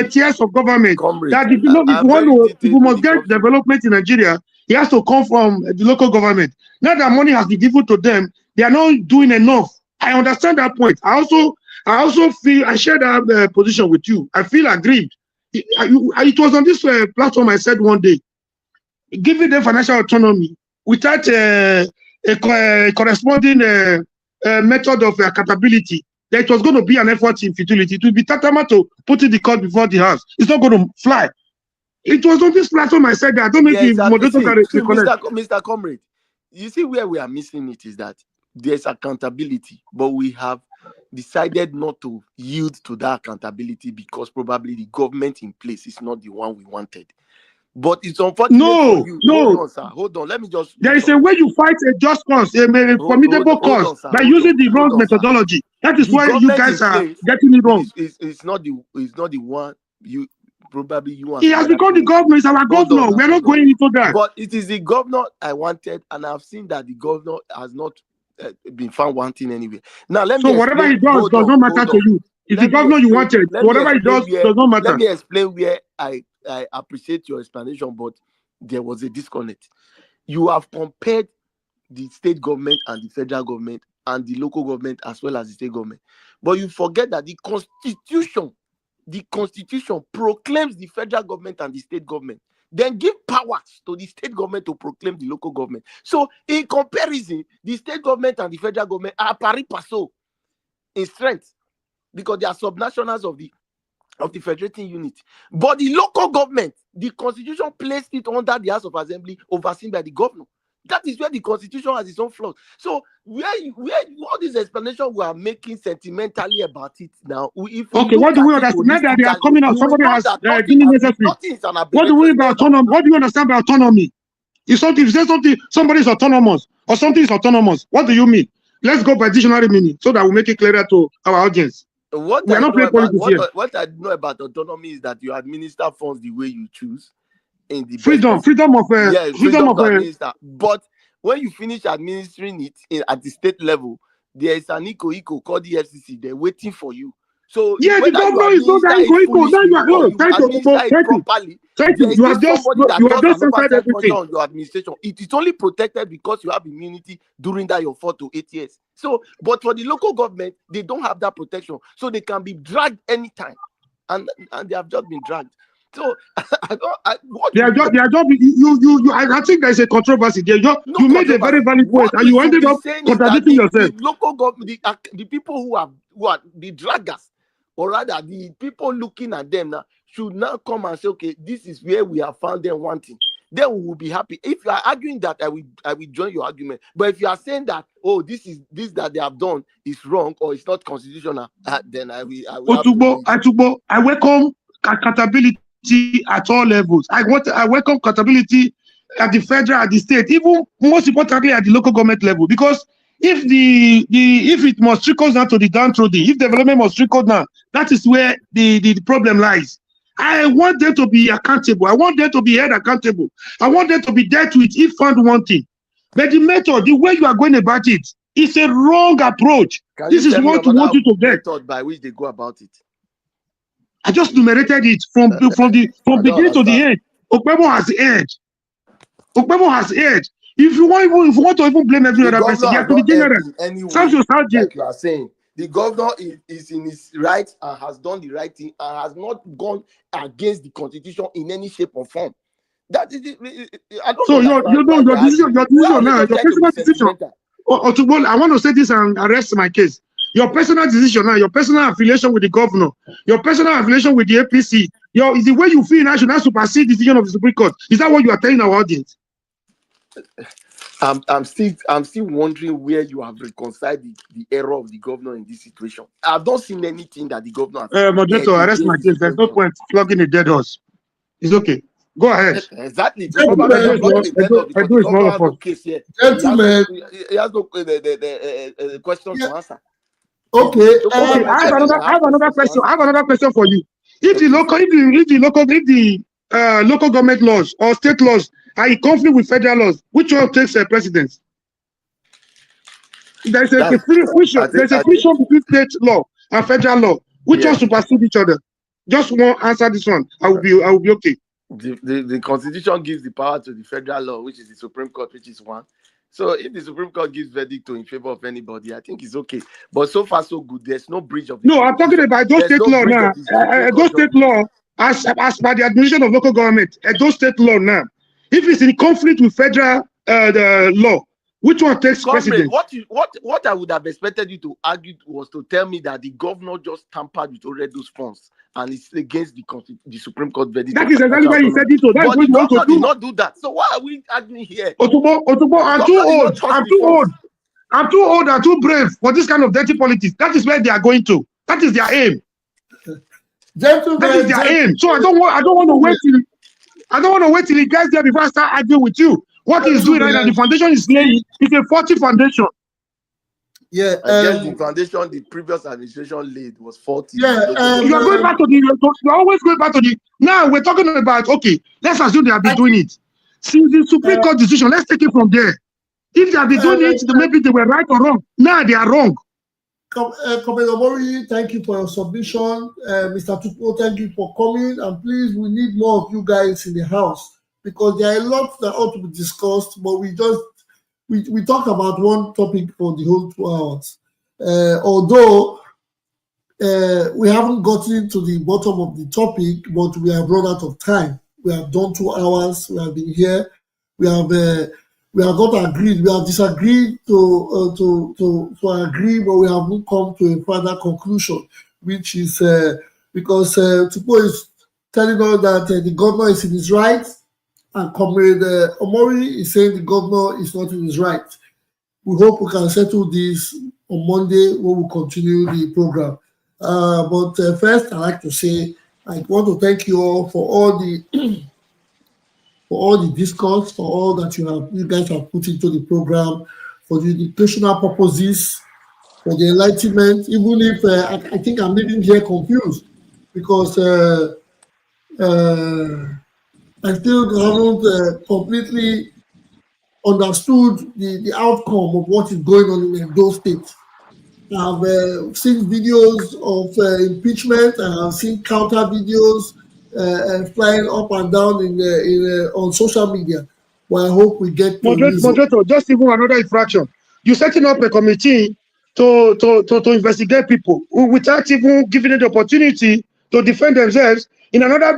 tiers of government. Comrade, that if you must get development in Nigeria, It has to come from the local government. Now that money has been given to them, they are not doing enough. I understand that point. I also feel, I share that position with you. I feel aggrieved. It was on this platform I said one day, giving them financial autonomy without a corresponding method of accountability, that it was going to be an effort in futility. It will be tantamount to putting the court before the house. It's not going to fly. It was on this platform I said that. I don't know if the moderator can reconnect. Mr. Comrade, you see where we are missing it is that there's accountability, but we have decided not to yield to that accountability because probably the government in place is not the one we wanted. But it's unfortunate for you. No. Hold on, sir. Hold on. Let me just. There is a way you fight a just cause, a formidable cause, by using the wrong methodology. That is why you guys are getting it wrong. It's not the one you probably you. He has become the governor. He's our governor. We are not going into that. But it is the governor I wanted, and I've seen that the governor has not been found wanting anyway. Now let me. So whatever he does does not matter to you. It's the governor you wanted. Whatever he does does not matter. Let me explain where I appreciate your explanation, but there was a disconnect. You have compared the state government and the federal government and the local government as well as the state government. But you forget that the constitution proclaims the federal government and the state government, then give powers to the state government to proclaim the local government. So in comparison, the state government and the federal government are pari passu in strength because they are subnationals of the federating unit. But the local government, the constitution placed it under the House of Assembly, overseen by the governor. That is where the constitution has its own flaws. So where all this explanation we are making sentimentally about it now. Okay, what do we understand? Now that they are coming out, somebody has given necessary. What do we about autonomy? What do you understand by autonomy? If you say somebody is autonomous or something is autonomous, what do you mean? Let's go by dictionary meaning so that we make it clearer to our audience. What I know about autonomy is that you administer funds the way you choose. In the freedom of administer. But when you finish administering it at the state level, there is an eco called the FCC. They're waiting for you. So yeah, the governor is not that eco. You have just censored everything on your administration. It is only protected because you have immunity during that your 4 to 8 years. So, but for the local government, they don't have that protection, so they can be dragged anytime, and they have just been dragged. So I think there's a controversy there. You made a very valid point, and you ended up contradicting yourself. The local government, the people who are the draggers, or rather the people looking at them now, should now come and say, okay, this is where we have found them wanting. Then we will be happy. If you are arguing that, I will join your argument. But if you are saying that, oh, this that they have done is wrong or it's not constitutional, then I will. Otedola, I welcome accountability at all levels. I welcome accountability at the federal, at the state, even most importantly at the local government level. Because if it must trickle down to the downtrodden, if development must trickle down, that is where the problem lies. I want them to be accountable. I want them to be held accountable. I want them to be dealt with if found wanting. But the method, the way you are going about it, is a wrong approach. This is what we want you to get. Method by which they go about it. I just enumerated it from beginning to the end. Okpebholo has erred. Okpebholo has erred. If you want to even blame every other person, you have to be general. Like you are saying, the governor is in his right and has done the right thing and has not gone against the constitution in any shape or form. That is it. I don't so know. Your decision now, your personal decision. Otedola, I want to say this and arrest my case. Your personal decision now, your personal affiliation with the governor, your personal affiliation with the APC, is the way you feel now should not supersede the decision of the Supreme Court. Is that what you are telling our audience? I'm still wondering where you have reconciled the error of the governor in this situation. I've not seen anything that the governor has moderator, arrest my case. There's no point flogging a dead horse. It's okay. Go ahead. Exactly. He has no question to answer. Okay. I have another question. I have another question for you. If the local government laws or state laws are in conflict with federal laws, which one takes precedence? There's a friction between state law and federal law. Which one supersedes each other? Just one answer this one. I will be okay. The constitution gives the power to the federal law, which is the Supreme Court, which is one. So if the Supreme Court gives verdict in favor of anybody, I think it's okay. But so far so good. There's no breach of the No, I'm talking about those There's state no law breach now. of the Supreme Those Court state judgment. law, as per the administration of local government, those state law now, if it's in conflict with federal the law, which one takes Comrade, precedence? what I would have expected you to argue was to tell me that the governor just tampered with already those funds and it's against the Supreme Court verdict. That is exactly what you said it to. That's But what the you want to governor did do. not do that. So why are we arguing here? Otubo, I'm too old. I'm too old. I'm too old and too brave for this kind of dirty politics. That is where they are going to. That is their aim. Gentlemen, that is their aim. So I don't want to wait till he gets there before I start arguing with you. What he's doing right now, the foundation is laying. It's a faulty foundation. Yeah, I guess the foundation the previous administration laid was faulty. Yeah, you are going back to you're always going back to the. Now we're talking about, okay, let's assume they have been doing it. Since the Supreme Court decision, let's take it from there. If they have been doing it, maybe they were right or wrong. Now they are wrong. Comrade Omori, thank you for your submission. Mr. Tupo, thank you for coming. And please, we need more of you guys in the house because there are a lot that ought to be discussed, but we talked about one topic for the whole 2 hours. Although we haven't gotten to the bottom of the topic, but we have run out of time. We have done 2 hours. We have been here. We have got agreed. We have disagreed to agree, but we haven't come to a further conclusion, which is because Tupo is telling us that the governor is in his right, and Comrade Omori is saying the governor is not in his right. We hope we can settle this on Monday when we continue the program. But first, I'd like to say I want to thank you all for all the discourse, for all that you guys have put into the program, for the educational purposes, for the enlightenment. Even if I think I'm leaving here confused because I still haven't completely understood the outcome of what is going on in Edo State. I've seen videos of impeachment, and I've seen counter videos flying up and down on social media. Well, I hope we get to moderator, just even another infraction. You're setting up a committee to investigate people without even giving them the opportunity to defend themselves. In another,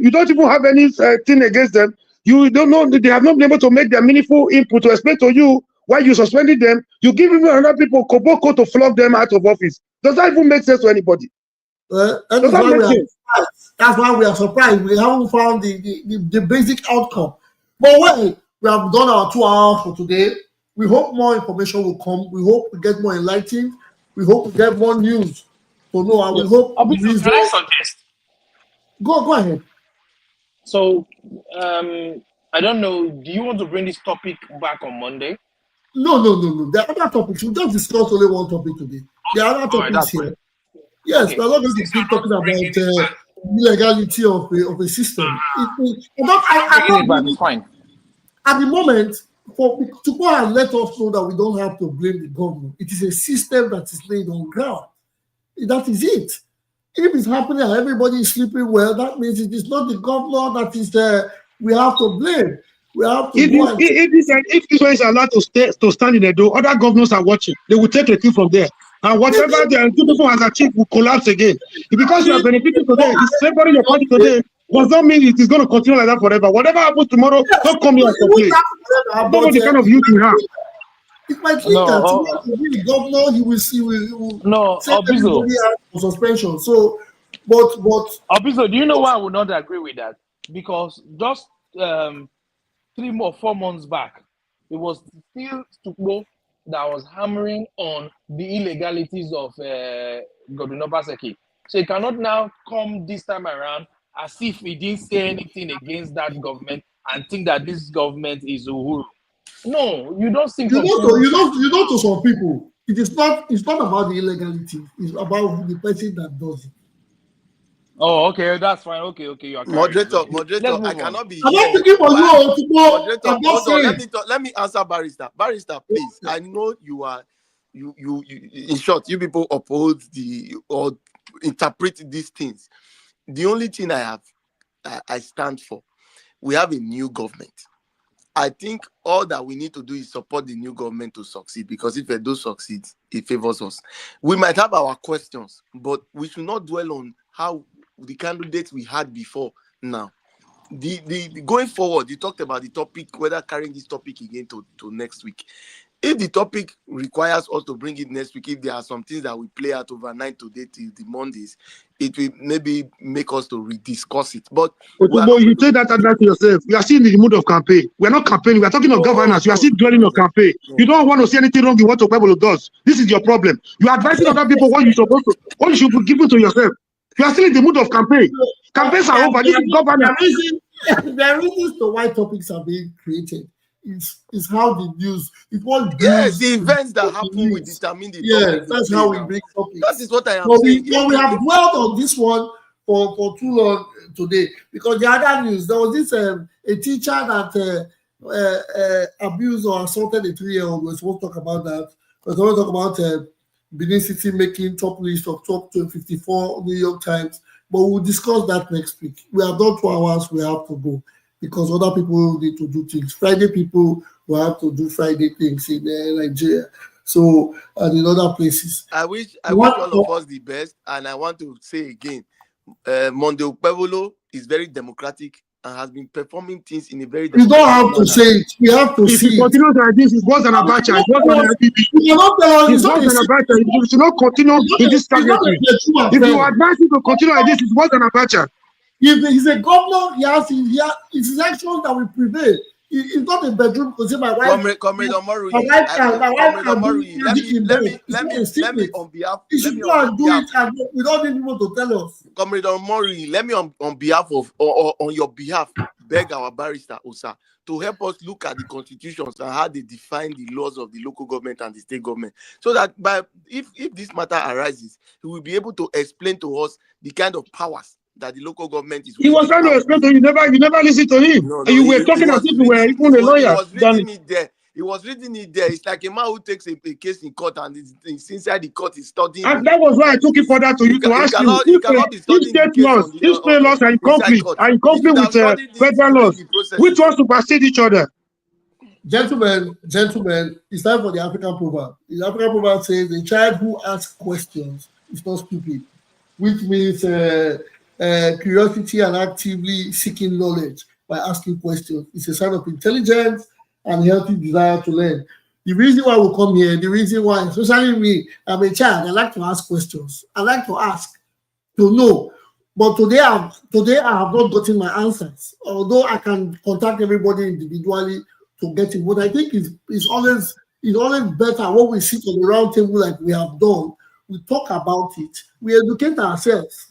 you don't even have anything against them. You don't know, they have not been able to make their meaningful input to explain to you why you suspended them. You give even another people koboko to flog them out of office. Does that even make sense to anybody? That's why we are surprised. We haven't found the basic outcome. But well, we have done our 2 hours for today. We hope more information will come. We hope we get more enlightened. We hope we get more news. So no, I will hope. Can I suggest? Go ahead. So, I don't know. Do you want to bring this topic back on Monday? No. There are other topics. We just discussed only one topic today. There are other topics here. Fine. Yes, okay. We're not going to keep talking about illegality of a system. It's fine. At the moment, to go and let us know that we don't have to blame the government. It is a system that is laid on ground. That is it. If it's happening and everybody is sleeping well, that means it is not the governor that is we have to blame. We have to if this one is allowed to stand in Edo, other governors are watching. They will take a cue from there. And whatever the people has achieved will collapse again. Because you are benefiting today, it's favoring your party today, does not mean it is going to continue like that forever. Whatever happens tomorrow, don't come here and complain. Don't know the kind of youth we have. It might think that the governor, he will send everybody out for suspension. So, but Obizo, do you know why I would not agree with that? Because just 3 or 4 months back, it was still Tukbo that was hammering on the illegalities of Godwin Obaseki. So he cannot now come this time around as if he didn't say anything against that government and think that this government is Uhuru. No, you don't think you know to some people, it's not about the illegality, it's about the person that does it. Oh, okay, that's fine. Okay, you are moderator. I cannot be. I'm not speaking for you. Moderator, hold on. Let me answer Barrister. Barrister, please. I know you are. You. In short, you people oppose or interpret these things. The only thing I have I stand for. We have a new government. I think all that we need to do is support the new government to succeed, because if they do succeed, it favors us. We might have our questions, but we should not dwell on how the candidates we had before now. The going forward, you talked about the topic, whether carrying this topic again to next week. If the topic requires us to bring it next week, if there are some things that we play out overnight today till the Mondays, it will maybe make us to rediscuss it. But you say that to yourself. We are still in the mood of campaign. We are not campaigning. We are talking of governance. You are still dwelling on campaign. You don't want to see anything wrong in what Okpebholo does. This is your problem. You are advising other people what you should be given to yourself. You are still in the mood of campaign. Campaigns are over. This is governance. There are reasons to why topics are being created. It's how the news. It's what yes, the events that happen will determine the topic. That's how we bring topics. That is what I am saying. We have dwelled on this one for too long today, because the other news, there was this a teacher that abused or assaulted a 3-year-old. We're supposed to talk about that. We're supposed to talk about Benin City making top list of top 54 New York Times. But we'll discuss that next week. We have done 2 hours. We have to go, because other people need to do things. Friday people will have to do Friday things in Nigeria. So, and in other places. I wish all of us the best. And I want to say again, Monday Okpebholo is very democratic and has been performing things in a very democratic manner. You don't have to say it. We have to see it. If you continue like this, it was an abacha. It was an IPP. It was an abacha. You should not continue in this trajectory. If you advise him to continue like this, it was an abacha. If he's a governor, it's his actions that will prevail. It's not a bedroom because my wife. Comrade Omoru, let me on behalf. You should go and do it, and we don't need people to tell us. Comrade Omoru, let me on behalf of or on your behalf beg our barrister Osa to help us look at the constitutions and how they define the laws of the local government and the state government, so that if this matter arises, he will be able to explain to us the kind of powers that the local government is. He was trying to explain to you. You never listened to him. No, you were talking as if you were even a lawyer. He was reading it there. It's like a man who takes a case in court and is inside the court is studying. And that was why I took it further to you to ask you if state laws are in conflict with federal laws, which ones supersede each other? Gentlemen, it's time for the African proverb. The African proverb says a child who asks questions is not stupid, which means curiosity and actively seeking knowledge by asking questions. It's a sign of intelligence and healthy desire to learn. The reason why we come here, the reason why, especially me, I'm a child, I like to ask questions. I like to ask, to know. But today I have not gotten my answers, although I can contact everybody individually to get it. But I think it's always better when we sit on the round table like we have done. We talk about it. We educate ourselves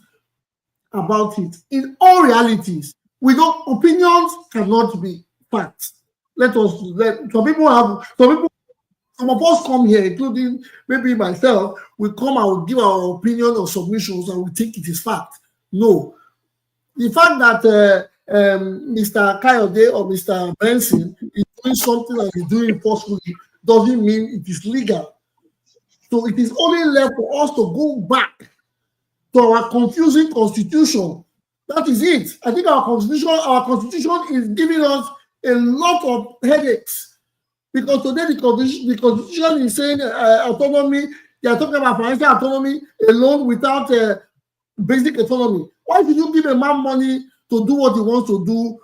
about it. In all realities, opinions cannot be facts. Some of us come here, including maybe myself, we come and we give our opinion or submissions and we think it is fact. No. The fact that Mr. Kayode or Mr. Benson is doing something that he's doing forcefully doesn't mean it is legal. So it is only left for us to go back to our confusing constitution. That is it. I think our constitution is giving us a lot of headaches, because today the constitution is saying autonomy. They are talking about financial autonomy alone without basic autonomy. Why should you give a man money to do what he wants to do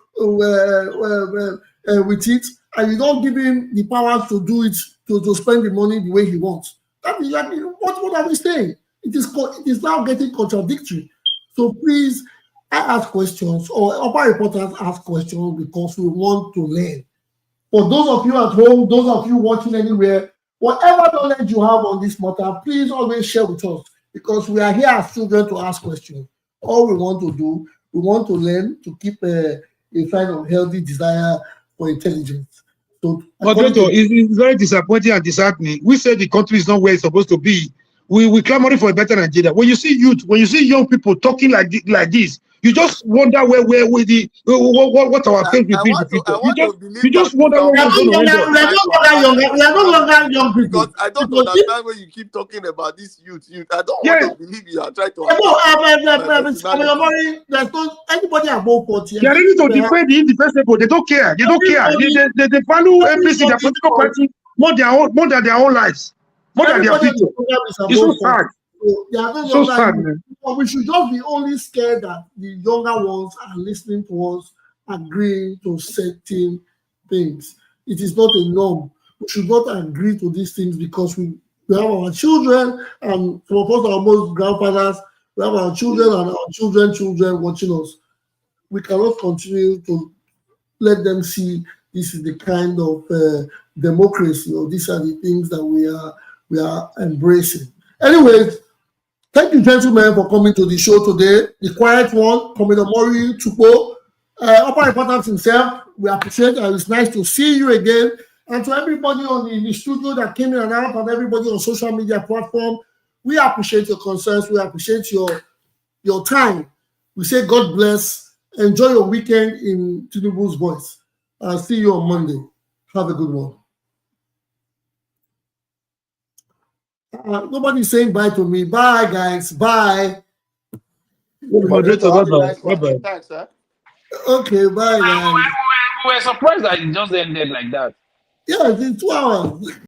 with it, and you don't give him the power to do it, to spend the money the way he wants? That is like, what are we saying? It is now getting contradictory. So please, I ask questions, or upper reporters ask questions, because we want to learn. For those of you at home, those of you watching anywhere, whatever knowledge you have on this matter, please always share with us, because we are here as children to ask questions. All we want to do, we want to learn, to keep a kind of healthy desire for intelligence. So, it's very disappointing and disheartening. We say the country is not where it's supposed to be. We clamoring for a better Nigeria. When you see youth, when you see young people talking like this, You just wonder where what our things will be in the future. I want to believe You just that wonder where we're going to end up. We are no longer young people. Because I don't understand when you keep talking about this youth. I don't want Yes, to believe you are trying to There's no anybody above 40. they are ready to defend the indefensible. They don't care. They don't care. They value APC, their political party, more than their own lives, more than their Everybody on future. the program is It's so above 40. sad. So they are no So longer sad, youth. man. But we should just be only scared that the younger ones are listening to us, agreeing to certain things. It is not a norm. We should not agree to these things because we have our children, and some of us are almost grandfathers. We have our children and our children watching us. We cannot continue to let them see this is the kind of democracy, or these are the things that we are embracing. Anyways, thank you, gentlemen, for coming to the show today. The quiet one, Commodore Mori Tupo, upper important himself. We appreciate it. It's nice to see you again. And to everybody in the studio that came in and out, and everybody on social media platform, we appreciate your concerns. We appreciate your time. We say God bless. Enjoy your weekend in Tinubu's voice. I'll see you on Monday. Have a good one. Nobody's saying bye to me. Bye, guys. Bye. Moderator, bye-bye. Thanks, sir. Okay, bye, guys. We were surprised that it just ended like that. Yeah, it's 2 hours.